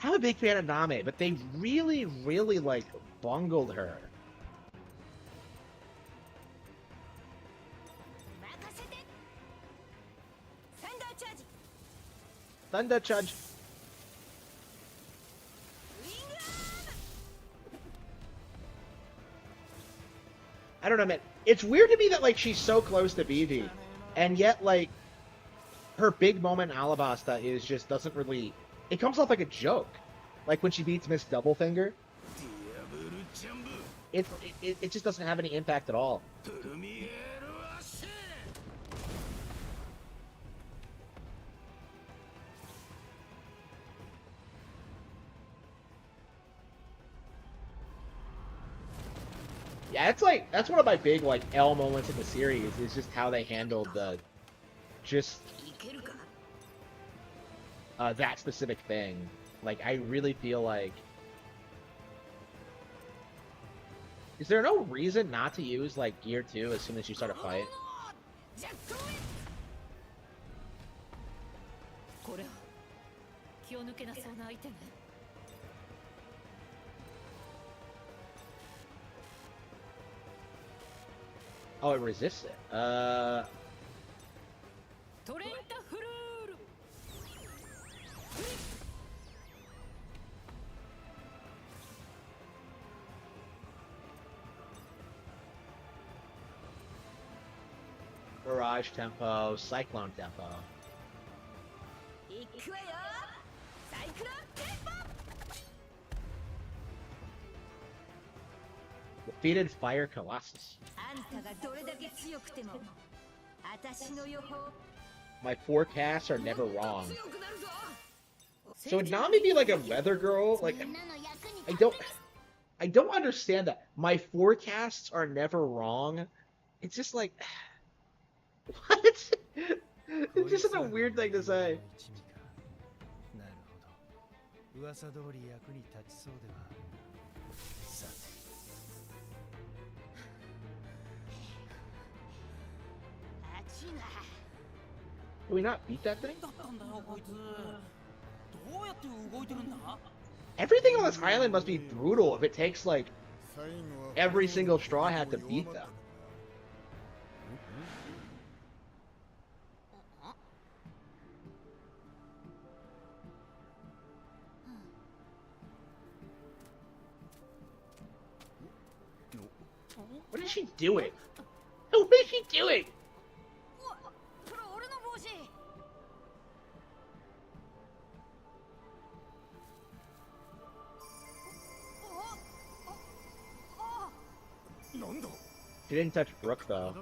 I'm a big fan of Name, but they really, really, like, bungled her. Thunder Charge. I don't know, man. It's weird to me that, like, she's so close to Vivi, and yet, like, her big moment in Alabasta is just doesn't really... It comes off like a joke. Like, when she beats Miss Doublefinger. It just doesn't have any impact at all. Yeah, that's one of my big, like, L moments in the series, is just how they handled the, that specific thing. Like, I really feel like... Is there no reason not to use, like, Gear 2 as soon as you start a fight? Oh, it resists it. Barrage tempo, cyclone tempo. Defeated Fire Colossus. My forecasts are never wrong. So would Nami be like a weather girl? Like, I don't understand that. My forecasts are never wrong. It's just like, what? It's just such a weird thing to say. Can we not beat that thing? Everything on this island must be brutal if it takes, like, every single Straw Hat to beat them. What is she doing? What is she doing? She didn't touch Brooke, though.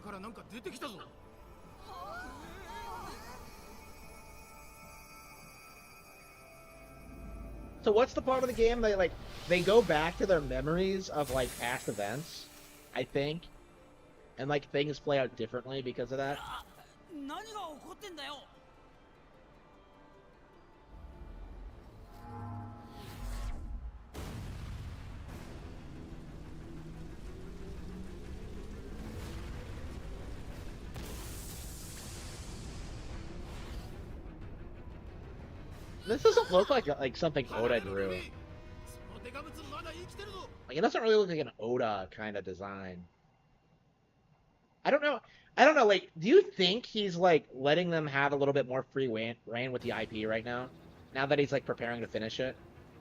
So what's the part of the game they go back to their memories of, like, past events, I think, and, like, things play out differently because of that? This doesn't look like something Oda drew. Like, it doesn't really look like an Oda kind of design. I don't know. Like, do you think he's, like, letting them have a little bit more free reign with the IP right now? Now that he's, like, preparing to finish it?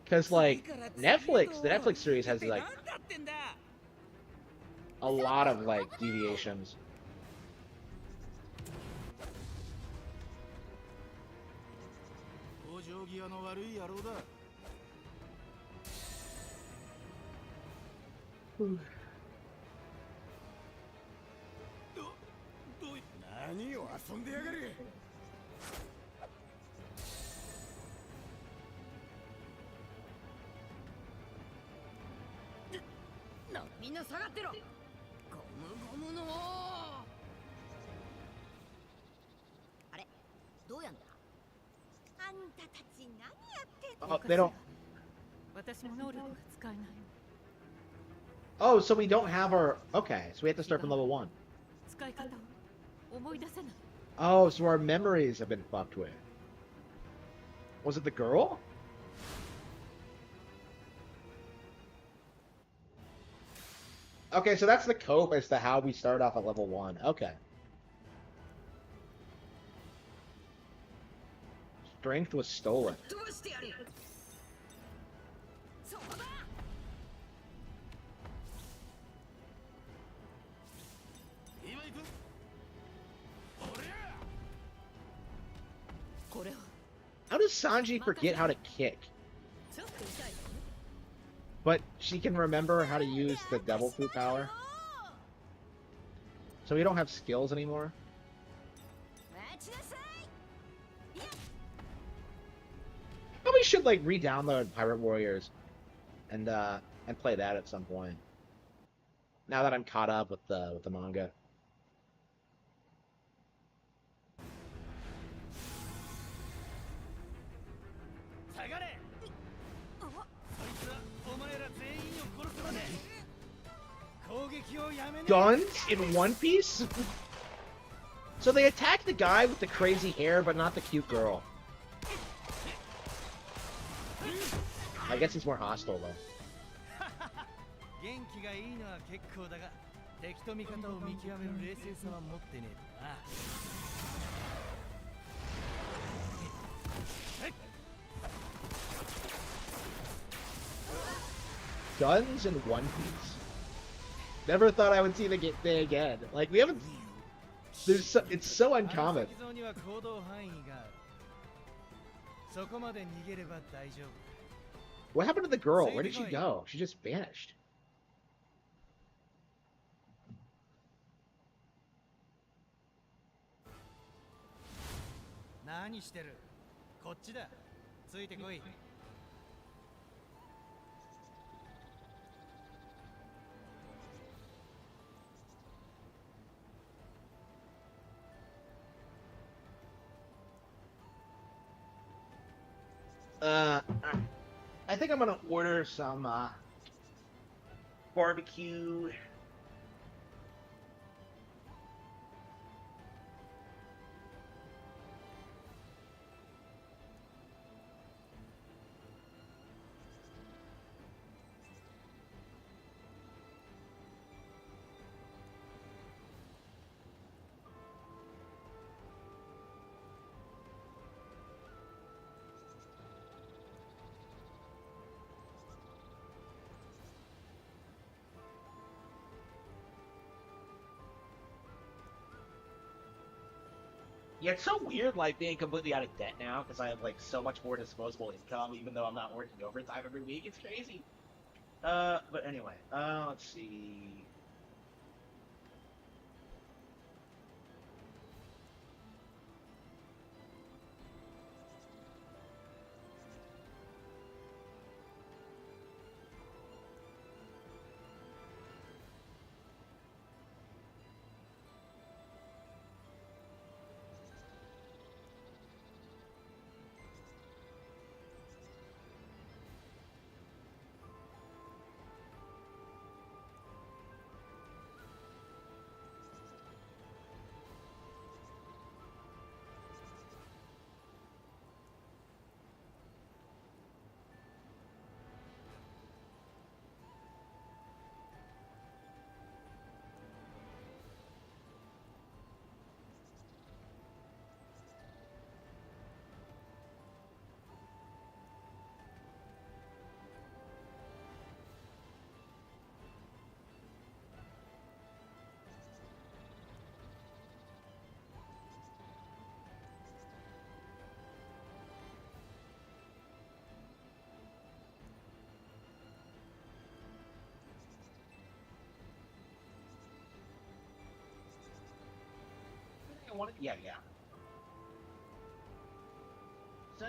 Because, like, the Netflix series has, like, a lot of, like, deviations. Oh, they don't. Oh, so we don't have our... Okay, so we have to start from level 1. Oh, so our memories have been fucked with. Was it the girl? Okay, so that's the cope as to how we start off at level 1. Okay. Strength was stolen. How does Sanji forget how to kick? But she can remember how to use the devil fruit power. So we don't have skills anymore? Probably should, like, re-download Pirate Warriors and play that at some point. Now that I'm caught up with the manga. guns in One Piece? So they attack the guy with the crazy hair, but not the cute girl. I guess he's more hostile, though. 元気がいいのは結構だが、敵と味方を見極める冷静さは持ってねえとな。Guns in One Piece. Never thought I would see the thing again. Like, we haven't... it's so uncommon. What happened to the girl? Where did she go? She just vanished. I think I'm gonna order some barbecue. Yeah, it's so weird, like, being completely out of debt now, because I have, like, so much more disposable income, even though I'm not working overtime every week. It's crazy. But anyway, let's see. Yeah. So,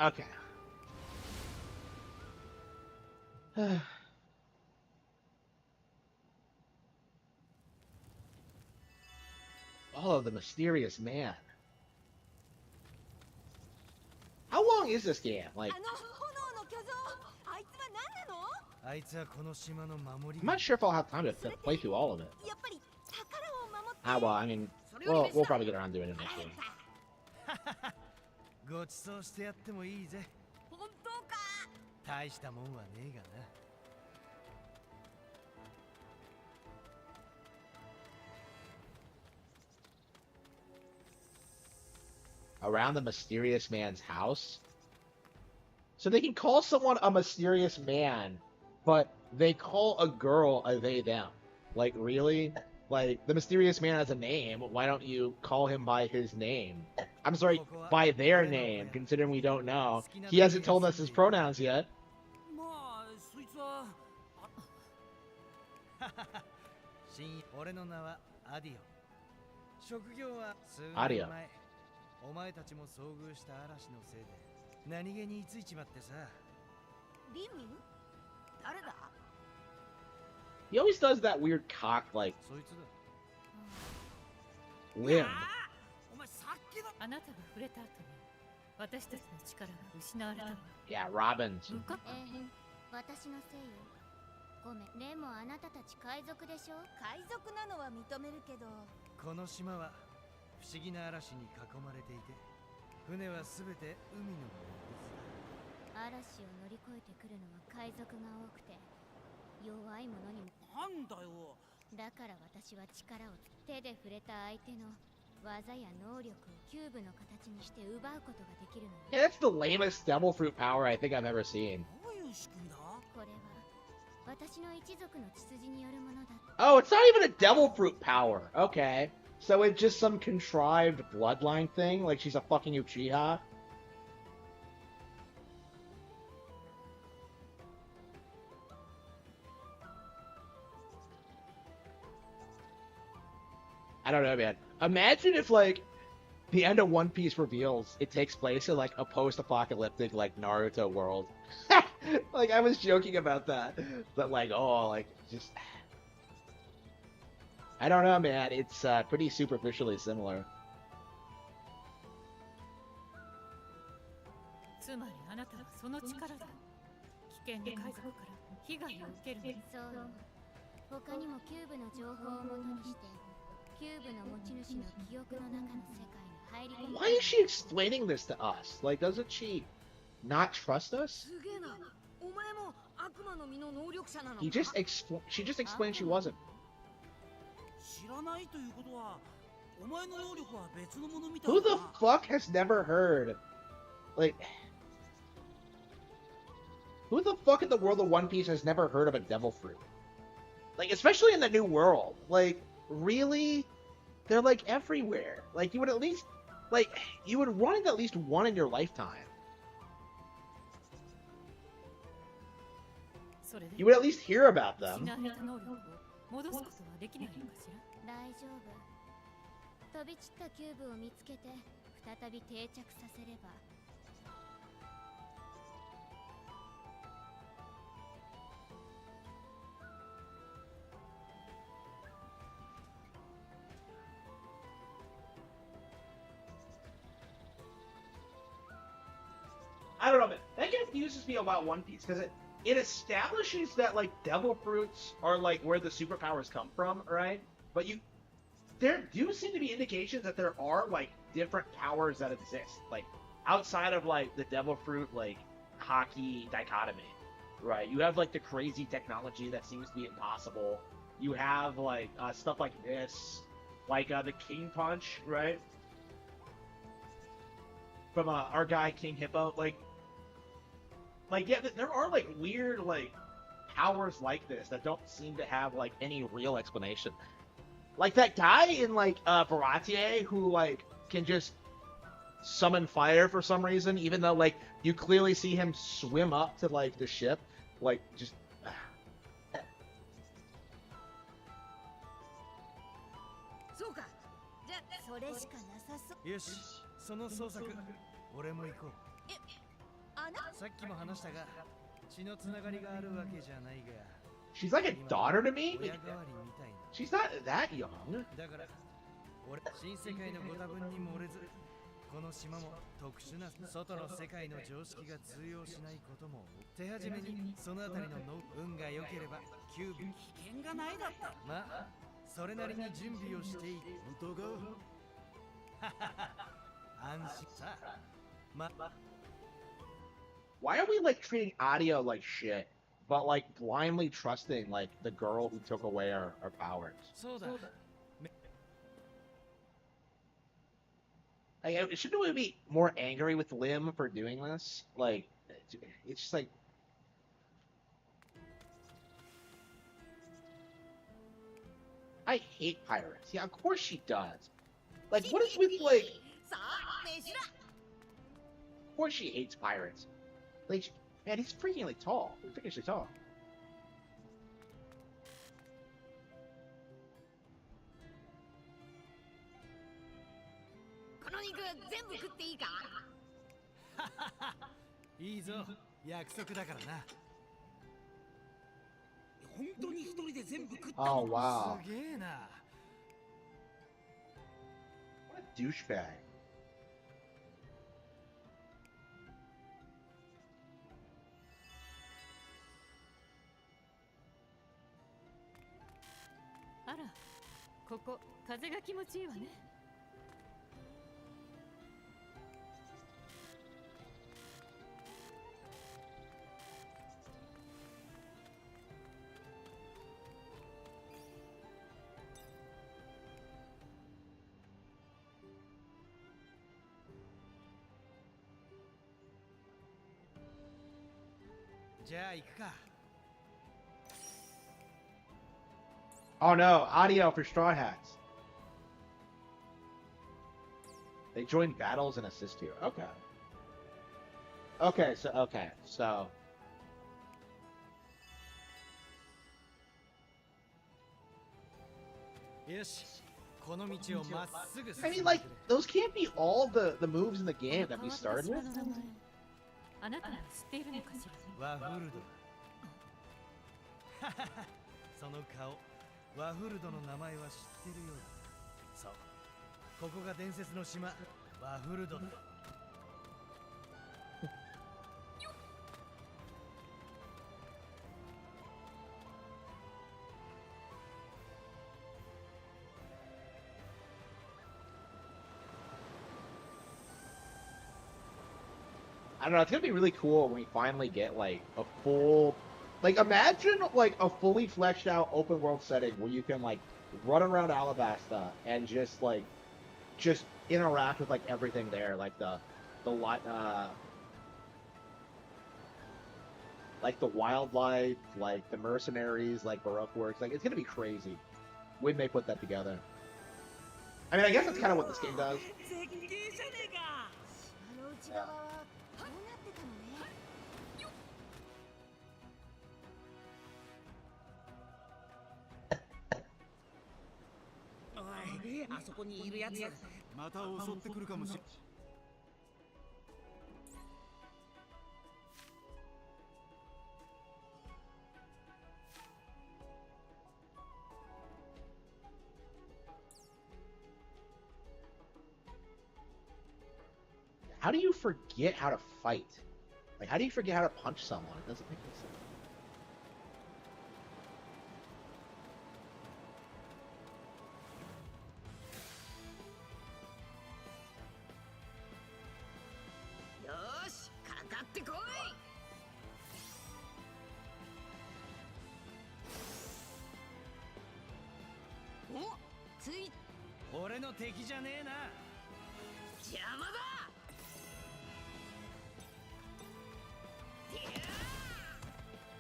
okay. Oh, the mysterious man. How long is this game? Like, I'm not sure if I'll have time to play through all of it. Ah, well, I mean, we'll probably get around doing it next week. Around the mysterious man's house? So they can call someone a mysterious man, but they call a girl a they them. Like, really? Like, the mysterious man has a name. Why don't you call him by his name? I'm sorry, by their name, considering we don't know. He hasn't told us his pronouns yet. Adio. お前たちも遭遇した嵐のせいで何気にいついちまってさ。リミン？誰だ？ He always does that weird cock, like, limb. お前さっあなたが触れた後に私たちの力が失われたの。 Yeah, Robin's. 私のせいよ。ごめん。でもあなたたち海賊でしょ。海賊なのは認めるけど。この島は不思議な嵐に囲まれていて、船はすべて海のものです。嵐を乗り越えてくるのは海賊が多くて、弱い者にも。なんだよ。だから私は力を手で触れた相手の技や能力をキューブの形にして奪うことができるのよ。Yeah, that's the lamest devil fruit power I think I've ever seen. どういう仕組みだ？これは私の一族の血筋によるものだ。 Oh, it's not even a devil fruit power. Okay. So it's just some contrived bloodline thing? Like she's a fucking Uchiha? I don't know, man. Imagine if, like, the end of One Piece reveals it takes place in, like, a post-apocalyptic, like, Naruto world. Like, I was joking about that. But, like, oh, like, just... I don't know, man. It's pretty superficially similar. つまりあなたはその力で危険な海賊から被害を受けるの。そうよ。他にもキューブの情報をもとにして、キューブの持ち主の記憶の中の世界に入り込む。 Why is she explaining this to us? Like, doesn't she not trust us? すげえな。お前も悪魔の実の能力者なの。She just explained she wasn't. 知らないということは、お前の能力は別のものみたい Who だ the な。 fuck has never heard? Like, who the fuck in the world of One Piece has never heard of a devil fruit? Like, especially in the new world. Like, really? They're like everywhere. Like, you would at least, like, you would run into at least one in your lifetime. You would at least hear about them. 戻すことはできないのかしら。大丈夫。飛び散ったキューブを見つけて再び定着させれば。 I don't know, man. That confuses me about One Piece because it establishes that like devil fruits are like where the superpowers come from, right? But there do seem to be indications that there are like different powers that exist, like outside of like the devil fruit like hockey dichotomy, right? You have like the crazy technology that seems to be impossible. You have like stuff like this, like the King Punch, right? From our guy King Hippo, like yeah, there are like weird like powers like this that don't seem to have like any real explanation. Like that guy in like Baratier who like can just summon fire for some reason, even though like you clearly see him swim up to like the ship, like just. そうか。じゃあそれしかなさそう。よし、その捜索、俺も行こう。あな。さっきも話したが、血のつながりがあるわけじゃないが。She's like a daughter to me? 親代わりみたいな。She's not that young. だから、俺、新世界のご多分に漏れず、この島も特殊な外の世界の常識が通用しないことも、手始めにそのあたりの運が良ければ、キューブ危険がないだった。まあ、それなりに準備をしていて。本当か？安心さ。ま。Why are we like treating audio like shit, but like blindly trusting like the girl who took away our powers? Like, shouldn't we be more angry with Lim for doing this? Like, it's just like. I hate pirates. Yeah, of course she does. Like, what is with like? Of course she hates pirates. Like, man, he's freakingly tall. He's freakishly tall. この肉全部食っていいか？いいぞ、約束だからな。本当に一人で全部食った Oh wow. すげえな。What a douchebag. あら、ここ風が気持ちいいわね。じゃあ行くか。 Oh no, audio for Straw Hats. They join battles and assist you. Okay. Okay, so. I mean, like, those can't be all the moves in the game that we started with. あなたは知っているのかしら。ワフルド。その顔、ワフルドの名前は知ってるようだ。そう。ここが伝説の島、ワフルドだ。I don't know, it's gonna be really cool when we finally get like a full, like imagine like a fully fleshed out open world setting where you can like run around Alabasta and just interact with like everything there, like the like the wildlife, like the mercenaries, like Baroque works. Like it's gonna be crazy when they put that together. I mean, I guess that's kind of what this game does. Yeah. あそこにいるやつまた襲ってくるかもしれない。 How do you forget how to fight? Like, how do you forget how to punch someone? It doesn't make any sense.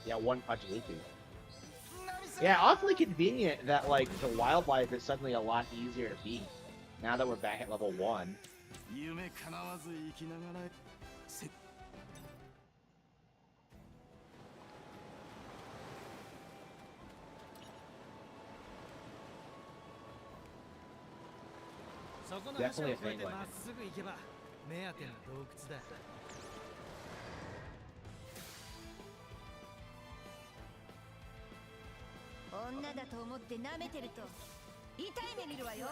Yeah, one punch Luffy. Yeah, awfully convenient that like the wildlife is suddenly a lot easier to beat now that we're back at level 1. Definitely a thing like it. 女だと思って舐めてると痛い目見るわよ。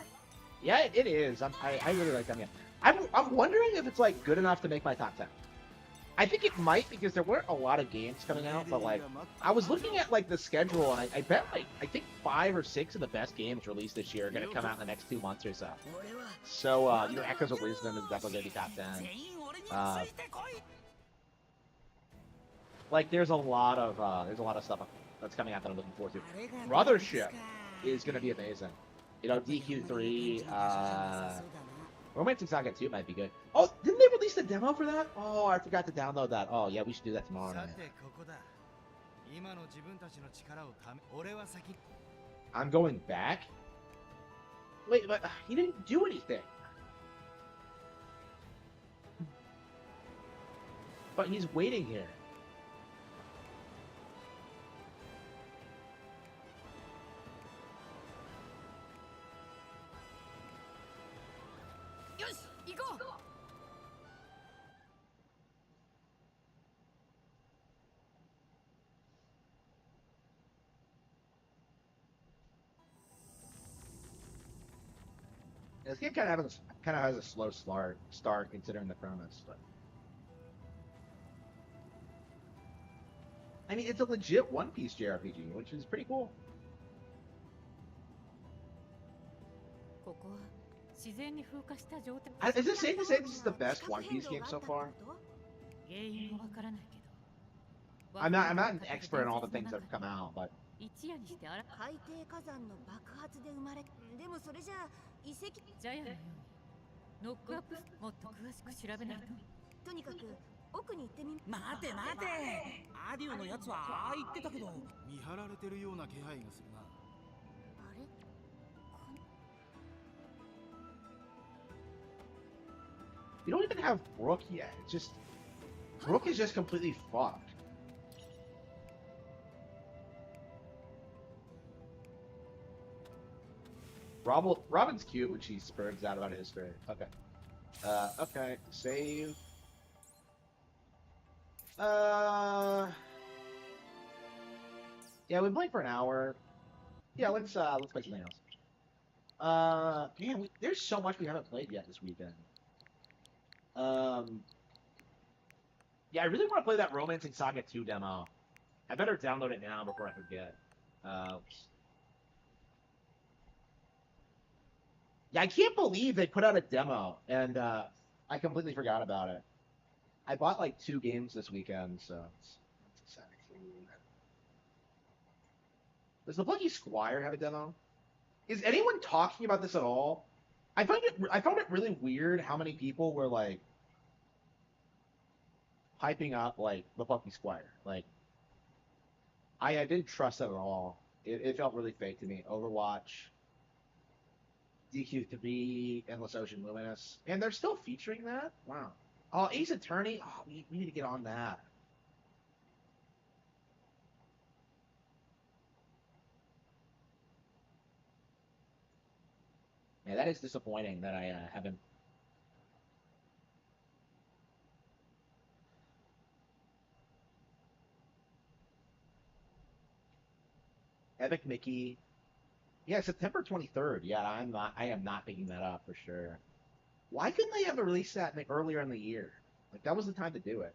Yeah, it is. I really like them. Yeah, I'm wondering if it's like good enough to make my top 10. I think it might because there weren't a lot of games coming out, but like I was looking at like the schedule and I bet like I think 5 or 6 of the best games released this year are gonna come out in the next 2 months or so. So you know, Echoes of Wisdom is definitely gonna be top 10. Like there's a lot of stuff that's coming out that I'm looking forward to. Brothership is gonna be amazing. You know, DQ3, Romantic Saga 2 might be good. Oh, didn't they release the demo for that? Oh, I forgot to download that. Oh, yeah, we should do that tomorrow night. I'm going back? Wait, but he didn't do anything. But he's waiting here. This game kind of has a slow start considering the premise, but I mean it's a legit One Piece JRPG, which is pretty cool. Is it safe to say this is the best One Piece game so far? I'm not an expert in all the things that have come out, but 海底火山の爆発で生まれでもそれじゃ遺跡ジャヤのようにノックアップもっと詳しく調べないと。とにかく奥に行ってみ待て待て、アデューのやつはああ言ってたけど見張られてるような気配がするな。あれ you don't even have Brook yet. It's just Brook is just completely fucked. Robin's cute when she spurts out about history. Okay. Okay. Save. Yeah, we played for an hour. Yeah, let's play something else. Man, there's so much we haven't played yet this weekend. Yeah, I really want to play that Romancing Saga 2 demo. I better download it now before I forget. Yeah, I can't believe they put out a demo, and I completely forgot about it. I bought like 2 games this weekend, so it's exciting. Does the Plucky Squire have a demo? Is anyone talking about this at all? I found it really weird how many people were like hyping up like the Plucky Squire. Like I didn't trust it at all. It felt really fake to me. Overwatch, DQ3, Endless Ocean Luminous, and they're still featuring that. Wow. Oh, Ace Attorney. Oh, we need to get on that. Yeah, that is disappointing that I haven't. Epic Mickey. Yeah, September 23rd. Yeah, I am not picking that up for sure. Why couldn't they have released that earlier in the year? Like that was the time to do it.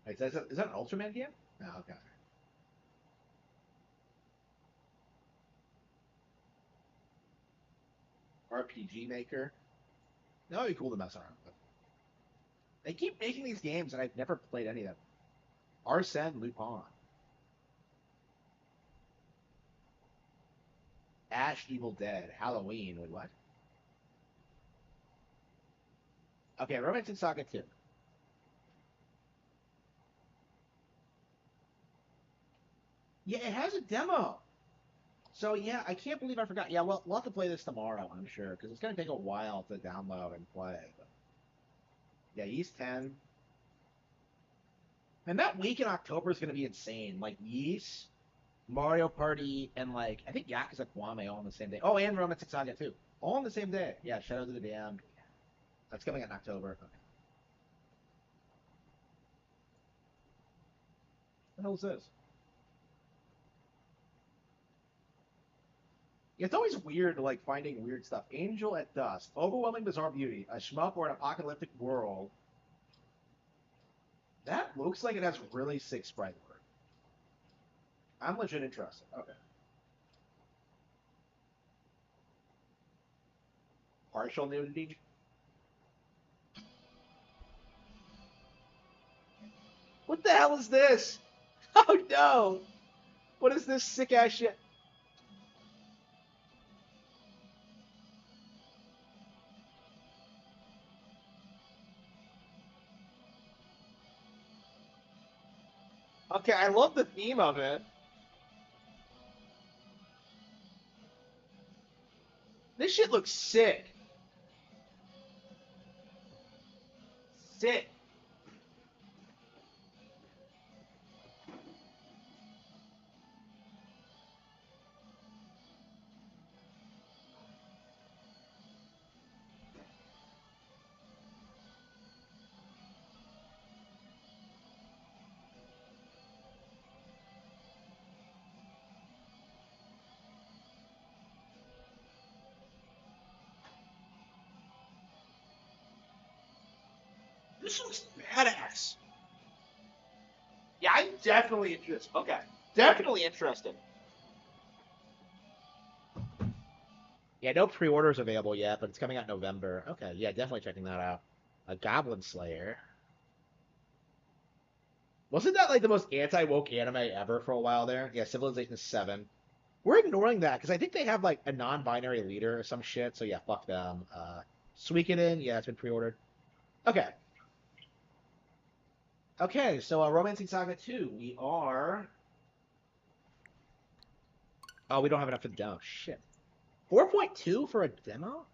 Wait, is that an Ultraman game? Oh, okay. RPG Maker. That would be cool to mess around with. They keep making these games, and I've never played any of them. Arsene Lupin. Ash Evil Dead. Halloween. Wait, what? Okay, Romancing Saga 2. Yeah, it has a demo. So yeah, I can't believe I forgot. Yeah, well, we'll have to play this tomorrow, I'm sure, because it's gonna take a while to download and play. But yeah, Yeast 10. And that week in October is gonna be insane. Like Yeast, Mario Party, and like I think Yakuza Kiwami all on the same day. Oh, and Romancing Saga 2. All on the same day. Yeah, Shadows of the Damned. That's coming in October. Okay. What the hell is this? It's always weird, like, finding weird stuff. Angel at Dusk. Overwhelming Bizarre Beauty. A shmup or an apocalyptic world. That looks like it has really sick sprite work. I'm legit interested. Okay. Partial nudity. What the hell is this? Oh no! What is this sick ass shit? Okay, I love the theme of it. This shit looks sick. Sick. This looks badass. Yeah, I'm definitely interested. Okay. Definitely interested. Yeah, no pre-orders available yet, but it's coming out in November. Okay, yeah, definitely checking that out. A Goblin Slayer. Wasn't that like the most anti-woke anime ever for a while there? Yeah, Civilization 7. We're ignoring that because I think they have like a non-binary leader or some shit. So yeah, fuck them. Suikoden, yeah, it's been pre-ordered. Okay. Okay, so Romancing Saga 2. We are. Oh, we don't have enough for the demo. Shit. 4.2 for a demo?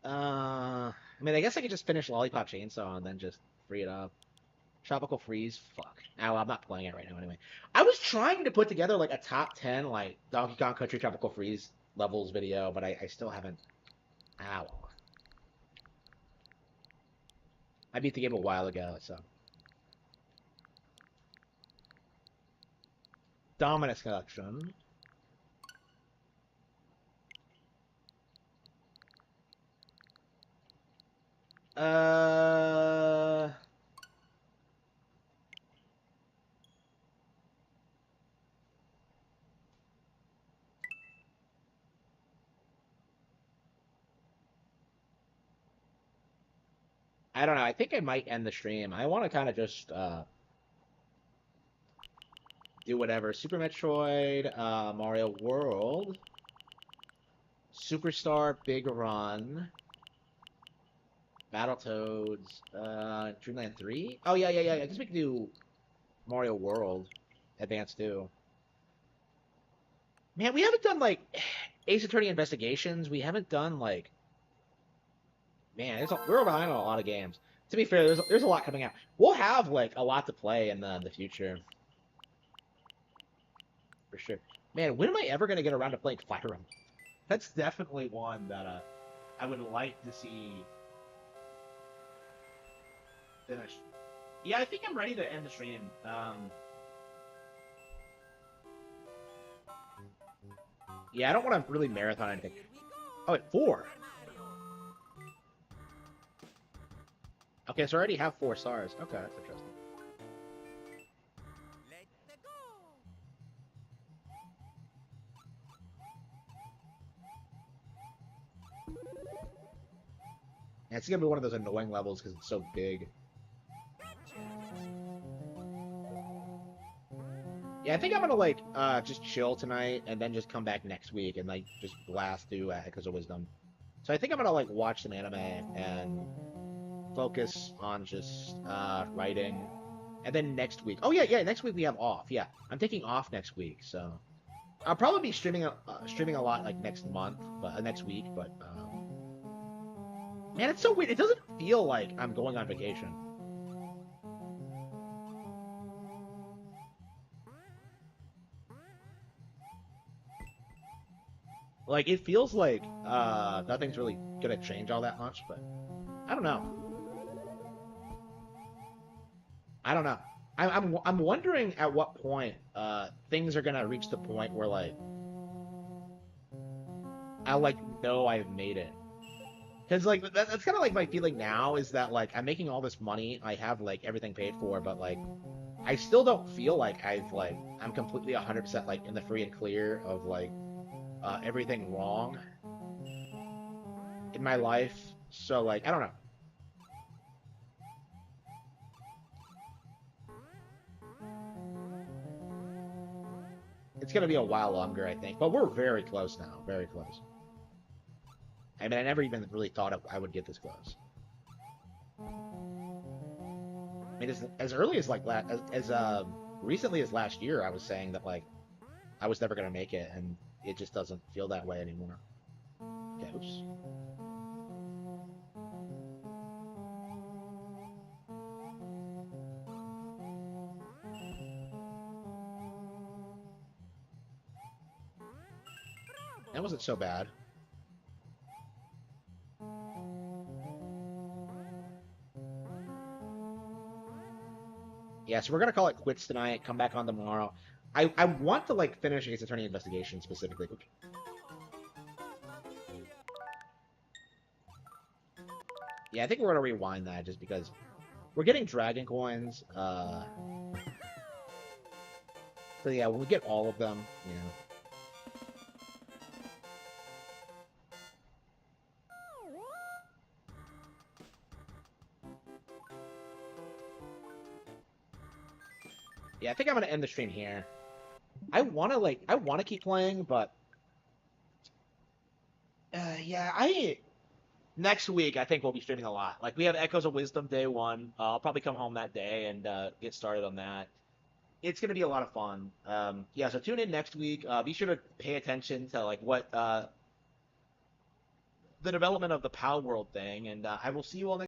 I mean, I guess I could just finish Lollipop Chainsaw and then just free it up. Tropical Freeze? Fuck. Oh, I'm not playing it right now anyway. I was trying to put together like a top 10 like Donkey Kong Country Tropical Freeze levels video, but I still haven't. Ow. I beat the game a while ago, so. Dominus Collection. Uh... I don't know. I think I might end the stream. I want to kind of just do whatever. Super Metroid, Mario World, Superstar Big Run, Battletoads, Dreamland 3? Oh, yeah. I guess we could do Mario World Advance 2. Man, we haven't done, like, Ace Attorney Investigations. We haven't done, like... Man, we're behind on a lot of games. To be fair, there's a lot coming out. We'll have, like, a lot to play in the future. For sure. Man, when am I ever going to get around to playing Fire Emblem? That's definitely one that I would like to see finish. Yeah, I think I'm ready to end the stream. Yeah, I don't want to really marathon anything. Oh, wait, 4. Okay, so I already have 4 stars. Okay, that's interesting. Yeah, it's gonna be one of those annoying levels because it's so big. Yeah, I think I'm gonna like just chill tonight and then just come back next week and like just blast through Echoes of Wisdom. So I think I'm gonna like watch some anime and focus on just writing. And then next week. Oh yeah, next week we have off. Yeah, I'm taking off next week, so I'll probably be streaming a lot like next month, but next week. But man, it's so weird. It doesn't feel like I'm going on vacation. Like, it feels like nothing's really gonna change all that much, but I don't know. I'm wondering at what point things are gonna reach the point where like I'll like know I've made it. Because like that's kind of like my feeling now is that like I'm making all this money, I have like everything paid for, but like I still don't feel like I'm completely 100% like in the free and clear of like everything wrong in my life. So like I don't know. It's gonna be a while longer, I think, but we're very close now. Very close. I mean, I never even really thought I would get this close. I mean, as early as like as recently as last year, I was saying that like I was never gonna make it, and it just doesn't feel that way anymore. Okay, oops. That wasn't so bad. Yeah, so we're gonna call it quits tonight. Come back on tomorrow. I want to like finish Ace Attorney Investigation specifically. Yeah, I think we're gonna rewind that just because we're getting dragon coins. So yeah, when we get all of them, you know. Yeah, I think I'm gonna end the stream here. I wanna keep playing, but yeah, next week I think we'll be streaming a lot. Like we have Echoes of Wisdom day one. I'll probably come home that day and get started on that. It's gonna be a lot of fun. Yeah, so tune in next week. Be sure to pay attention to like what the development of the Palworld thing, and I will see you all next.